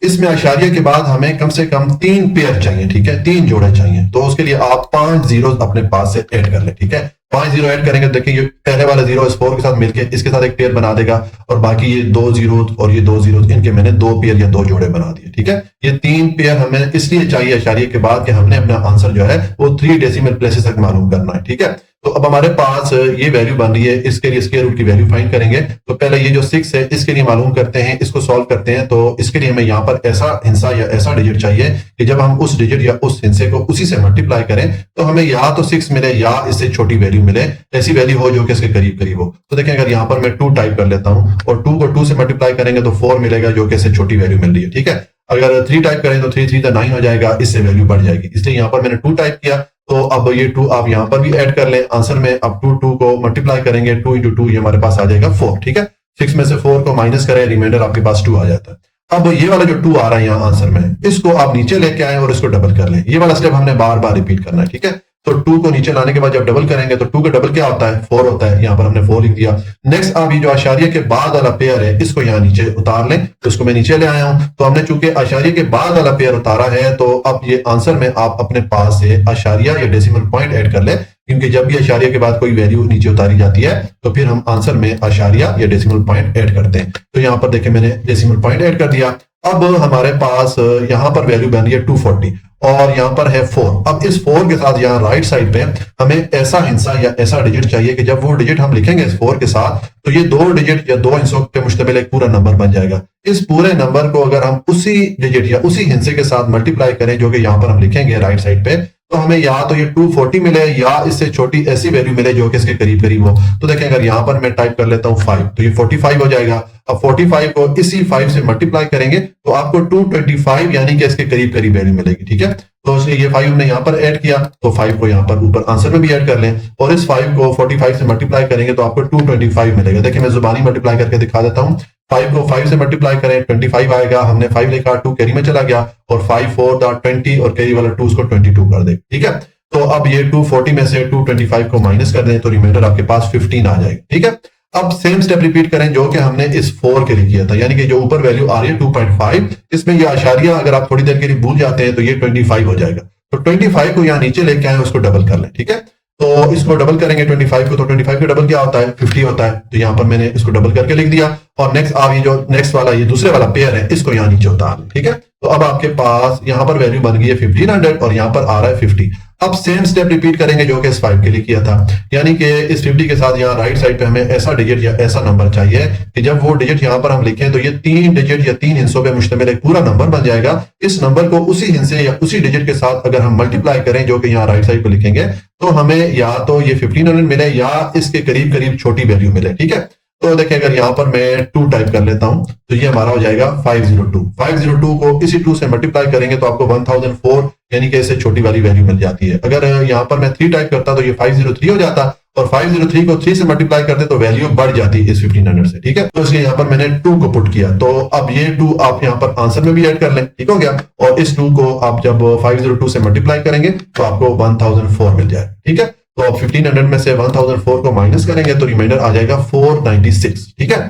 इसमें आशारिया के बाद हमें कम से कम 3 पेयर चाहिए, ठीक है, 3 जोड़े चाहिए। तो उसके लिए आप 5 जीरो अपने पास से ऐड कर ले, ठीक है। 5 जीरो ऐड करेंगे, देखिए ये पहले वाला जीरो इस 4 के साथ मिलके इसके साथ एक पेयर बना देगा, और बाकी ये 2 जीरो और ये 2 जीरो, इनके मैंने 2 पेयर या 2 जोड़े बना दिए, ठीक है। ये 3 पेयर हमें इसलिए चाहिए आशारिया के बाद कि हमने अपना आंसर जो है वो 3 डेसिमल प्लेसेस तक मालूम करना है, ठीक है। तो अब हमारे पास ये वैल्यू बन रही है, इसके लिए स्क्वायर रूट की वैल्यू फाइंड करेंगे। तो पहले ये जो 6 है इसके लिए मालूम करते हैं, इसको सॉल्व करते हैं। तो इसके लिए हमें यहाँ पर ऐसा हिस्सा या ऐसा डिजिट चाहिए कि जब हम उस डिजिट या उस हिस्से को उसी से मल्टीप्लाई करें तो हमें या तो 6 मिले या इससे छोटी वैल्यू मिले, ऐसी वैल्यू हो जो कि इसके करीब करीब हो। तो देखें अगर यहाँ पर मैं 2 टाइप कर लेता हूँ और 2 को 2 से मल्टीप्लाई करेंगे तो 4 मिलेगा जो कि इससे छोटी वैल्यू मिल रही है, ठीक है। अगर 3 टाइप करें तो 3 3 9 हो जाएगा, इससे वैल्यू बढ़ जाएगी, इसलिए यहाँ पर मैंने 2 टाइप किया। तो अब ये 2 आप यहां पर भी ऐड कर लें आंसर में। अब 2 को मल्टीप्लाई करेंगे, 2 इंटू 2 ये हमारे पास आ जाएगा 4, ठीक है। 6 में से 4 को माइनस करें, रिमाइंडर आपके पास 2 आ जाता है। अब ये वाला जो 2 आ रहा है यहाँ आंसर में, इसको आप नीचे लेके आए और इसको डबल कर लें। ये वाला स्टेप हमने बार बार रिपीट करना है, ठीक है। तो 2 को नीचे लाने के बाद जब डबल करेंगे तो 2 का डबल क्या होता है, 4 होता है। यहाँ पर हमने 4 लिख दिया। नेक्स्ट आप ये जो आशारिया के बाद वाला पेयर है इसको यहाँ नीचे उतार लें, तो इसको मैं नीचे ले आया हूं। तो हमने चूंकि आशारिया के बाद वाला पेयर उतारा है तो अब ये आंसर में आप अपने पास से आशारिया या डेसिमल पॉइंट ऐड कर ले, क्योंकि जब भी आशारिया के बाद कोई वैल्यू नीचे उतारी जाती है तो फिर हम आंसर में आशारिया या डेसिमल पॉइंट ऐड करते हैं। तो यहाँ पर देखें मैंने डेसिमल पॉइंट ऐड कर दिया। अब हमारे पास यहाँ पर वैल्यू बन रही है 240 और यहाँ पर है 4। अब इस 4 के साथ यहाँ राइट साइड पे हमें ऐसा हिस्सा या ऐसा डिजिट चाहिए कि जब वो डिजिट हम लिखेंगे इस 4 के साथ तो ये 2 डिजिट या 2 हिस्सों पे मुश्तमिल एक पूरा नंबर बन जाएगा। इस पूरे नंबर को अगर हम उसी डिजिट या उसी हिस्से के साथ मल्टीप्लाई करें जो कि यहाँ पर हम लिखेंगे राइट साइड पे, तो हमें या तो ये 240 मिले या इससे छोटी ऐसी वैल्यू मिले जो कि इसके करीब करीब हो। तो देखें अगर यहाँ पर मैं टाइप कर लेता हूँ 5 तो ये 45 हो जाएगा। अब 45 को इसी 5 से मल्टीप्लाई करेंगे तो आपको 225 यानी कि इसके करीब करीब वैल्यू मिलेगी, ठीक है। तो इसलिए ये 5 हमने यहाँ पर ऐड किया, तो 5 को यहाँ पर ऊपर आंसर में भी ऐड कर लें और इस 5 को 45 से मल्टीप्लाई करेंगे तो आपको 225 मिलेगा। देखिए मैं जुबानी मल्टीप्लाई करके दिखा देता हूँ। 5 को 5 से मल्टीप्लाई करें 25 आएगा, हमने 5 लिखा, 2 कैरी में चला गया और 5 4 20 और कैरी वाला 2 उसको 22 कर दे, ठीक है। तो अब ये 240 में से 225 को माइनस कर दें तो रिमाइंडर आपके पास 15 आ जाएगा, ठीक है। अब सेम स्टेप रिपीट करें जो कि हमने इस 4 के लिए किया था, यानी कि जो ऊपर वैल्यू आ रही है 2.5, इसमें ये आशारिया अगर आप थोड़ी देर के लिए भूल जाते हैं तो ये 25 हो जाएगा। तो 25 को यहाँ नीचे लेके आए उसको डबल कर लें, ठीक है। तो इसको डबल करेंगे 25 को, तो 25 का डबल क्या होता है 50 होता है। तो यहाँ पर मैंने इसको डबल करके लिख दिया और नेक्स्ट आप ये जो नेक्स्ट वाला ये दूसरे वाला पेयर है इसको यहाँ नीचे उतार लें, ठीक है। तो अब आपके पास यहाँ पर वैल्यू बन गई है 1500 और यहाँ पर आ रहा है 50। अब सेम स्टेप रिपीट करेंगे जो कि इस 5 के लिए किया था, यानी कि इस 50 के साथ यहाँ राइट साइड पे हमें ऐसा डिजिट या ऐसा नंबर चाहिए कि जब वो डिजिट यहाँ पर हम लिखें तो ये 3 डिजिट या 3 हिस्सों पे मुश्तमिल एक पूरा नंबर बन जाएगा। इस नंबर को उसी हिस्से या उसी डिजिट के साथ अगर हम मल्टीप्लाई करें जो कि यहाँ राइट साइड पे लिखेंगे तो हमें या तो ये 1500 मिले या इसके करीब करीब छोटी वैल्यू मिले। ठीक है, तो देखिए अगर यहाँ पर मैं 2 टाइप कर लेता हूं तो ये हमारा हो जाएगा 502 को इसी 2 से मल्टीप्लाई करेंगे तो आपको 1004 यानी कि इससे छोटी वाली वैल्यू मिल जाती है। अगर यहाँ पर मैं 3 टाइप करता तो ये 503 हो जाता और 503 को 3 से मल्टीप्लाई करते तो वैल्यू बढ़ जाती इस 1500 से। ठीक है, तो इसलिए यहाँ पर मैंने 2 को पुट किया, तो अब ये 2 आप यहाँ पर आंसर में भी ऐड कर लें। ठीक हो गया, और इस 2 को आप जब 502 से मल्टीप्लाई करेंगे तो आपको 1004 मिल जाएगा। ठीक है, तो आप 1500 में से 1004 को माइनस करेंगे तो रिमाइंडर आ जाएगा 496। ठीक है,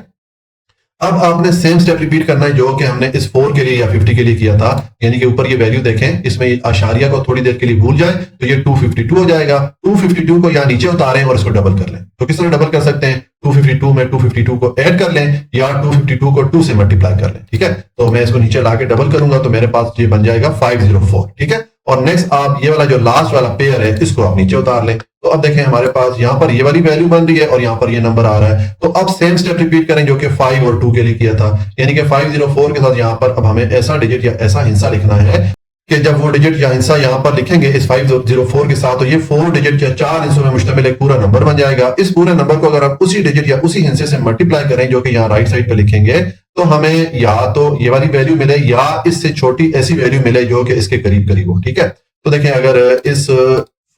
अब आपने सेम स्टेप रिपीट करना है जो कि हमने इस 4 के लिए या 50 के लिए किया था, यानी कि ऊपर ये वैल्यू देखें, इसमें आशारिया को थोड़ी देर के लिए भूल जाए तो ये 252 हो जाएगा। 252 को यहाँ नीचे उतारें और इसको डबल कर लें। तो किस तरह डबल कर सकते हैं, 252 में 252 को ऐड कर लें या 252 को 2 से मल्टीप्लाई कर लें। ठीक है, तो मैं इसको नीचे लाके डबल करूंगा तो मेरे पास ये बन जाएगा 504। ठीक है, और नेक्स्ट आप ये वाला जो लास्ट वाला पेयर है इसको आप नीचे उतार लें। तो अब देखें हमारे पास यहाँ पर ये वाली वैल्यू बन रही है और यहाँ पर ये नंबर आ रहा है। तो अब सेम स्टेप रिपीट करें जो कि 5 और 2 के लिए किया था, यानी कि 504 के साथ यहाँ पर अब हमें ऐसा डिजिट या ऐसा हिस्सा लिखना है कि जब वो डिजिट या हिस्सा यहाँ पर लिखेंगे इस 504 के साथ तो ये 4 डिजिट या 4 हिस्सों में मुश्तमिल एक पूरा नंबर बन जाएगा। इस पूरे नंबर को अगर आप उसी डिजिट या उसी हिस्से से मल्टीप्लाई करें जो कि यहाँ राइट साइड पे लिखेंगे तो हमें या तो ये वाली वैल्यू मिले या इससे छोटी ऐसी वैल्यू मिले जो कि इसके करीब करीब हो। ठीक है, तो देखें अगर इस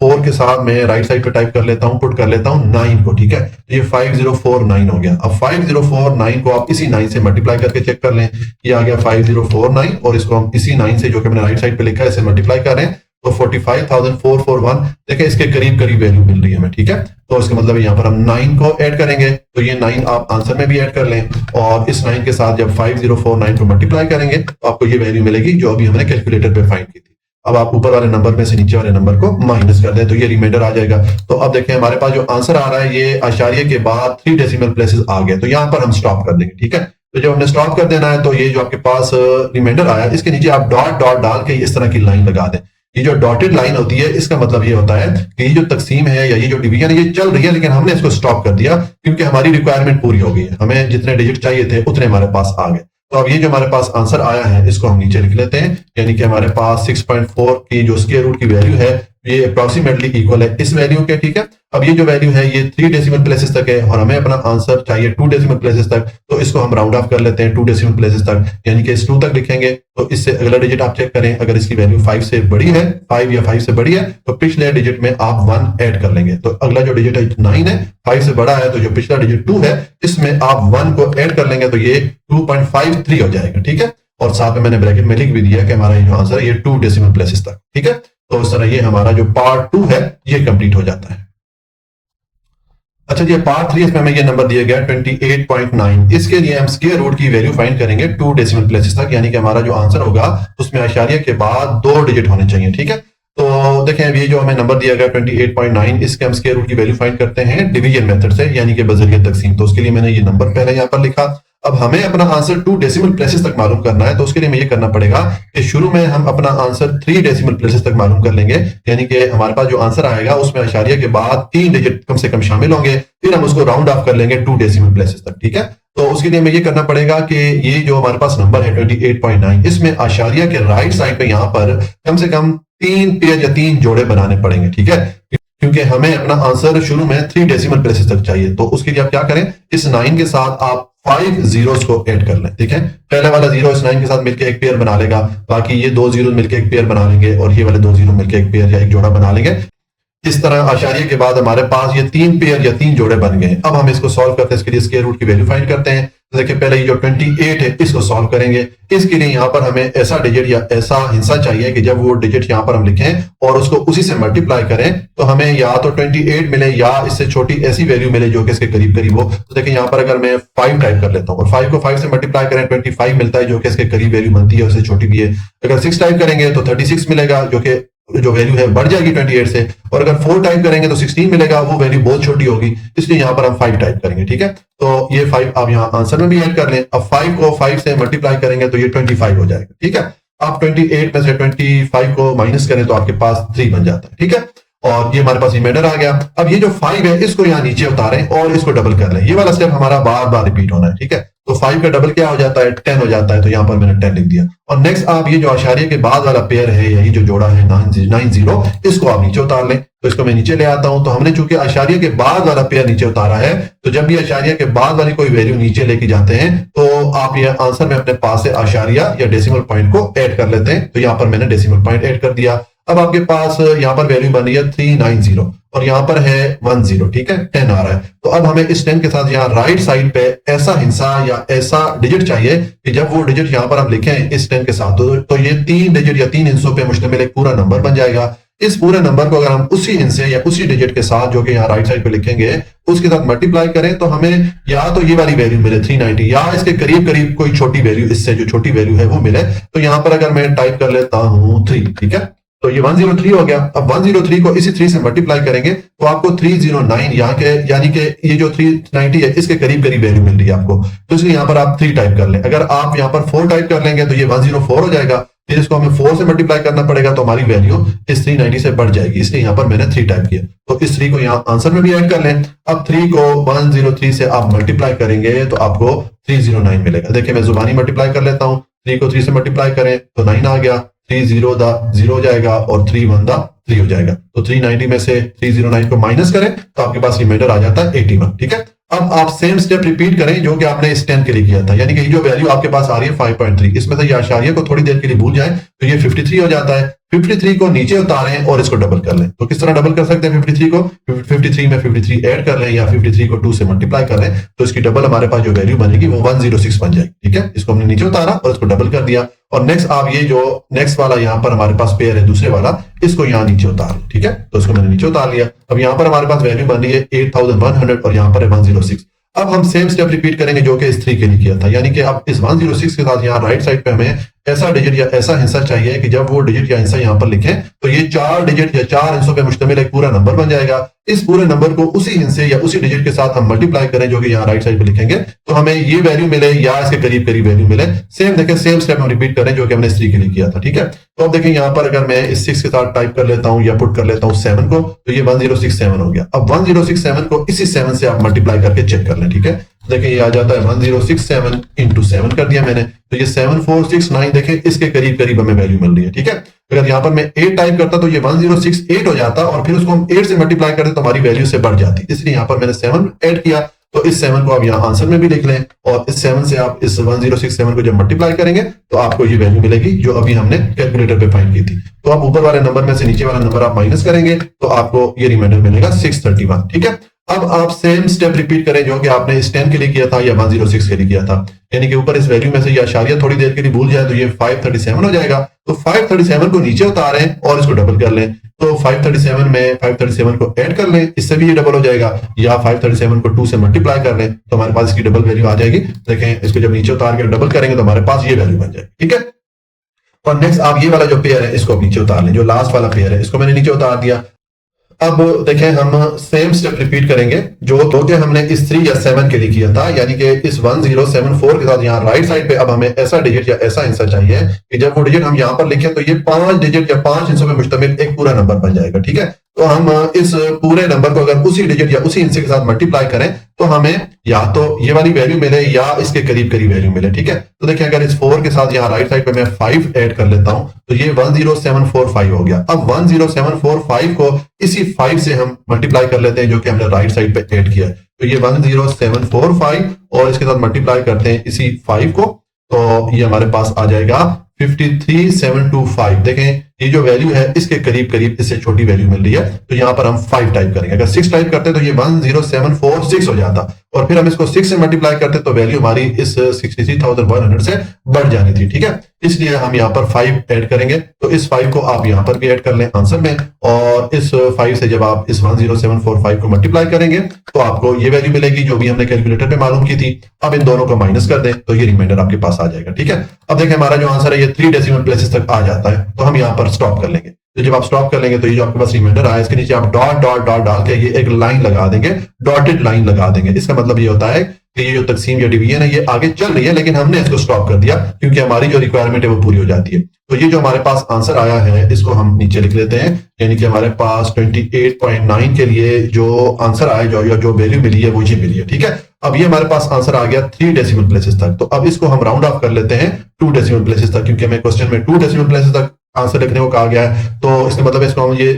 4 के साथ मैं राइट साइड पे टाइप कर लेता हूं, पुट कर लेता हूं 9 को। ठीक है, तो ये 5049 हो गया। अब 5049 को आप इसी 9 से मल्टीप्लाई करके चेक कर लें, ये आ गया 5049 और इसको हम इसी 9 से जो कि मैंने राइट साइड पे लिखा है इसे मल्टीप्लाई कर रहे हैं तो 45,441 देखिए इसके करीब करीब वैल्यू मिल रही है हमें। ठीक है, तो इसका मतलब यहाँ पर हम 9 को ऐड करेंगे तो ये 9 आप आंसर में भी ऐड कर लें और इस 9 के साथ जब 5049 को मल्टीप्लाई करेंगे तो आपको ये वैल्यू मिलेगी जो अभी हमने कैलकुलेटर पे फाइंड की थी। अब आप ऊपर वाले नंबर में से नीचे वाले नंबर को माइनस कर दें तो ये रिमाइंडर आ जाएगा। तो अब देखें हमारे पास जो आंसर आ रहा है ये आशारिये के बाद 3 डेसिमल प्लेसेस आ गए, तो यहाँ पर हम स्टॉप कर देंगे। ठीक है, तो जब हमने स्टॉप कर देना है तो ये जो आपके पास रिमाइंडर आया इसके नीचे आप डॉट डॉट डाल के इस तरह की लाइन लगा दें। ये जो डॉटेड लाइन होती है इसका मतलब ये होता है कि ये जो तकसीम है या ये जो डिवीजन है ये चल रही है लेकिन हमने इसको स्टॉप कर दिया क्योंकि हमारी रिक्वायरमेंट पूरी हो गई है, हमें जितने डिजिट चाहिए थे उतने हमारे पास आ गए। तो अब ये जो हमारे पास आंसर आया है इसको हम नीचे लिख लेते हैं, यानी कि हमारे पास 6.4 की जो स्क्वायर रूट की वैल्यू है ये अप्रोक्सीमेटली इक्वल है इस वैल्यू के। ठीक है, अब ये जो वैल्यू है ये 3 डेसिमल प्लेसेस तक है और हमें अपना आंसर चाहिए 2 डेसिमल प्लेसेस तक, तो इसको हम राउंड ऑफ कर लेते हैं 2 डेसिमल प्लेसेस तक, यानी कि इस 2 तक लिखेंगे। तो इससे अगला डिजिट आप चेक करें, अगर इसकी वैल्यू 5 से बड़ी है, 5 या 5 से बड़ी है तो पिछले डिजिट में आप 1 ऐड कर लेंगे। तो अगला जो डिजिट है 9 है, 5 से बड़ा है तो जो पिछला डिजिट 2 है इसमें आप 1 को ऐड कर लेंगे तो ये 2.53 हो जाएगा। ठीक है, और साथ में मैंने ब्रैकेट में लिख भी दिया कि हमारा ये जो आंसर है ये 2 डेसिमल प्लेसेस तक। ठीक है, तो इस तरह ये हमारा जो पार्ट 2 है ये कंप्लीट हो जाता है। अच्छा जी, पार्ट 3 इसमें हमें ये नंबर दिया गया 28.9। इसके लिए हम स्क्वायर रूट की वैल्यू फाइंड करेंगे 2 डेसिमल प्लेसेस तक, यानी कि हमारा जो आंसर होगा उसमें आशारिया के बाद 2 डिजिट होने चाहिए। ठीक है, तो देखें ये जो हमें नंबर दिया गया 28.9 इसके हम स्क्वायर रूट की वैल्यू फाइंड करते हैं डिवीजन मेथड से, यानी कि बजरिया तकसीम। तो उसके लिए मैंने ये नंबर पहले यहाँ पर लिखा। अब हमें अपना आंसर 2 डेसिमल प्लेसेस तक मालूम करना है, तो उसके लिए हमें ये करना पड़ेगा कि शुरू में हम अपना आंसर 3 डेसिमल प्लेसेस तक मालूम कर लेंगे, यानी कि हमारे पास जो आंसर आएगा उसमें आशारिया के बाद 3 डिजिट कम से कम शामिल होंगे, फिर हम उसको राउंड ऑफ कर लेंगे 2 डेसिमल प्लेसेस तक। ठीक है, तो उसके लिए हमें ये करना पड़ेगा कि ये जो हमारे पास नंबर है 28.9 इसमें आशारिया के राइट साइड पे यहाँ पर कम से कम 3 पेयर या 3 जोड़े बनाने पड़ेंगे। ठीक है, क्योंकि हमें अपना आंसर शुरू में 3 डेसिमल प्लेसेस तक चाहिए। तो उसके लिए आप क्या करें, इस 9 के साथ आप 5 जीरोस को ऐड कर लें। ठीक है, पहले वाला जीरो इस 9 के साथ मिलकर एक पेयर बना लेगा, बाकी ये 2 जीरो मिलकर एक पेयर बना लेंगे और ये वाले 2 जीरो मिलकर एक पेयर या एक जोड़ा बना लेंगे। इस तरह आशारिये के बाद हमारे पास ये 3 पेयर या 3 जोड़े बन गए। अब हम इसको सॉल्व करते हैं, इसके लिए स्क्वायर रूट की वैल्यू फाइंड करते हैं। तो देखिए पहले ये जो 28 है इसको सॉल्व करेंगे। इसके लिए यहाँ पर हमें ऐसा डिजिट या ऐसा हिस्सा चाहिए कि जब वो डिजिट यहाँ पर हम लिखें और उसको उसी से मल्टीप्लाई करें तो हमें या तो 28 मिले या इससे छोटी ऐसी वैल्यू मिले जो कि इसके करीब करीब हो। तो देखिए यहाँ पर अगर मैं 5 टाइप कर लेता हूँ और 5 को 5 से मल्टीप्लाई करें 25 मिलता है जो कि इसके करीब वैल्यू बनती है, उससे छोटी भी है। अगर 6 टाइप करेंगे तो 36 मिलेगा जो कि जो वैल्यू है बढ़ जाएगी 28 से, और अगर 4 टाइप करेंगे तो 16 मिलेगा, वो वैल्यू बहुत छोटी होगी, इसलिए यहाँ पर हम 5 टाइप करेंगे। ठीक है, तो ये 5 आप यहाँ आंसर में भी ऐड कर लें। अब 5 को 5 से मल्टीप्लाई करेंगे तो ये 25 हो जाएगा। ठीक है, आप 28 में से 25 को माइनस करें तो आपके पास 3 बन जाता है, ठीक है। और ये हमारे पास रिमाइंडर आ गया। अब ये जो 5 है इसको यहाँ नीचे उतारें और इसको डबल कर लें। ये वाला स्टेप हमारा बार बार रिपीट होना है, ठीक है। तो 5 का डबल क्या हो जाता है, 10 हो जाता है। तो यहाँ पर मैंने 10 लिख दिया। और नेक्स्ट आप ये जो आशारिया के बाद वाला पेयर है, यही जो जोड़ा है 90, इसको आप नीचे उतार लें। तो इसको मैं नीचे ले आता हूं। तो हमने चूंकि आशारिया के बाद वाला पेयर नीचे उतारा है, तो जब भी आशारिया के बाद वाली कोई वैल्यू नीचे लेके जाते हैं तो आप ये आंसर में अपने पास से आशारिया या डेसिमल पॉइंट को ऐड कर लेते हैं। तो यहाँ पर मैंने डेसिमल पॉइंट ऐड कर दिया। अब आपके पास यहाँ पर वैल्यू बन रही है 390 और यहाँ पर है 10, ठीक है, 10 आ रहा है। तो अब हमें इस 10 के साथ यहाँ राइट साइड पे ऐसा हिस्सा या ऐसा डिजिट चाहिए कि जब वो डिजिट यहाँ पर हम लिखें इस 10 के साथ तो ये 3 डिजिट या 3 हिस्सों पे मुश्तमिल एक पूरा नंबर बन जाएगा। इस पूरे नंबर को अगर हम उसी हिस्से या उसी डिजिट के साथ जो कि यहाँ राइट साइड पे लिखेंगे उसके साथ मल्टीप्लाई करें तो हमें या तो ये वाली वैल्यू मिले 390 या इसके करीब करीब कोई छोटी वैल्यू, इससे जो छोटी वैल्यू है वो मिले। तो यहाँ पर अगर मैं टाइप कर लेता हूं 3, ठीक है, तो ये 103 हो गया। अब 103 को इसी 3 से मल्टीप्लाई करेंगे तो आपको 309 यहाँ के, यानी कि ये जो 390 है इसके करीब करीब वैल्यू मिल रही है आपको। तो इसलिए यहाँ पर आप 3 टाइप कर लें। अगर आप यहाँ पर 4 टाइप कर लेंगे तो ये 104 हो जाएगा। फिर इसको हमें 4 से मल्टीप्लाई करना पड़ेगा तो हमारी वैल्यू इस 390 से बढ़ जाएगी। इसलिए यहाँ पर मैंने 3 टाइप किया। तो इस 3 को यहाँ आंसर में भी ऐड कर लें। अब 3 को 103 से आप मल्टीप्लाई करेंगे तो आपको 309 मिलेगा। देखिए मैं जुबानी मल्टीप्लाई कर लेता हूँ। 3 को 3 से मल्टीप्लाई करें तो 9 आ गया। 3 0 हो जाएगा और 3 1 3 हो जाएगा। तो 390 में से 309 को माइनस करें तो आपके पास रिमाइंडर आ जाता है 81, ठीक है। अब आप सेम स्टेप रिपीट करें जो कि आपने इस 10 के लिए किया था, यानी कि जो वैल्यू आपके पास आ रही है 5.3, इसमें से ये आशारिया को थोड़ी देर के लिए भूल जाए तो ये 53 हो जाता है। 53 को नीचे उतारें और इसको डबल कर लें। तो किस तरह डबल कर सकते हैं 53 को, 53 में 53 ऐड कर लें या 53 को 2 से मल्टीप्लाई कर लें तो इसकी डबल हमारे पास जो वैल्यू बनेगी वो 106 बन जाएगी, ठीक है। इसको हमने नीचे उतारा और इसको डबल कर दिया। और नेक्स्ट आप ये जो नेक्स्ट वाला यहाँ पर हमारे पास पेयर है दूसरे वाला, इसको यहाँ नीचे उतार लें, ठीक है। तो इसको मैंने नीचे उतार लिया। अब यहाँ पर हमारे पास वैल्यू बन रही है 8100 और यहाँ पर है 106। अब हम सेम स्टेप रिपीट करेंगे जो कि इस 3 के लिए किया था, यानी कि अब इस 106 के साथ यहाँ राइट साइड पे हमें ऐसा डिजिट या ऐसा हिस्सा चाहिए कि जब वो डिजिट या हिस्सा यहाँ पर लिखें तो ये 4 डिजिट या 4 हिस्सों पे मुश्तमिल एक पूरा नंबर बन जाएगा। इस पूरे नंबर को उसी हिस्से या उसी डिजिट के साथ हम मल्टीप्लाई करें जो कि यहाँ राइट साइड पे लिखेंगे तो हमें ये वैल्यू मिले या इसके करीब करीब वैल्यू मिले। सेम देखें, सेम स्टेप हम रिपीट करें जो कि हमने इस 3 के लिए किया था, ठीक है। तो अब देखें यहाँ पर अगर मैं इस 6 के साथ टाइप कर लेता हूँ या पुट कर लेता हूँ 7 को तो ये 1067 हो गया। अब 1067 को इसी 7 से आप मल्टीप्लाई करके चेक कर लें, ठीक है। देखिए ये आ जाता है 1067 इंटू 7 कर दिया मैंने, तो ये 7469 देखें इसके करीब करीब हमें वैल्यू मिल रही है, ठीक है। अगर यहाँ पर मैं 8 टाइप करता तो ये 1068 हो जाता और फिर उसको हम 8 से मल्टीप्लाई करते तो हमारी वैल्यू से बढ़ जाती। इसलिए यहाँ पर मैंने 7 ऐड किया। तो इस 7 को आप यहाँ आंसर में भी लिख लें और इस 7 से आप इस 1067 को जब मल्टीप्लाई करेंगे तो आपको ये वैल्यू मिलेगी जो अभी हमने कैलकुलेटर पे फाइंड की थी। तो आप ऊपर वाले नंबर में से नीचे वाला नंबर आप माइनस करेंगे तो आपको ये रिमाइंडर मिलेगा 631, ठीक है। अब आप सेम स्टेप रिपीट करें जो कि आपने इस 10 के लिए किया था या 106 के लिए किया था, यानी कि ऊपर इस वैल्यू में से ये आशारिया थोड़ी देर के लिए भूल जाए तो ये 537 हो जाएगा। तो 537 को नीचे उतारें और इसको डबल कर लें। तो 537 में 537 को ऐड कर लें, इससे भी ये डबल हो जाएगा, या 537 को 2 से मल्टीप्लाई कर लें तो हमारे पास इसकी डबल वैल्यू आ जाएगी। देखें इसको जब नीचे उतार के डबल करेंगे तो हमारे पास ये वैल्यू बन जाएगी, ठीक है। और नेक्स्ट आप ये वाला जो पेयर है इसको नीचे उतार लें, जो लास्ट वाला पेयर है इसको मैंने नीचे उतार दिया। अब देखें हम सेम स्टेप रिपीट करेंगे जो कि हमने इस 3 या 7 के लिए किया था, यानी कि इस 1074 के साथ यहाँ राइट साइड पे अब हमें ऐसा डिजिट या ऐसा हिस्सा चाहिए कि जब वो डिजिट हम यहाँ पर लिखें तो ये 5 डिजिट या 5 हिस्सों में मुश्तमिल एक पूरा नंबर बन जाएगा, ठीक है। तो हम इस पूरे नंबर को अगर उसी डिजिट या उसी हिस्से के साथ मल्टीप्लाई करें तो हमें या तो ये वाली वैल्यू मिले या इसके करीब करीब वैल्यू मिले, ठीक है। तो देखिए अगर इस 4 के साथ यहाँ राइट साइड पे मैं 5 ऐड कर लेता हूं तो ये 10745 हो गया। अब 10745 को इसी 5 से हम मल्टीप्लाई कर लेते हैं जो कि हमने राइट साइड पे ऐड किया है। तो ये 10745 और इसके साथ मल्टीप्लाई करते हैं इसी 5 को तो ये हमारे पास आ जाएगा 53725। देखें ये जो वैल्यू है इसके करीब करीब इससे छोटी वैल्यू मिल रही है। तो यहाँ पर हम 5 टाइप करेंगे। अगर 6 टाइप करते तो ये 10746 हो जाता और फिर हम इसको 6 से मल्टीप्लाई करते तो वैल्यू हमारी इस 63,100 से बढ़ जानी थी, ठीक है। इसलिए हम यहाँ पर 5 ऐड करेंगे। तो इस 5 को आप यहाँ पर भी ऐड कर लें आंसर में और इस 5 से जब आप इस 10745 को मल्टीप्लाई करेंगे तो आपको ये वैल्यू मिलेगी जो भी हमने कैलकुलेटर पे मालूम की थी। अब इन दोनों को माइनस कर दें तो ये रिमाइंडर आपके पास आ जाएगा, ठीक है। अब देखें हमारा जो आंसर है ये 3 डेसिमल प्लेसेस तक आ जाता है। तो हम यहाँ पर स्टॉप कर लेंगे। तो जब आप स्टॉप कर लेंगे तो ये जो आपके पास रिमाइंडर आया इसके नीचे आप डॉट डॉट डॉट डाल के ये एक लाइन लगा देंगे, डॉटेड लाइन लगा देंगे। इसका मतलब ये होता है कि ये जो तकसीम या डिवीजन है ये आगे चल रही है, लेकिन हमने इसको स्टॉप कर दिया क्योंकि हमारी जो रिक्वायरमेंट है वो पूरी हो जाती है। तो ये जो हमारे पास आंसर आया है इसको हम नीचे लिख लेते हैं, यानी कि हमारे पास 28.9 के लिए जो आंसर आया जो वैल्यू मिली है वो ये मिली है। ठीक है, अब ये हमारे पास आंसर आ गया 3 डेसिमल प्लेसेस तक। तो अब इसको हम राउंड ऑफ कर लेते हैं 2 डेसिमल प्लेसेस तक, क्योंकि हमें क्वेश्चन में 2 डेसिमल प्लेसेस तक आंसर लिखने को कहा गया है। तो इसका मतलब इसको हम ये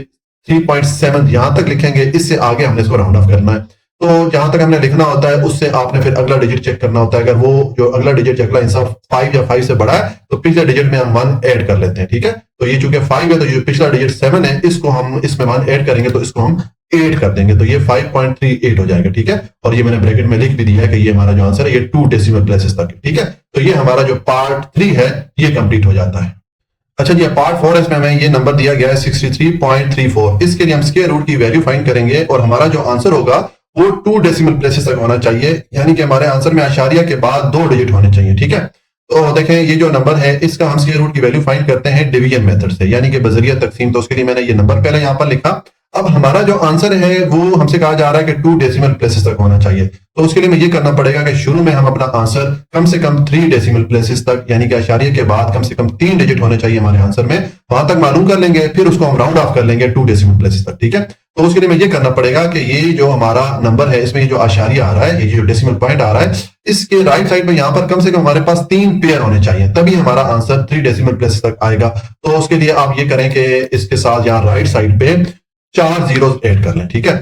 3.7 यहां तक लिखेंगे, इससे आगे हमने इसको राउंड ऑफ करना है। तो जहां तक हमने लिखना होता है उससे आपने फिर अगला डिजिट चेक करना होता है। अगर वो जो अगला डिजिट अगला हिस्सा 5 या 5 से बड़ा है तो पिछले डिजिट में हम 1 ऐड कर लेते हैं। ठीक है, तो ये चूंकि 5 है तो ये पिछला डिजिट 7 है, इसको हम इसमें 1 ऐड करेंगे तो इसको हम 8 कर देंगे, तो ये 5.38 हो जाएगा। ठीक है, और ये मैंने ब्रैकेट में लिख भी दिया है कि ये हमारा जो आंसर है ये 2 डेसिमल प्लेसेस तक है। ठीक है, तो ये हमारा जो पार्ट 3 है ये कंप्लीट हो जाता है। अच्छा जी, पार्ट 4 इसमें हमें ये नंबर दिया गया है 63.34। इसके लिए हम स्क्वायर रूट की वैल्यू फाइंड करेंगे और हमारा जो आंसर होगा वो 2 डेसिमल प्लेसेस तक होना चाहिए, यानी कि हमारे आंसर में आशारिया के बाद 2 डिजिट होने चाहिए। ठीक है, तो देखें ये जो नंबर है इसका हम स्क्वायर रूट की वैल्यू फाइंड करते हैं डिवीजन मेथड से, यानी कि बजरिया तकसीम। तो उसके लिए मैंने ये नंबर पहले यहां पर लिखा। अब हमारा जो आंसर है वो हमसे कहा जा रहा है कि 2 डेसिमल प्लेसेस तक होना चाहिए। तो उसके लिए मैं ये करना पड़ेगा कि शुरू में हम अपना आंसर कम से कम 3 डेसिमल प्लेसेस तक, यानी कि आशारिया के बाद कम से कम 3 डिजिट होने चाहिए हमारे आंसर में, वहां तक मालूम कर लेंगे, फिर उसको हम राउंड ऑफ कर लेंगे 2 डेसिमल प्लेसेस तक। ठीक है, तो उसके लिए मैं ये करना पड़ेगा कि ये जो हमारा नंबर है इसमें ये जो आशारिया आ रहा है, ये जो डेसिमल पॉइंट आ रहा है, इसके राइट साइड में यहां पर कम से कम हमारे पास 3 पेयर होने चाहिए, तभी हमारा आंसर 3 डेसिमल प्लेसेस तक आएगा। तो उसके लिए आप ये करें कि इसके साथ यहाँ राइट साइड पे 4 जीरो ऐड कर लें। ठीक है,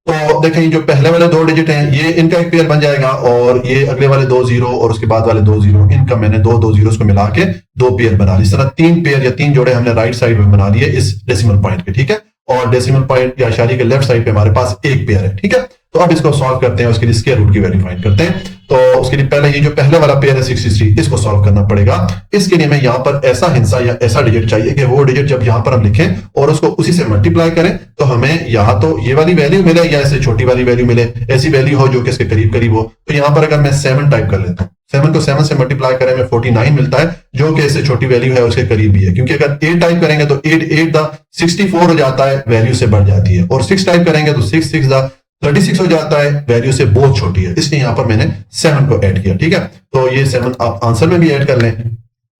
तो देखें ये जो पहले वाले 2 डिजिट हैं ये इनका एक पेयर बन जाएगा, और ये अगले वाले 2 जीरो और उसके बाद वाले 2 जीरो, इनका मैंने 2 जीरो को मिला के 2 पेयर बना ली। इस तरह 3 पेयर या 3 जोड़े हमने राइट साइड में बना लिए इस डेसिमल पॉइंट के। ठीक है, और डेसिमल पॉइंट या आशारिया के लेफ्ट साइड पे हमारे पास एक पेयर है। ठीक है, तो अब इसको सॉल्व करते हैं, उसके लिए स्क्वायर रूट की वैल्यू फाइंड करते हैं। तो उसके लिए पहले ये जो पहले वाला पेयर है 63, इसको सॉल्व करना पड़ेगा। इसके लिए मैं यहाँ पर ऐसा हिस्सा या ऐसा डिजिट चाहिए कि वो डिजिट जब यहाँ पर हम लिखें और उसको उसी से मल्टीप्लाई करें तो हमें या तो ये वाली वैल्यू मिले या इससे छोटी वाली वैल्यू मिले, ऐसी वैल्यू हो जो कि इसके करीब करीब हो। तो यहाँ पर अगर मैं 7 टाइप कर लेता हूँ, 7 को 7 से मल्टीप्लाई करें में 49 मिलता है, जो कि इससे छोटी वैल्यू है उसके करीब भी है, क्योंकि अगर 8 टाइप करेंगे तो 8 64 हो जाता है, वैल्यू से बढ़ जाती है, और 6 टाइप करेंगे तो 6 36 हो जाता है, वैल्यू से बहुत छोटी है, इसलिए यहां पर मैंने 7 को ऐड किया। ठीक है, तो ये 7 आप आंसर में भी ऐड कर लें,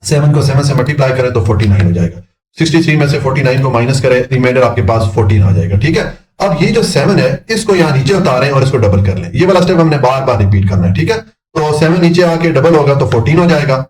7 को 7 से मल्टीप्लाई करें तो 49 हो जाएगा, 63 में से 49 को माइनस करें, रिमाइंडर आपके पास 14 आ जाएगा। ठीक है, अब ये जो 7 है इसको यहां नीचे उतारें और इसको डबल कर लें, ये वाला स्टेप हमने बार बार रिपीट करना है। ठीक है, तो 7 नीचे आके डबल होगा तो 14 हो जाएगा,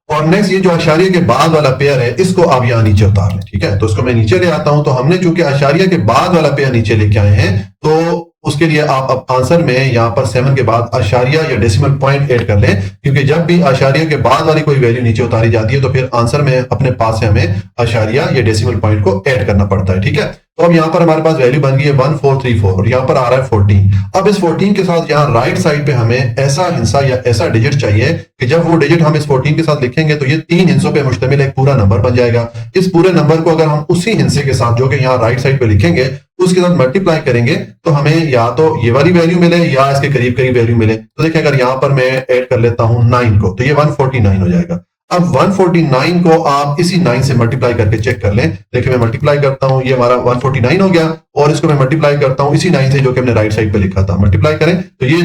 और नेक्स्ट ये जो आशारिया के बाद वाला पेयर है इसको आप यहां नीचे उतार लें। ठीक है, तो इसको मैं नीचे ले आता हूं। तो हमने चूंकि आशारिया के बाद वाला पेयर नीचे लेके आए हैं, तो उसके लिए आप अब आंसर में यहां पर 7 के बाद आशारिया या डेसिमल पॉइंट ऐड कर लें, क्योंकि जब भी आशारिया के बाद वाली कोई वैल्यू नीचे उतारी जाती है तो फिर आंसर में अपने पास से हमें आशारिया या डेसिमल पॉइंट को ऐड करना पड़ता है। ठीक है, तो अब यहां पर हमारे पास वैल्यू बन गई है 1434 और यहां पर आ रहा है 14। अब इस 14 के साथ यहां राइट साइड पे हमें ऐसा हिस्सा या ऐसा डिजिट चाहिए कि जब वो डिजिट हम इस 14 के साथ लिखेंगे तो ये 3 हिस्सों पे मुश्तमिल एक पूरा नंबर बन जाएगा। इस पूरे नंबर को अगर हम उसी हिस्से के साथ जो कि यहाँ राइट साइड पे लिखेंगे उसके साथ मल्टीप्लाई करेंगे तो हमें या तो ये वाली वैल्यू मिले या इसके करीब करीब वैल्यू मिले। तो देखिए अगर यहां पर मैं ऐड कर लेता हूं 9 को तो ये 149 हो जाएगा। अब 149 को आप इसी 9 से मल्टीप्लाई करके चेक कर लें। देखिए मैं मल्टीप्लाई करता हूं, ये हमारा 149 हो गया, और इसको मैं मल्टीप्लाई करता हूं इसी 9 से जो कि हमने राइट साइड पे लिखा था। मल्टीप्लाई करें तो ये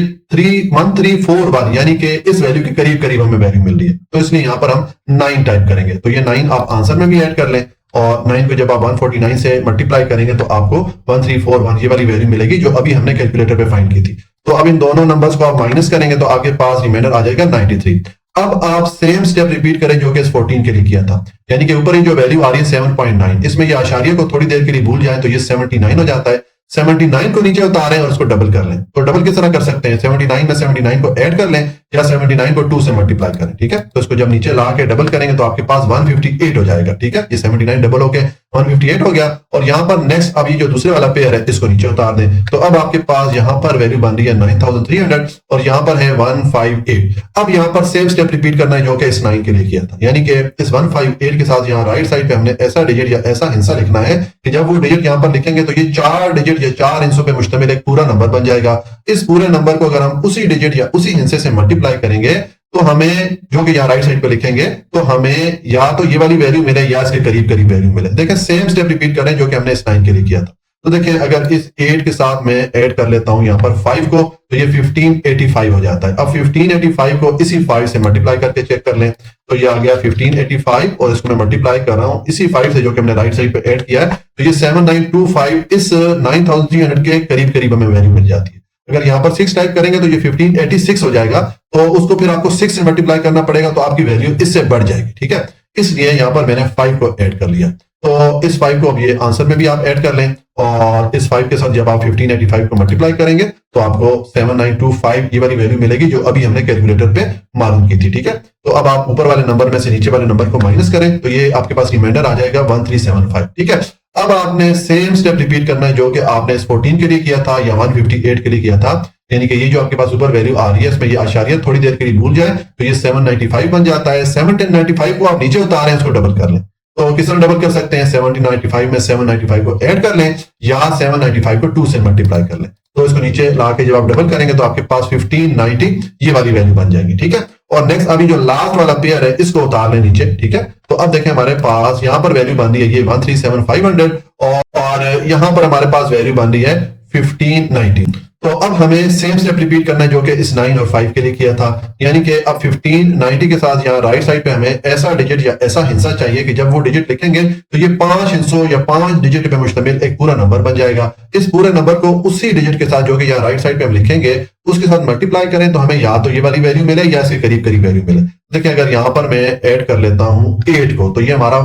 134 बार, यानी कि इस वैल्यू के करीब करीब हमें वैल्यू मिल रही है। तो इसलिए यहां पर हम 9 टाइप करेंगे। तो ये 9 आप आंसर में भी ऐड कर लें, और 9 को जब आप 149 से मल्टीप्लाई करेंगे तो आपको 1341 ये वाली वैल्यू मिलेगी जो अभी हमने कैलकुलेटर पे फाइंड की थी। तो अब इन दोनों नंबर्स को आप माइनस करेंगे तो आपके पास रिमाइंडर आ जाएगा 93। अब आप सेम स्टेप रिपीट करें जो कि इस 14 के लिए किया था, यानी कि ऊपर ही जो वैल्यू आ रही है 7.9, इसमें ये आशारिया को थोड़ी देर के लिए भूल जाए तो ये 79 हो जाता है। 79 को नीचे उतारें और उसको डबल कर लें। तो डबल किस तरह कर सकते हैं, 79 में 79 को ऐड कर लें या 79 को 2 से मल्टीप्लाई करें। ठीक है, तो इसको जब नीचे ला के डबल करेंगे तो आपके पास 158 हो जाएगा। ठीक है, ये 79 डबल हो गया 158 हो गया, और यहां पर नेक्स्ट अभी जो दूसरे वाला पेयर है इसको नीचे उतार दें। तो अब आपके पास यहां पर वैल्यू बन रही है 9300 और यहां पर है 158। अब यहां पर सेम स्टेप रिपीट करना है जो कि इस 9 के लिए किया था, यानी कि इस 158 के साथ यहां राइट साइड पे हमने ऐसा डिजिट या ऐसा हिस्सा लिखना है कि जब वो डिजिट यहां पर लिखेंगे तो ये 4 डिजिट या 4 हिस्सों पे मुश्तमिल एक पूरा नंबर बन जाएगा। इस पूरे नंबर को अगर हम उसी डिजिट या उसी हिस्से से मल्टीप्लाई करेंगे तो हमें जो कि यहाँ राइट साइड पे लिखेंगे तो हमें या तो ये वाली वैल्यू मिले या इसके करीब करीब वैल्यू मिले। देखें सेम स्टेप रिपीट करें जो कि हमने इस 9 के लिए किया था। तो देखिए अगर इस 8 के साथ मैं ऐड कर लेता हूं यहाँ पर 5 को, तो ये 1585 हो जाता है। अब 1585 को इसी 5 से मल्टीप्लाई करके चेक कर लें, तो ये आ गया 1585 और इसको मैं मल्टीप्लाई कर रहा हूं इसी 5 से जो कि हमने राइट साइड पे ऐड किया है, तो ये 7925 इस 9300 के करीब करीब हमें वैल्यू मिल जाती है। अगर यहाँ पर 6 टाइप करेंगे तो ये 1586 हो जाएगा, तो उसको फिर आपको 6 से मल्टीप्लाई करना पड़ेगा, तो आपकी वैल्यू इससे बढ़ जाएगी। ठीक है, इसलिए यहाँ पर मैंने 5 को ऐड कर लिया। तो इस 5 को अब ये आंसर में भी आप ऐड कर लें, और इस 5 के साथ जब आप 1585 को मल्टीप्लाई करेंगे तो आपको 7925 ये वाली वैल्यू मिलेगी जो अभी हमने कैलकुलेटर पे मालूम की थी। ठीक है, तो अब आप ऊपर वाले नंबर में से नीचे वाले नंबर को माइनस करें, तो ये आपके पास रिमाइंडर आ जाएगा 1375। ठीक है, अब आपने सेम स्टेप रिपीट करना है जो कि आपने इस 14 के लिए किया था या 158 के लिए किया था, यानी कि ये जो आपके पास ऊपर वैल्यू आ रही है इसमें ये आशारिया थोड़ी देर के लिए भूल जाए, तो ये 795 बन जाता है। 1795 को आप नीचे उतारें, इसको डबल कर लें। तो किस तरह डबल कर सकते हैं, 1795 में 795 को ऐड कर लें या 795 को 2 से मल्टीप्लाई कर लें, तो इसको नीचे ला के जब आप डबल करेंगे तो आपके पास 1590 ये वाली वैल्यू बन जाएगी। ठीक है, और नेक्स्ट अभी जो लास्ट वाला पेयर है इसको उतार लें नीचे। ठीक है, तो अब देखें हमारे पास यहाँ पर वैल्यू बन रही है ये 137500 और यहाँ पर हमारे पास वैल्यू बन रही है 1590। तो अब हमें सेम स्टेप रिपीट करना है जो कि इस 9 और 5 के लिए किया था, यानी कि अब 1590 के साथ यहाँ राइट साइड पे हमें ऐसा डिजिट या ऐसा हिस्सा चाहिए कि जब वो डिजिट लिखेंगे तो ये 5 हिस्सों या 5 डिजिट पे मुश्तमिल एक पूरा नंबर बन जाएगा। इस पूरे नंबर को उसी डिजिट के साथ जो कि यहाँ राइट साइड पे हम लिखेंगे उसके साथ मल्टीप्लाई करें तो हमें या तो ये वाली वैल्यू मिले या इसके करीब करीब वैल्यू मिले। देखिए अगर यहाँ पर मैं ऐड कर लेता हूँ 8 को, तो ये हमारा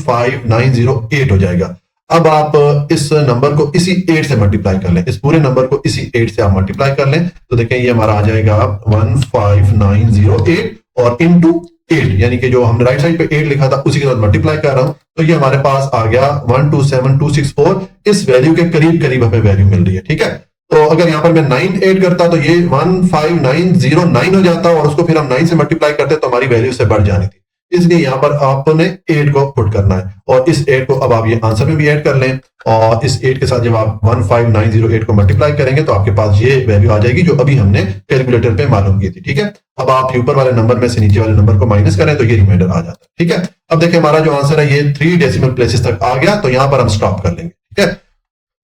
15908 हो जाएगा। अब आप इस नंबर को इसी 8 से मल्टीप्लाई कर लें, इस पूरे नंबर को इसी 8 से आप मल्टीप्लाई कर लें, तो देखें ये हमारा आ जाएगा 15908 और इनटू 8, यानी कि जो हमने राइट साइड पे 8 लिखा था उसी के साथ मल्टीप्लाई कर रहा हूं, तो ये हमारे पास आ गया 127264। इस वैल्यू के करीब करीब हमें वैल्यू मिल रही है। ठीक है, तो अगर यहाँ पर मैं 9 ऐड करता तो ये 15909 हो जाता और उसको फिर हम 9 से मल्टीप्लाई करते तो हमारी वैल्यू से बढ़ जानी थी। इसलिए यहाँ पर आपने 8 को पुट करना है और इस 8 को अब आप ये आंसर में भी ऐड कर लें और इस 8 के साथ जब आप 15908 को मल्टीप्लाई करेंगे तो आपके पास ये वैल्यू आ जाएगी जो अभी हमने कैलकुलेटर पे मालूम की थी। ठीक है, अब आप ऊपर वाले नंबर में से नीचे वाले नंबर को माइनस करें तो ये रिमाइंडर आ जाता है। ठीक है, अब देखिए हमारा जो आंसर है ये 3 डेसिमल प्लेसेस तक आ गया, तो यहाँ पर हम स्टॉप कर लेंगे। ठीक है,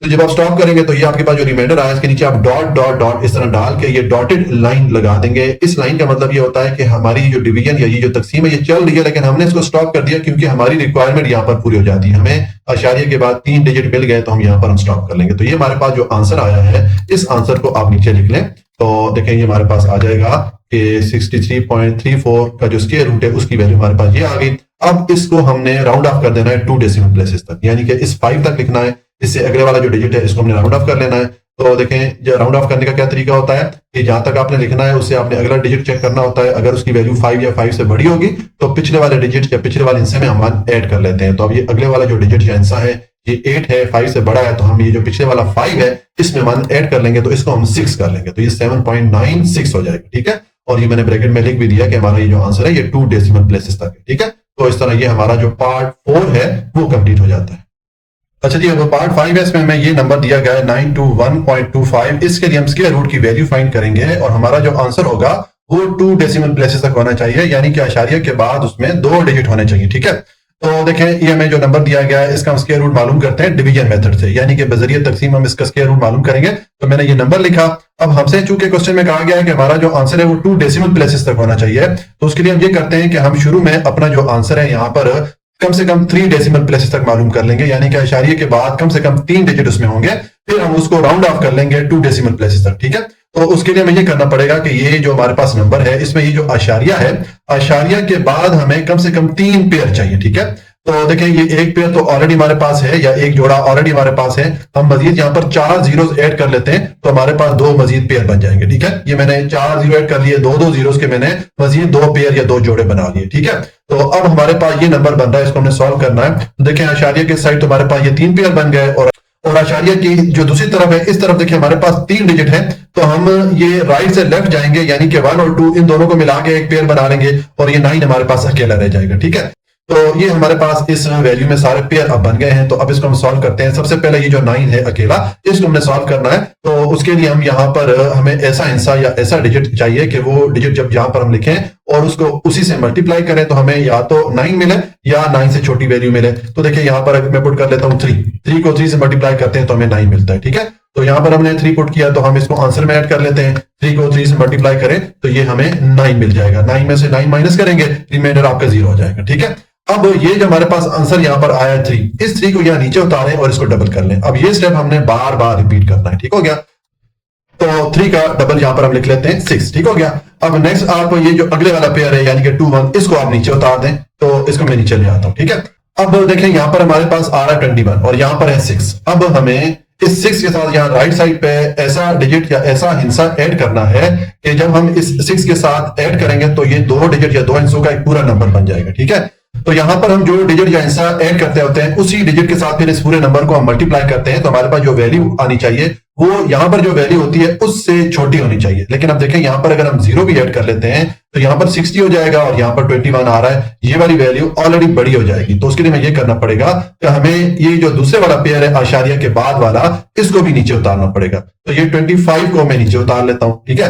तो जब आप स्टॉप करेंगे तो ये आपके पास जो रिमाइंडर आया इसके नीचे आप डॉट डॉट डॉट इस तरह डाल के ये डॉटेड लाइन लगा देंगे। इस लाइन का मतलब ये होता है कि हमारी जो डिवीजन या ये जो तकसीम है ये चल रही है, लेकिन हमने इसको स्टॉप कर दिया क्योंकि हमारी रिक्वायरमेंट यहाँ पर पूरी हो जाती है। हमें आशारिया के बाद 3 डिजिट मिल गए तो हम यहाँ पर हम स्टॉप कर लेंगे। तो ये हमारे पास जो आंसर आया है इस आंसर को आप नीचे लिख लें, तो देखें ये हमारे पास आ जाएगा कि 63.34 का जो स्क्वायर रूट है उसकी वैल्यू हमारे पास ये आ गई। अब इसको हमने राउंड ऑफ कर देना है 2 डेसिमल प्लेसेस तक, यानी कि इस 5 तक लिखना है, इससे अगले वाला जो डिजिट है इसको हमने राउंड ऑफ कर लेना है। तो देखें जो राउंड ऑफ करने का क्या तरीका होता है कि जहां तक आपने लिखना है उससे आपने अगला डिजिट चेक करना होता है, अगर उसकी वैल्यू 5 या 5 से बड़ी होगी तो पिछले वाले डिजिट या पिछले वाले हिस्से में हम ऐड कर लेते हैं। तो अब ये अगले वाला जो डिजिट या हिस्सा है ये 8 है, 5 से बड़ा है, तो हम ये जो पिछले वाला 5 है इसमें 1 ऐड कर लेंगे तो इसको हम 6 कर लेंगे, तो ये 7.96 हो जाएगा। ठीक है, और ये मैंने ब्रैकेट में लिख भी दिया कि हमारा ये जो आंसर है ये 2 डेसिमल प्लेसेस तक है। ठीक है, तो इस तरह ये हमारा जो पार्ट 4 है वो कंप्लीट हो जाता है। अच्छा जी, अब पार्ट 5 है, इसमें मैं ये नंबर दिया गया है 921.25, इसके लिए हम स्क्वायर रूट की वैल्यू फाइंड करेंगे और हमारा जो आंसर होगा वो 2 डेसिमल प्लेसेस तक होना चाहिए, यानी कि आशारिया के बाद उसमें 2 डिजिट होने चाहिए। ठीक है, तो देखें ये हमें जो नंबर दिया गया है इसका हम स्क्वायर रूट मालूम करते हैं डिवीजन मेथड से, यानी कि बजरिया तकसीम हम इसका स्क्वायर रूट मालूम करेंगे। तो मैंने ये नंबर लिखा। अब हमसे चूंकि क्वेश्चन में कहा गया है कि हमारा जो आंसर है वो 2 डेसिमल प्लेसेस तक होना चाहिए, तो उसके लिए हम ये करते हैं कि हम शुरू में अपना जो आंसर है यहाँ पर कम से कम 3 डेसिमल प्लेसेस तक मालूम कर लेंगे, यानी कि आशारिये के बाद कम से कम 3 डिजिट उसमें होंगे, फिर हम उसको राउंड ऑफ कर लेंगे 2 डेसिमल प्लेसेस तक। ठीक है, तो उसके लिए हमें ये करना पड़ेगा कि ये जो हमारे पास नंबर है इसमें ये जो आशारिया है, आशारिया के बाद हमें कम से कम 3 पेयर चाहिए। ठीक है, तो देखें ये एक पेयर तो ऑलरेडी हमारे पास है या एक जोड़ा ऑलरेडी हमारे पास है, हम मजीद यहाँ पर 4 जीरोस ऐड कर लेते हैं तो हमारे पास 2 मजीद पेयर बन जाएंगे। ठीक है, ये मैंने 4 जीरो ऐड कर लिए, 2 जीरोस के मैंने मजीद 2 पेयर या 2 जोड़े बना लिए। ठीक है, तो अब हमारे पास ये नंबर बन रहा है, इसको हमने सॉल्व करना है। देखें आशारिया के साइड तो हमारे पास ये 3 पेयर बन गए और आशारिया की जो दूसरी तरफ है इस तरफ देखिए हमारे पास 3 डिजिट है, तो हम ये राइट से लेफ्ट जाएंगे, यानी कि 1 और 2 इन दोनों को मिला के एक पेयर बना लेंगे और ये 9 हमारे पास अकेला रह जाएगा। ठीक है, तो ये हमारे पास इस वैल्यू में सारे पेयर अब बन गए हैं। तो अब इसको हम सॉल्व करते हैं। सबसे पहले ये जो 9 है अकेला, इसको हमने सॉल्व करना है। तो उसके लिए हम यहाँ पर हमें ऐसा हिस्सा या ऐसा डिजिट चाहिए कि वो डिजिट जब यहाँ पर हम लिखें और उसको उसी से मल्टीप्लाई करें तो हमें या तो 9 मिले या 9 से छोटी वैल्यू मिले। तो देखिए यहाँ पर मैं पुट कर लेता हूँ 3 को 3 से मल्टीप्लाई करते हैं तो हमें 9 मिलता है। ठीक है, तो यहाँ पर हमने 3 पुट किया तो हम इसको आंसर में ऐड कर लेते हैं। 3 को 3 से मल्टीप्लाई करें तो ये हमें 9 मिल जाएगा। 9 में से 9 माइनस करेंगे, रिमाइंडर आपका 0 हो जाएगा। ठीक है, अब ये जो हमारे पास आंसर यहाँ पर आया 3, इस 3 को यहाँ नीचे उतारें और इसको डबल कर लें। अब ये स्टेप हमने बार बार रिपीट करना है। ठीक हो गया, तो 3 का डबल यहाँ पर हम लिख लेते हैं 6। ठीक हो गया, अब नेक्स्ट आप ये जो अगले वाला पेयर है यानी कि 2 1, इसको आप नीचे उतार दें। तो इसको मैं नीचे ले आता हूं। ठीक है, अब देखें यहाँ पर हमारे पास आ रहा है 21 और यहाँ पर है 6। अब हमें इस 6 के साथ यहाँ राइट साइड पे ऐसा डिजिट या ऐसा हिस्सा ऐड करना है कि जब हम इस 6 के साथ ऐड करेंगे तो ये 2 डिजिट या 2 हिस्सों का एक पूरा नंबर बन जाएगा। ठीक है, तो यहां पर हम जो डिजिट या हिस्सा ऐड करते होते हैं उसी डिजिट के साथ फिर इस पूरे नंबर को हम मल्टीप्लाई करते हैं। तो हमारे पास जो वैल्यू आनी चाहिए वो यहां पर जो वैल्यू होती है उससे छोटी होनी चाहिए। लेकिन अब देखें यहाँ पर अगर हम 0 भी ऐड कर लेते हैं तो यहाँ पर 60 हो जाएगा और यहाँ पर 21 आ रहा है, ये वाली वैल्यू ऑलरेडी बड़ी हो जाएगी। तो उसके लिए हमें ये करना पड़ेगा कि हमें ये जो दूसरे वाला पेयर है आशारिया के बाद वाला, इसको भी नीचे उतारना पड़ेगा। तो ये 25 को मैं नीचे उतार लेता हूं। ठीक है,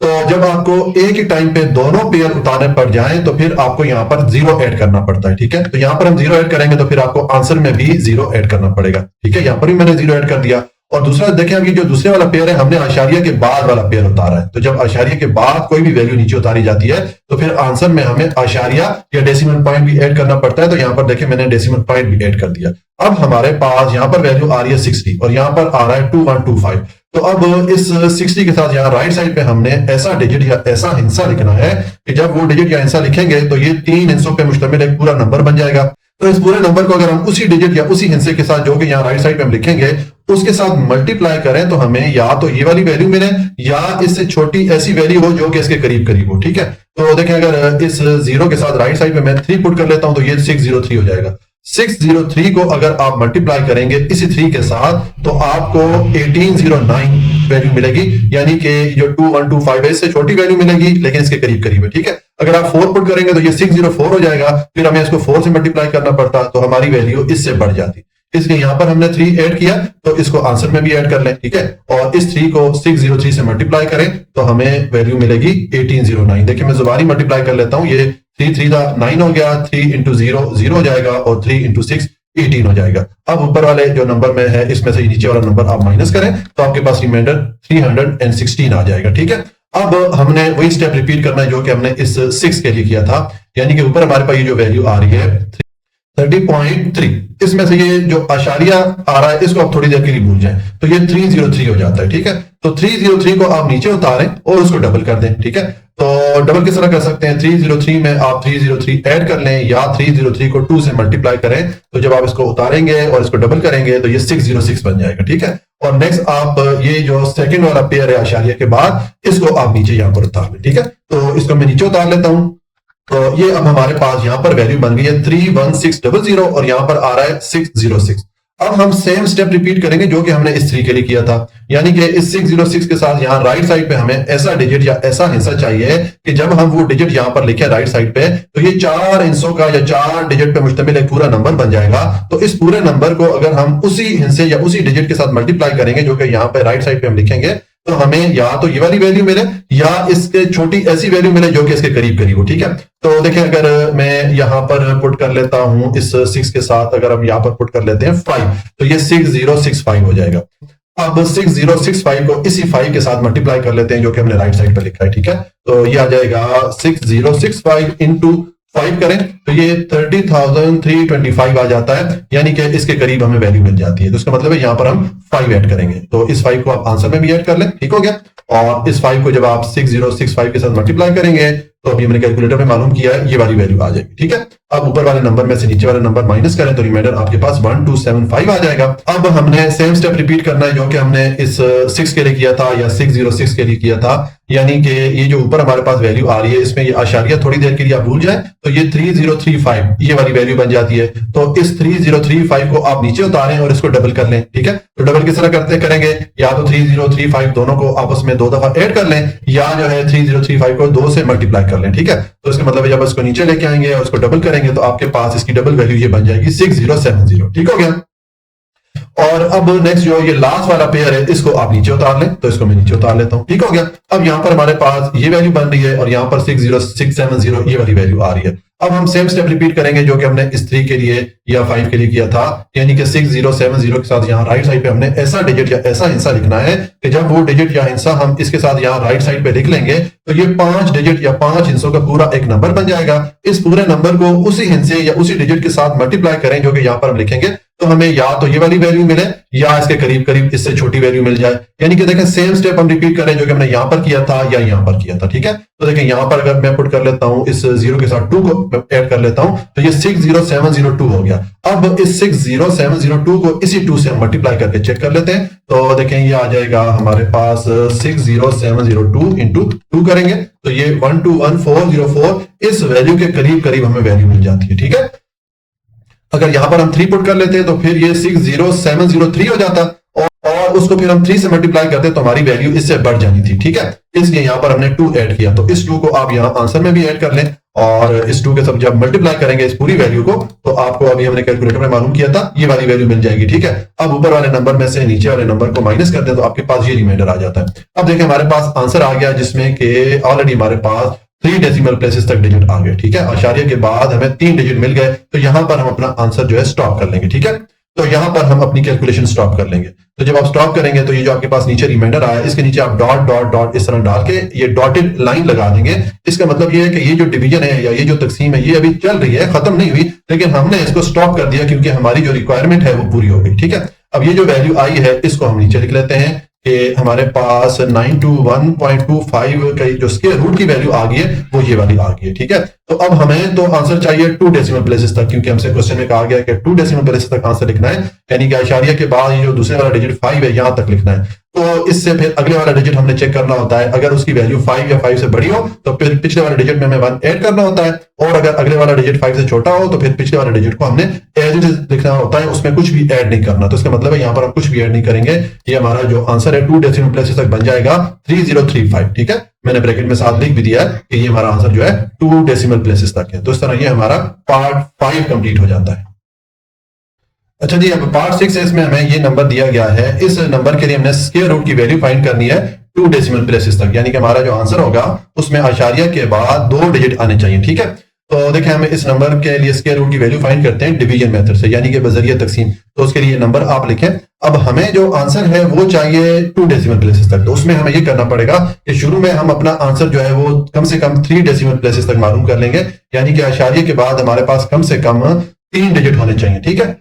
तो जब आपको एक ही टाइम पे दोनों पेयर उतारने पड़ जाएं तो फिर आपको यहाँ पर 0 ऐड करना पड़ता है। ठीक है, तो यहाँ पर हम 0 ऐड करेंगे तो फिर आपको आंसर में भी 0 ऐड करना पड़ेगा। ठीक है, यहाँ पर भी मैंने 0 ऐड कर दिया। और दूसरा देखें, अभी जो दूसरे वाला पेयर है हमने आशारिया के बाद वाला पेयर उतारा है। तो जब आशारिया के बाद कोई भी वैल्यू नीचे उतारी जाती है तो फिर आंसर में हमें आशारिया या डेसिमल पॉइंट भी ऐड करना पड़ता है। तो यहाँ पर देखें मैंने डेसिमल पॉइंट भी ऐड कर दिया। अब हमारे पास यहाँ पर वैल्यू आ रही है 60 और यहाँ पर आ रहा है 2125। तो अब इस 60 के साथ यहाँ राइट साइड पे हमने ऐसा डिजिट या ऐसा हिस्सा लिखना है कि जब वो डिजिट या हिस्सा लिखेंगे तो ये 3 हिस्सों पे मुश्तमिल एक पूरा नंबर बन जाएगा। तो इस पूरे नंबर को अगर हम उसी डिजिट या उसी हिस्से के साथ जो कि यहाँ राइट साइड पे हम लिखेंगे उसके साथ मल्टीप्लाई करें तो हमें या तो ये वाली वैल्यू मिले या इससे छोटी ऐसी वैल्यू हो जो कि इसके करीब करीब हो। ठीक है, तो देखें अगर इस 0 के साथ राइट साइड पे मैं 3 पुट कर लेता हूं तो ये 603 हो जाएगा। 603 को अगर आप मल्टीप्लाई करेंगे इसी 3 के साथ तो आपको 1809 वैल्यू मिलेगी, यानी कि जो 2125 है इससे छोटी वैल्यू मिलेगी लेकिन इसके करीब करीब है। ठीक है, अगर आप 4 पुट करेंगे तो ये 604 हो जाएगा, फिर हमें इसको 4 से मल्टीप्लाई करना पड़ता तो हमारी वैल्यू इससे बढ़ जाती। इसलिए यहां पर हमने 3 ऐड किया तो इसको आंसर में भी ऐड कर लें। ठीक है, और इस 3 को 603 से मल्टीप्लाई करें तो हमें वैल्यू मिलेगी 1809। देखिए मैं जुबानी मल्टीप्लाई कर लेता हूं, ये 3 3 9 हो गया, 3 इंटू 0 0 हो जाएगा और 3 इंटू 6 18 हो जाएगा। अब ऊपर वाले जो नंबर में है इसमें से नीचे वाला नंबर आप माइनस करें तो आपके पास रिमाइंडर 316 आ जाएगा। ठीक है, अब हमने वही स्टेप रिपीट करना है जो कि हमने इस 6 के लिए किया था, यानी कि ऊपर हमारे पास ये जो वैल्यू आ रही है 30.3, इसमें से ये जो आशारिया आ रहा है इसको आप थोड़ी देर के लिए भूल जाएं तो ये 303 हो जाता है। ठीक है, तो 303 को आप नीचे उतारें और उसको डबल कर दें। ठीक है, तो डबल किस तरह कर सकते हैं, 303 में आप 303 ऐड कर लें या 303 को 2 से मल्टीप्लाई करें तो जब आप इसको उतारेंगे और इसको डबल करेंगे तो ये 606 बन जाएगा। ठीक है, और नेक्स्ट आप ये जो सेकंड वाला पेयर है आशारिया के बाद इसको आप नीचे यहां पर उतार लें। ठीक है, तो इसको मैं नीचे उतार लेता हूं। तो ये अब हमारे पास यहाँ पर वैल्यू बन गई है 31600 और यहाँ पर आ रहा है 606। अब हम सेम स्टेप रिपीट करेंगे जो कि हमने इस 3 के लिए किया था, यानी कि इस 606 के साथ यहाँ राइट साइड पे हमें ऐसा डिजिट या ऐसा हिस्सा चाहिए कि जब हम वो डिजिट यहाँ पर लिखे राइट साइड पे तो ये 4 हिस्सों का या 4 डिजिट पे मुश्तमिल एक पूरा नंबर बन जाएगा। तो इस पूरे नंबर को अगर हम उसी हिस्से या उसी डिजिट के साथ मल्टीप्लाई करेंगे जो कि यहाँ पे राइट साइड पे हम लिखेंगे तो हमें या तो ये वाली वैल्यू मिले या इसके छोटी ऐसी वैल्यू मिले जो कि इसके करीब करीब हो। ठीक है, तो देखिए अगर मैं यहां पर पुट कर लेता हूं इस 6 के साथ, अगर हम यहां पर पुट कर लेते हैं 5 तो ये 6065 हो जाएगा। अब 6065 को इसी 5 के साथ मल्टीप्लाई कर लेते हैं जो कि हमने राइट साइड पर लिखा है। ठीक है, तो ये आ जाएगा 6065 इंटू 5 करें तो ये 30,325 आ जाता है, यानी कि इसके करीब हमें वैल्यू मिल जाती है। तो इसका मतलब है यहाँ पर हम 5 ऐड करेंगे तो इस 5 को आप आंसर में भी ऐड कर लें। ठीक हो गया, और इस 5 को जब आप 6065 के साथ मल्टीप्लाई करेंगे तो अभी हमने कैलकुलेटर में मालूम किया है ये वाली वैल्यू आ जाएगी। ठीक है, अब ऊपर वाले नंबर में से नीचे वाला नंबर माइनस करें तो रिमाइंडर आपके पास 1275 आ जाएगा। अब हमने सेम स्टेप रिपीट करना है जो कि हमने इस 6 के लिए किया था या 606 के लिए किया था, यानी कि ये जो ऊपर हमारे पास वैल्यू आ रही है इसमें ये आशारिया थोड़ी देर के लिए आप भूल जाए तो ये 3035 ये वाली वैल्यू बन जाती है। तो इस 3035 को आप नीचे उतारें और इसको डबल कर लें। ठीक है, तो डबल किस तरह करेंगे, या तो 3035 दोनों को आपस में 2 दफा ऐड कर लें या जो है 3035 को 2 से मल्टीप्लाई कर लें, ठीक है। तो इसका मतलब जब इसको नीचे लेके आएंगे और इसको डबल करेंगे तो आपके पास इसकी डबल वैल्यू ये बन जाएगी 6070, ठीक हो गया। और अब नेक्स्ट जो ये लास्ट वाला पेयर है इसको आप नीचे उतार लें, तो इसको मैं नीचे उतार लेता हूं, ठीक हो गया। अब यहां पर हमारे पास ये वैल्यू बन रही है और यहां पर 60670 ये वाली वैल्यू आ रही है। अब हम सेम स्टेप रिपीट करेंगे जो कि हमने इस 3 के लिए या 5 के लिए किया था, यानी कि 6070 के साथ यहाँ राइट साइड पे हमने ऐसा डिजिट या ऐसा हिस्सा लिखना है कि जब वो डिजिट या हिस्सा हम इसके साथ यहाँ राइट साइड पे लिख लेंगे तो ये 5 डिजिट या 5 हिस्सों का पूरा एक नंबर बन जाएगा। इस पूरे नंबर को उसी हिस्से या उसी डिजिट के साथ मल्टीप्लाई करें जो कि यहाँ पर हम लिखेंगे, तो हमें या तो ये वाली वैल्यू मिले या इसके करीब करीब इससे छोटी वैल्यू मिल जाए। यानी कि देखें सेम स्टेप हम रिपीट करें जो कि हमने यहां पर किया था या यहां पर किया था, ठीक है। तो देखें यहां पर अगर मैं पुट कर लेता हूं इस 0 के साथ 2 को ऐड कर लेता हूं तो ये 60702 हो गया। अब इस 60702 को इसी 2 से हम मल्टीप्लाई करके चेक कर लेते हैं, तो देखें ये आ जाएगा हमारे पास 60702 इंटू 2 करेंगे तो ये 121404 इस वैल्यू के करीब करीब हमें वैल्यू मिल जाती है, ठीक है। अगर यहां पर हम 3 पुट कर लेते हैं तो फिर ये 60703 हो जाता और उसको फिर हम 3 से मल्टीप्लाई करते तो हमारी वैल्यू इससे बढ़ जानी थी, ठीक है। इसलिए यहां पर हमने 2 ऐड किया, तो इस 2 को आप यहां आंसर में भी ऐड कर लें और इस 2 के सब जब मल्टीप्लाई करेंगे इस पूरी वैल्यू को तो आपको अभी हमने कैलकुलेटर में मालूम किया था ये वाली वैल्यू मिल जाएगी, ठीक है। अब ऊपर वाले नंबर में से नीचे वाले नंबर को माइनस करते हैं तो आपके पास ये रिमाइंडर आ जाता है। अब देखिए हमारे पास आंसर आ गया जिसमें कि ऑलरेडी हमारे पास 3 डेसिमल प्लेसेस तक डिजिट आ गए, ठीक है। आशार्य के बाद हमें 3 डिजिट मिल गए तो यहां पर हम अपना आंसर जो है स्टॉप कर लेंगे, ठीक है। तो यहां पर हम अपनी कैलकुलेशन स्टॉप कर लेंगे। तो जब आप स्टॉप करेंगे तो ये जो आपके पास नीचे रिमाइंडर आया इसके नीचे आप डॉट डॉट डॉट इस तरह डाल के ये डॉटेड लाइन लगा देंगे। इसका मतलब ये है कि ये जो डिवीजन है या ये जो तकसीम है ये अभी चल रही है, खत्म नहीं हुई, लेकिन हमने इसको स्टॉप कर दिया क्योंकि हमारी जो रिक्वायरमेंट है वो पूरी हो गई, ठीक है। अब ये जो वैल्यू आई है इसको हम नीचे लिख लेते हैं कि हमारे पास 921.25 का जो स्क्वायर रूट की वैल्यू आ गई है वो ये वाली आ गई है, ठीक है। तो अब हमें तो आंसर चाहिए 2 डेसिमल प्लेसेस तक, क्योंकि हमसे क्वेश्चन में कहा गया कि 2 डेसिमल प्लेसेस तक आंसर लिखना है, यानी कि आशारिया के बाद ये जो दूसरे वाला डिजिट 5 है यहां तक लिखना है। तो इससे फिर अगले वाला डिजिट हमने चेक करना होता है, अगर उसकी वैल्यू 5 या 5 से बड़ी हो तो फिर पिछले वाले डिजिट में हमें 1 ऐड करना होता है, और अगर अगले वाला डिजिट 5 से छोटा हो तो फिर पिछले वाले डिजिट को हमने एज इट इज लिखना होता है, उसमें कुछ भी ऐड नहीं करना। तो इसका मतलब है यहाँ पर हम कुछ भी ऐड नहीं करेंगे, ये हमारा जो आंसर है 2 डेसिमल प्लेसेस तक बन जाएगा 3035, ठीक है। मैंने ब्रैकेट में साथ लिख भी दिया है कि ये हमारा आंसर जो है 2 डेसिमल प्लेसेस तक है। तो इस तरह ये हमारा पार्ट 5 कंप्लीट हो जाता है। अच्छा जी, अब पार्ट 6 है, इसमें हमें ये नंबर दिया गया है, इस नंबर के लिए हमने स्क्वायर रूट की वैल्यू फाइंड करनी है 2 डेसिमल प्लेसेस तक, यानी कि हमारा जो आंसर होगा उसमें आशारिया के बाद 2 डिजिट आने चाहिए, ठीक है। तो देखिए हम इस नंबर के लिए स्क्वायर रूट की वैल्यू फाइंड करते हैं डिवीजन मेथड से, यानी कि बजरिया तकसीम। तो उसके लिए नंबर आप लिखें। अब हमें जो आंसर है वो चाहिए 2 डेसिमल प्लेसेस तक, तो उसमें हमें ये करना पड़ेगा कि शुरू में हम अपना आंसर जो है वो कम से कम 3 डेसिमल प्लेसेस तक मालूम कर लेंगे, यानी कि आशारिया के बाद हमारे पास कम से कम 3 डिजिट होने चाहिए, ठीक है।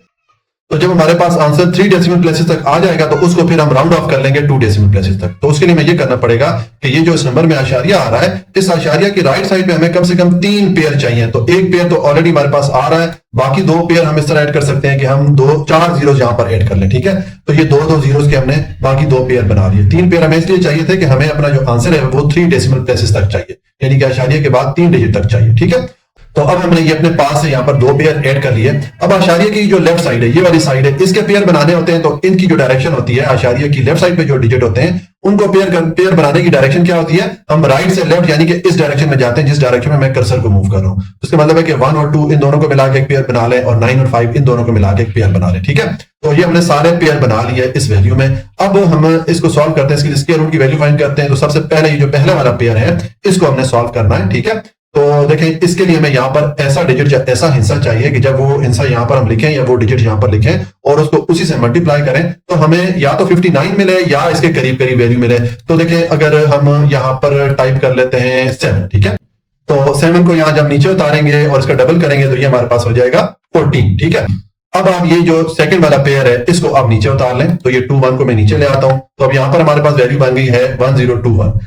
तो जब हमारे पास आंसर 3 डेसिमल प्लेसेस तक आ जाएगा तो उसको फिर हम राउंड ऑफ कर लेंगे 2 डेसिमल प्लेसेस तक। तो उसके लिए हमें ये करना पड़ेगा कि ये जो इस नंबर में आशारिया आ रहा है, इस आशारिया की राइट साइड पे हमें कम से कम 3 पेयर चाहिए। तो एक पेयर तो ऑलरेडी हमारे पास आ रहा है, बाकी 2 पेयर हम इस तरह ऐड कर सकते हैं कि हम 4 जीरोस यहां पर ऐड कर लें, ठीक है। तो ये 2 जीरोस के हमने बाकी 2 पेयर बना लिए। 3 पेयर हमें इसलिए चाहिए थे कि हमें अपना जो आंसर है वो 3 डेसिमल प्लेसेस तक चाहिए, यानी कि आशारिया के बाद 3 डिजिट तक चाहिए, ठीक है। तो अब हमने ये अपने पास से यहाँ पर 2 पेयर ऐड कर लिए। अब आशारिया की जो लेफ्ट साइड है, ये वाली साइड है, इसके पेयर बनाने होते हैं तो इनकी जो डायरेक्शन होती है, आशारिया की लेफ्ट साइड पे जो डिजिट होते हैं उनको पेयर बनाने की डायरेक्शन क्या होती है, हम राइट से लेफ्ट यानी कि इस डायरेक्शन में जाते हैं जिस डायरेक्शन में मैं कर्सर को मूव कर रहा हूं। तो इसका मतलब है कि 1 और 2 इन दोनों को मिला के एक पेयर बना लें और 9 और 5 इन दोनों को मिला के एक पेयर बना लें, ठीक है। तो ये हमने सारे पेयर बना लिए इस वैल्यू में। अब हम इसको सॉल्व करते हैं, इसकी स्क्वायर रूट की वैल्यू फाइंड करते हैं। तो सबसे पहले ये जो पहला वाला पेयर है इसको हमने सॉल्व करना है, ठीक है। तो देखें इसके लिए हमें यहाँ पर ऐसा डिजिट या ऐसा हिस्सा चाहिए कि जब वो हिस्सा यहाँ पर हम लिखें या वो डिजिट यहाँ पर लिखें और उसको उसी से मल्टीप्लाई करें तो हमें या तो 59 मिले या इसके करीब करीब वैल्यू मिले। तो देखें अगर हम यहाँ पर टाइप कर लेते हैं 7, ठीक है। तो 7 को यहाँ जब नीचे उतारेंगे और इसका डबल करेंगे तो ये हमारे पास हो जाएगा 14, ठीक है। अब आप ये जो सेकंड वाला पेयर है इसको आप नीचे उतार लें, तो ये 21 को मैं नीचे ले आता हूं। तो अब यहाँ पर हमारे पास वैल्यू बन गई है 1021।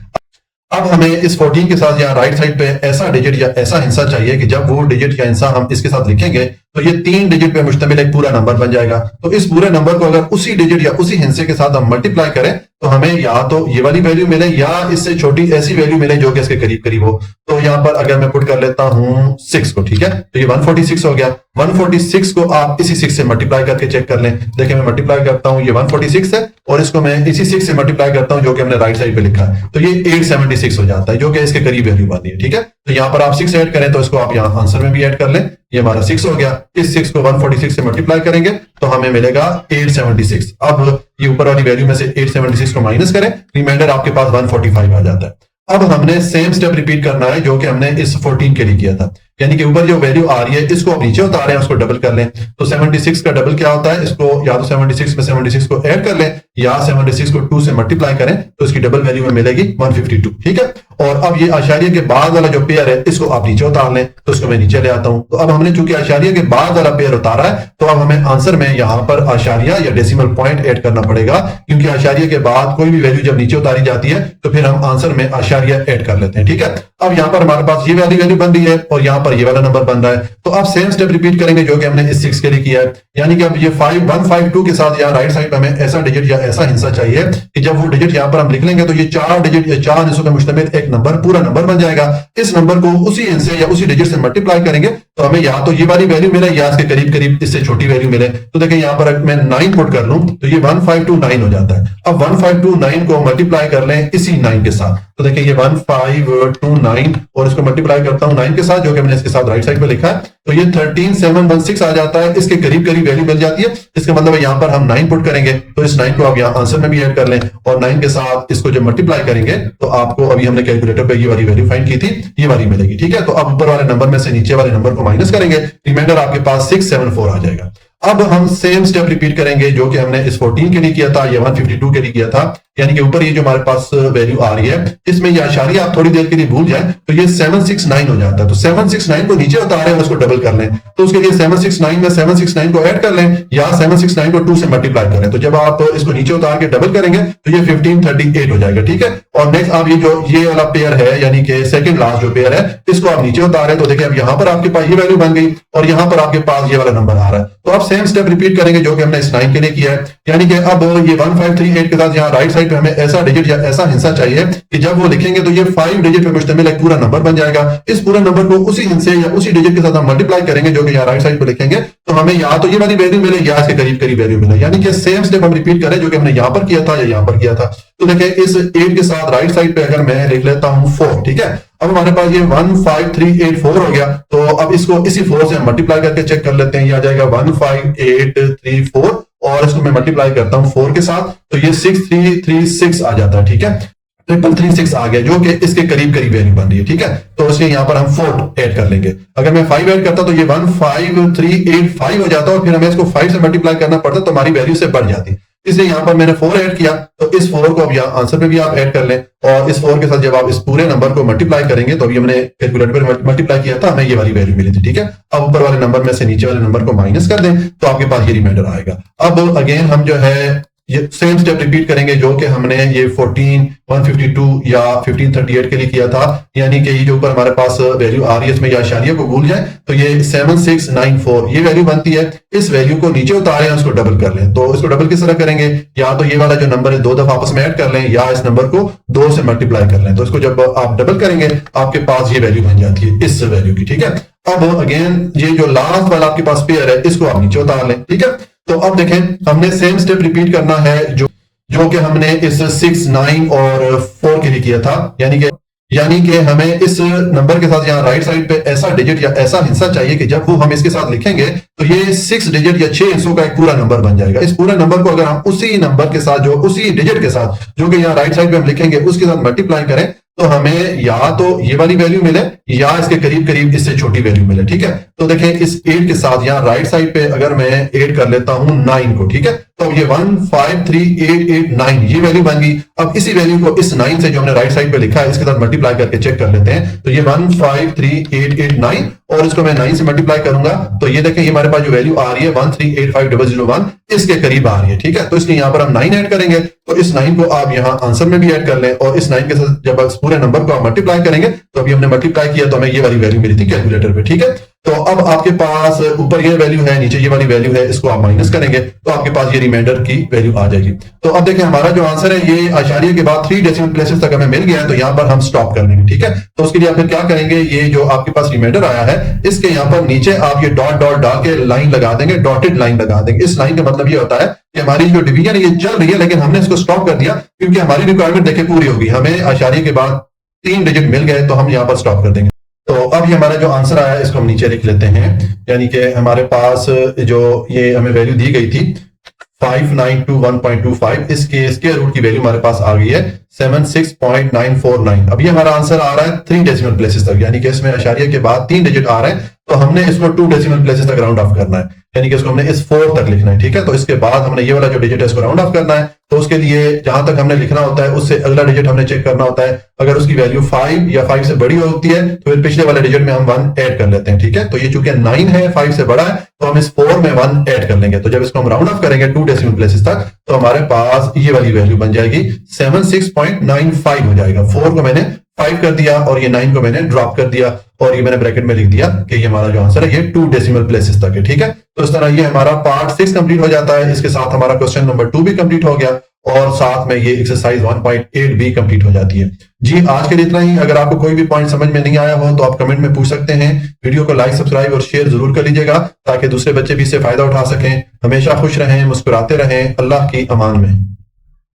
अब हमें इस 14 के साथ यहाँ राइट साइड पे ऐसा डिजिट या ऐसा हिस्सा चाहिए कि जब वो डिजिट या हिस्सा हम इसके साथ लिखेंगे तो ये 3 डिजिट पे मुश्तमिल एक पूरा नंबर बन जाएगा। तो इस पूरे नंबर को अगर उसी डिजिट या उसी हिस्से के साथ हम मल्टीप्लाई करें तो हमें या तो ये वाली वैल्यू मिले या इससे छोटी ऐसी वैल्यू मिले जो कि इसके करीब करीब हो। तो यहाँ पर अगर मैं पुट कर लेता हूं 6 को, ठीक है, तो ये 146 हो गया। 146 को आप इसी 6 से मल्टीप्लाई करके चेक कर लें। देखिए मैं मल्टीप्लाई करता हूं, ये 146 है और इसको मैं इसी 6 से मल्टीप्लाई करता हूं जो कि हमने राइट साइड पे लिखा है, तो ये 876 हो जाता है जो कि इसके करीब वैल्यू बनती है, ठीक है। तो यहाँ पर आप 6 ऐड करें तो इसको आप यहाँ आंसर में भी ऐड कर लें, ये हमारा 6 हो गया। इस 6 को 146 से मल्टीप्लाई करेंगे तो हमें मिलेगा 876। अब ये ऊपर वाली वैल्यू में से 876 को माइनस करें, रिमाइंडर आपके पास 145 आ जाता है। अब हमने सेम स्टेप रिपीट करना है जो कि हमने इस 14 के लिए किया था, यानी कि ऊपर जो वैल्यू आ रही है इसको आप नीचे उतारें, उसको डबल कर लें। तो 76 का डबल क्या होता है, इसको या तो 76 में 76 को ऐड कर लें या 76 को 2 से मल्टीप्लाई करें तो इसकी डबल वैल्यू में मिलेगी 152। ठीक है, और अब ये आशारिया के बाद वाला जो पेयर है इसको आप नीचे उतार लें, तो इसको मैं नीचे ले आता हूं। तो अब हमने चूंकि आशारिया के बाद वाला पेयर उतारा है तो अब हमें आंसर में यहां पर आशारिया या डेसिमल पॉइंट ऐड करना पड़ेगा, क्योंकि आशारिया के बाद कोई भी वैल्यू जब नीचे उतारी जाती है तो फिर हम आंसर में आशारिया ऐड कर लेते हैं। ठीक है, अब यहां पर हमारे पास ये वाली वैल्यू बन रही है और यहां पर ये वाला नंबर बन रहा है, तो अब सेम स्टेप रिपीट करेंगे जो कि हमने इस 6 के लिए किया है। यानी कि अब ये 152 के साथ यहाँ राइट साइड पे हमें ऐसा डिजिट या ऐसा हिस्सा चाहिए कि जब वो डिजिट यहाँ पर हम लिख लेंगे तो ये 4 डिजिट या 4 हिस्सों पे मुश्तमिल एक नंबर पूरा नंबर बन जाएगा। इस नंबर को उसी हिस्से या उसी डिजिट से मल्टीप्लाई करेंगे तो हमें या तो ये वाली वैल्यू मिले या इसके करीब करीब इससे छोटी वैल्यू मिले। तो देखिए यहाँ पर मैं 9 पुट कर लूं तो ये 1529 हो जाता है। अब 1529 को मल्टीप्लाई कर लें इसी 9 के साथ, तो देखिए ये 1529 और इसको मल्टीप्लाई करता हूं 9 के साथ जो कि मैंने इसके साथ राइट साइड पे लिखा है, तो ये 13716 आ जाता है। इसके करीब करीब वैल्यू मिल जाती है, इसका मतलब है यहाँ पर हम 9 पुट करेंगे तो इस 9 को आप यहाँ आंसर में भी ऐड कर लें और 9 के साथ इसको जब मल्टीप्लाई करेंगे तो आपको अभी हमने कैलकुलेटर पे ये वाली वैल्यू फाइंड की थी, ये वाली मिलेगी। ठीक है, तो अब ऊपर वाले नंबर में से नीचे वाले नंबर को माइनस करेंगे, रिमाइंडर आपके पास 674 आ जाएगा। अब हम सेम स्टेप रिपीट करेंगे जो कि हमने इस 14 के लिए किया था या 152 के लिए किया था, यानी कि ऊपर ये जो हमारे पास वैल्यू आ रही है इसमें ये आशारिया आप थोड़ी देर के लिए भूल जाए तो ये 769 हो जाता है। तो 769 को नीचे उतारें और उसको डबल कर लें, तो उसके लिए 769 में 769 को ऐड कर लें या 769 को 2 से मल्टीप्लाई करें, तो जब आप इसको नीचे उतार के डबल करेंगे तो ये 1538 हो जाएगा। ठीक है, और नेक्स्ट आप ये वाला पेयर है यानी कि सेकंड लास्ट जो पेयर है इसको आप नीचे उतारें तो देखिए अब यहाँ पर आपके पास ये वैल्यू बन गई और यहाँ पर आपके पास ये वाला नंबर आ रहा है। तो आप सेम स्टेप रिपीट करेंगे जो कि हमने इस 9 के लिए किया है, यानी कि अब ये 1538 के साथ यहाँ राइट साइड पे हमें ऐसा डिजिट या ऐसा हिस्सा चाहिए कि जब वो लिखेंगे तो ये 5 डिजिट पे मुश्तमिल एक पूरा नंबर बन जाएगा। इस पूरे नंबर को उसी हिस्से या उसी डिजिट के साथ हम मल्टीप्लाई करेंगे जो कि यहाँ राइट साइड पे लिखेंगे तो हमें या तो ये वाली वैल्यू मिले या इसके करीब करीब वैल्यू मिले, यानी कि सेम स्टेप हम रिपीट करें जो कि हमने यहाँ पर किया था या यहाँ पर किया था। तो देखिए इस 8 के साथ राइट साइड पे अगर मैं लिख लेता हूँ 4, ठीक है, अब हमारे पास ये 15384 हो गया, तो अब इसको इसी 4 से हम मल्टीप्लाई करके चेक कर लेते हैं, ये आ जाएगा 15834 और इसको मैं मल्टीप्लाई करता हूं 4 के साथ तो ये 6336 आ जाता है। ठीक है, 3336 आ गया जो कि इसके करीब करीब वैल्यू बन रही है। ठीक है, तो इसलिए यहां पर हम 4 ऐड कर लेंगे। अगर मैं 5 ऐड करता तो ये 15385 हो जाता और फिर हमें इसको 5 से मल्टीप्लाई करना पड़ता तो हमारी वैल्यू से बढ़ जाती। इसलिए यहां पर मैंने 4 ऐड किया, तो इस 4 को अब यहाँ आंसर में भी आप ऐड कर लें और इस 4 के साथ जब आप इस पूरे नंबर को मल्टीप्लाई करेंगे तो अभी हमने कैलकुलेटर पर मल्टीप्लाई किया था, हमें ये वाली वैल्यू मिली थी। ठीक है, अब ऊपर वाले नंबर में से नीचे वाले नंबर को माइनस कर दें तो आपके पास ये रिमाइंडर आएगा। अब अगेन हम जो है ये सेम स्टेप रिपीट करेंगे जो कि हमने ये 14, 152 या 1538 के लिए किया था, यानी कि ये जो ऊपर हमारे पास वैल्यू आ रही है इसमें ये आशारिया को भूल जाए तो ये 7694 ये वैल्यू बनती है। इस वैल्यू को नीचे उतारें उसको डबल कर लें, तो इसको डबल किस तरह करेंगे, या तो ये वाला जो नंबर है 2 दफा आपस में ऐड कर लें या इस नंबर को 2 से मल्टीप्लाई कर लें, तो इसको जब आप डबल करेंगे आपके पास ये वैल्यू बन जाती है इस वैल्यू की। ठीक है, अब अगेन ये जो लास्ट वाला आपके पास पेयर है इसको आप नीचे उतार लें। ठीक है, तो अब देखें हमने सेम स्टेप रिपीट करना है जो कि हमने इस 6, 9 और 4 के लिए किया था, यानी कि हमें इस नंबर के साथ यहाँ राइट साइड पे ऐसा डिजिट या ऐसा हिस्सा चाहिए कि जब वो हम इसके साथ लिखेंगे तो ये 6 डिजिट या 6 हिस्सों का एक पूरा नंबर बन जाएगा। इस पूरे नंबर को अगर हम उसी नंबर के साथ उसी डिजिट के साथ जो कि यहाँ राइट साइड पे हम लिखेंगे उसके साथ मल्टीप्लाई करें तो हमें या तो ये वाली वैल्यू मिले या इसके करीब करीब इससे छोटी वैल्यू मिले। ठीक है, तो देखें इस 8 के साथ यहाँ राइट साइड पे अगर मैं ऐड कर लेता हूं 9 को, ठीक है, तो ये 153889 ये वैल्यू बन गई। अब इसी वैल्यू को इस 9 से जो हमने राइट साइड पे लिखा है इसके साथ मल्टीप्लाई करके चेक कर लेते हैं, तो ये 153889 और इसको मैं 9 से मल्टीप्लाई करूंगा तो ये देखें ये हमारे पास जो वैल्यू आ रही है 1385001 इसके करीब आ रही है। ठीक है, तो इसलिए यहां पर हम 9 ऐड करेंगे, तो इस 9 को आप यहां आंसर में भी ऐड कर लें और इस 9 के साथ जब इस पूरे नंबर को आप मल्टीप्लाई करेंगे तो अभी हमने मल्टीप्लाई किया तो हमें ये वाली वैल्यू मिली थी कैलकुलेटर पे। ठीक है, तो अब आपके पास ऊपर ये वैल्यू है नीचे ये वाली वैल्यू है, इसको आप माइनस करेंगे तो आपके पास ये रिमाइंडर की वैल्यू आ जाएगी। तो अब देखिए हमारा जो आंसर है ये आशारिया के बाद 3 डेसिमल प्लेसेस तक हमें मिल गया है, तो यहाँ पर हम स्टॉप कर लेंगे। ठीक है, तो उसके लिए आप फिर क्या करेंगे, ये जो आपके पास रिमाइंडर आया है इसके यहाँ पर नीचे आप ये डॉट डॉट डाल के लाइन लगा देंगे, डॉटेड लाइन लगा देंगे। इस लाइन का मतलब ये होता है कि हमारी जो डिवीजन है ये चल रही है लेकिन हमने इसको स्टॉप कर दिया क्योंकि हमारी रिक्वायरमेंट देखिए पूरी होगी, हमें आशारिया के बाद 3 डिजिट मिल गए तो हम यहाँ पर स्टॉप कर देंगे। तो अब ये हमारा जो आंसर आया इसको हम नीचे लिख लेते हैं, यानी कि हमारे पास जो ये हमें वैल्यू दी गई थी 5921.25, इसके स्क्वायर रूट की वैल्यू हमारे पास आ गई है 76.949। अब ये हमारा आंसर आ रहा है 3 डेसिमल प्लेसेस तक, यानी कि इसमें अशारिया के बाद 3 डिजिट आ रहे हैं, तो हमने इसको 2 डेसिमल प्लेसेस तक राउंड ऑफ करना है, यानी कि इसको हमने इस 4 तक लिखना है। ठीक है, तो इसके बाद हमने ये वाला जो डिजिट है इसको राउंड ऑफ करना है, तो उसके लिए जहां तक हमने लिखना होता है उससे अगला डिजिट हमने चेक करना होता है। अगर उसकी वैल्यू 5 या 5 से बड़ी होती है तो फिर पिछले वाले डिजिट में हम 1 ऐड कर लेते हैं। ठीक है, तो ये चूंकि 9 है, 5 से बड़ा है, तो हम इस 4 में 1 ऐड कर लेंगे। तो जब इसको हम राउंड ऑफ करेंगे 2 डेसिमल प्लेसेस तक, तो हमारे पास ये वाली वैल्यू बन जाएगी 76.95 हो जाएगा। 4 को मैंने 5 कर दिया और ये 9 को मैंने ड्रॉप कर दिया, और ये मैंने ब्रैकेट में लिख दिया कि ये हमारा जो आंसर है ये 2 डेसिमल प्लेसेस तक है। ठीक है, तो इस तरह ये हमारा पार्ट 6 कंप्लीट हो जाता है। इसके साथ हमारा क्वेश्चन नंबर 2 भी कंप्लीट हो गया, और साथ में ये एक्सरसाइज 1.8 भी कंप्लीट हो जाती है। जी, आज के लिए इतना ही। अगर आपको कोई भी पॉइंट समझ में नहीं आया हो तो आप कमेंट में पूछ सकते हैं। वीडियो को लाइक, सब्सक्राइब और शेयर जरूर कर लीजिएगा ताकि दूसरे बच्चे भी इससे फायदा उठा सकें। हमेशा खुश रहें, मुस्कुराते रहें। अल्लाह की अमान में।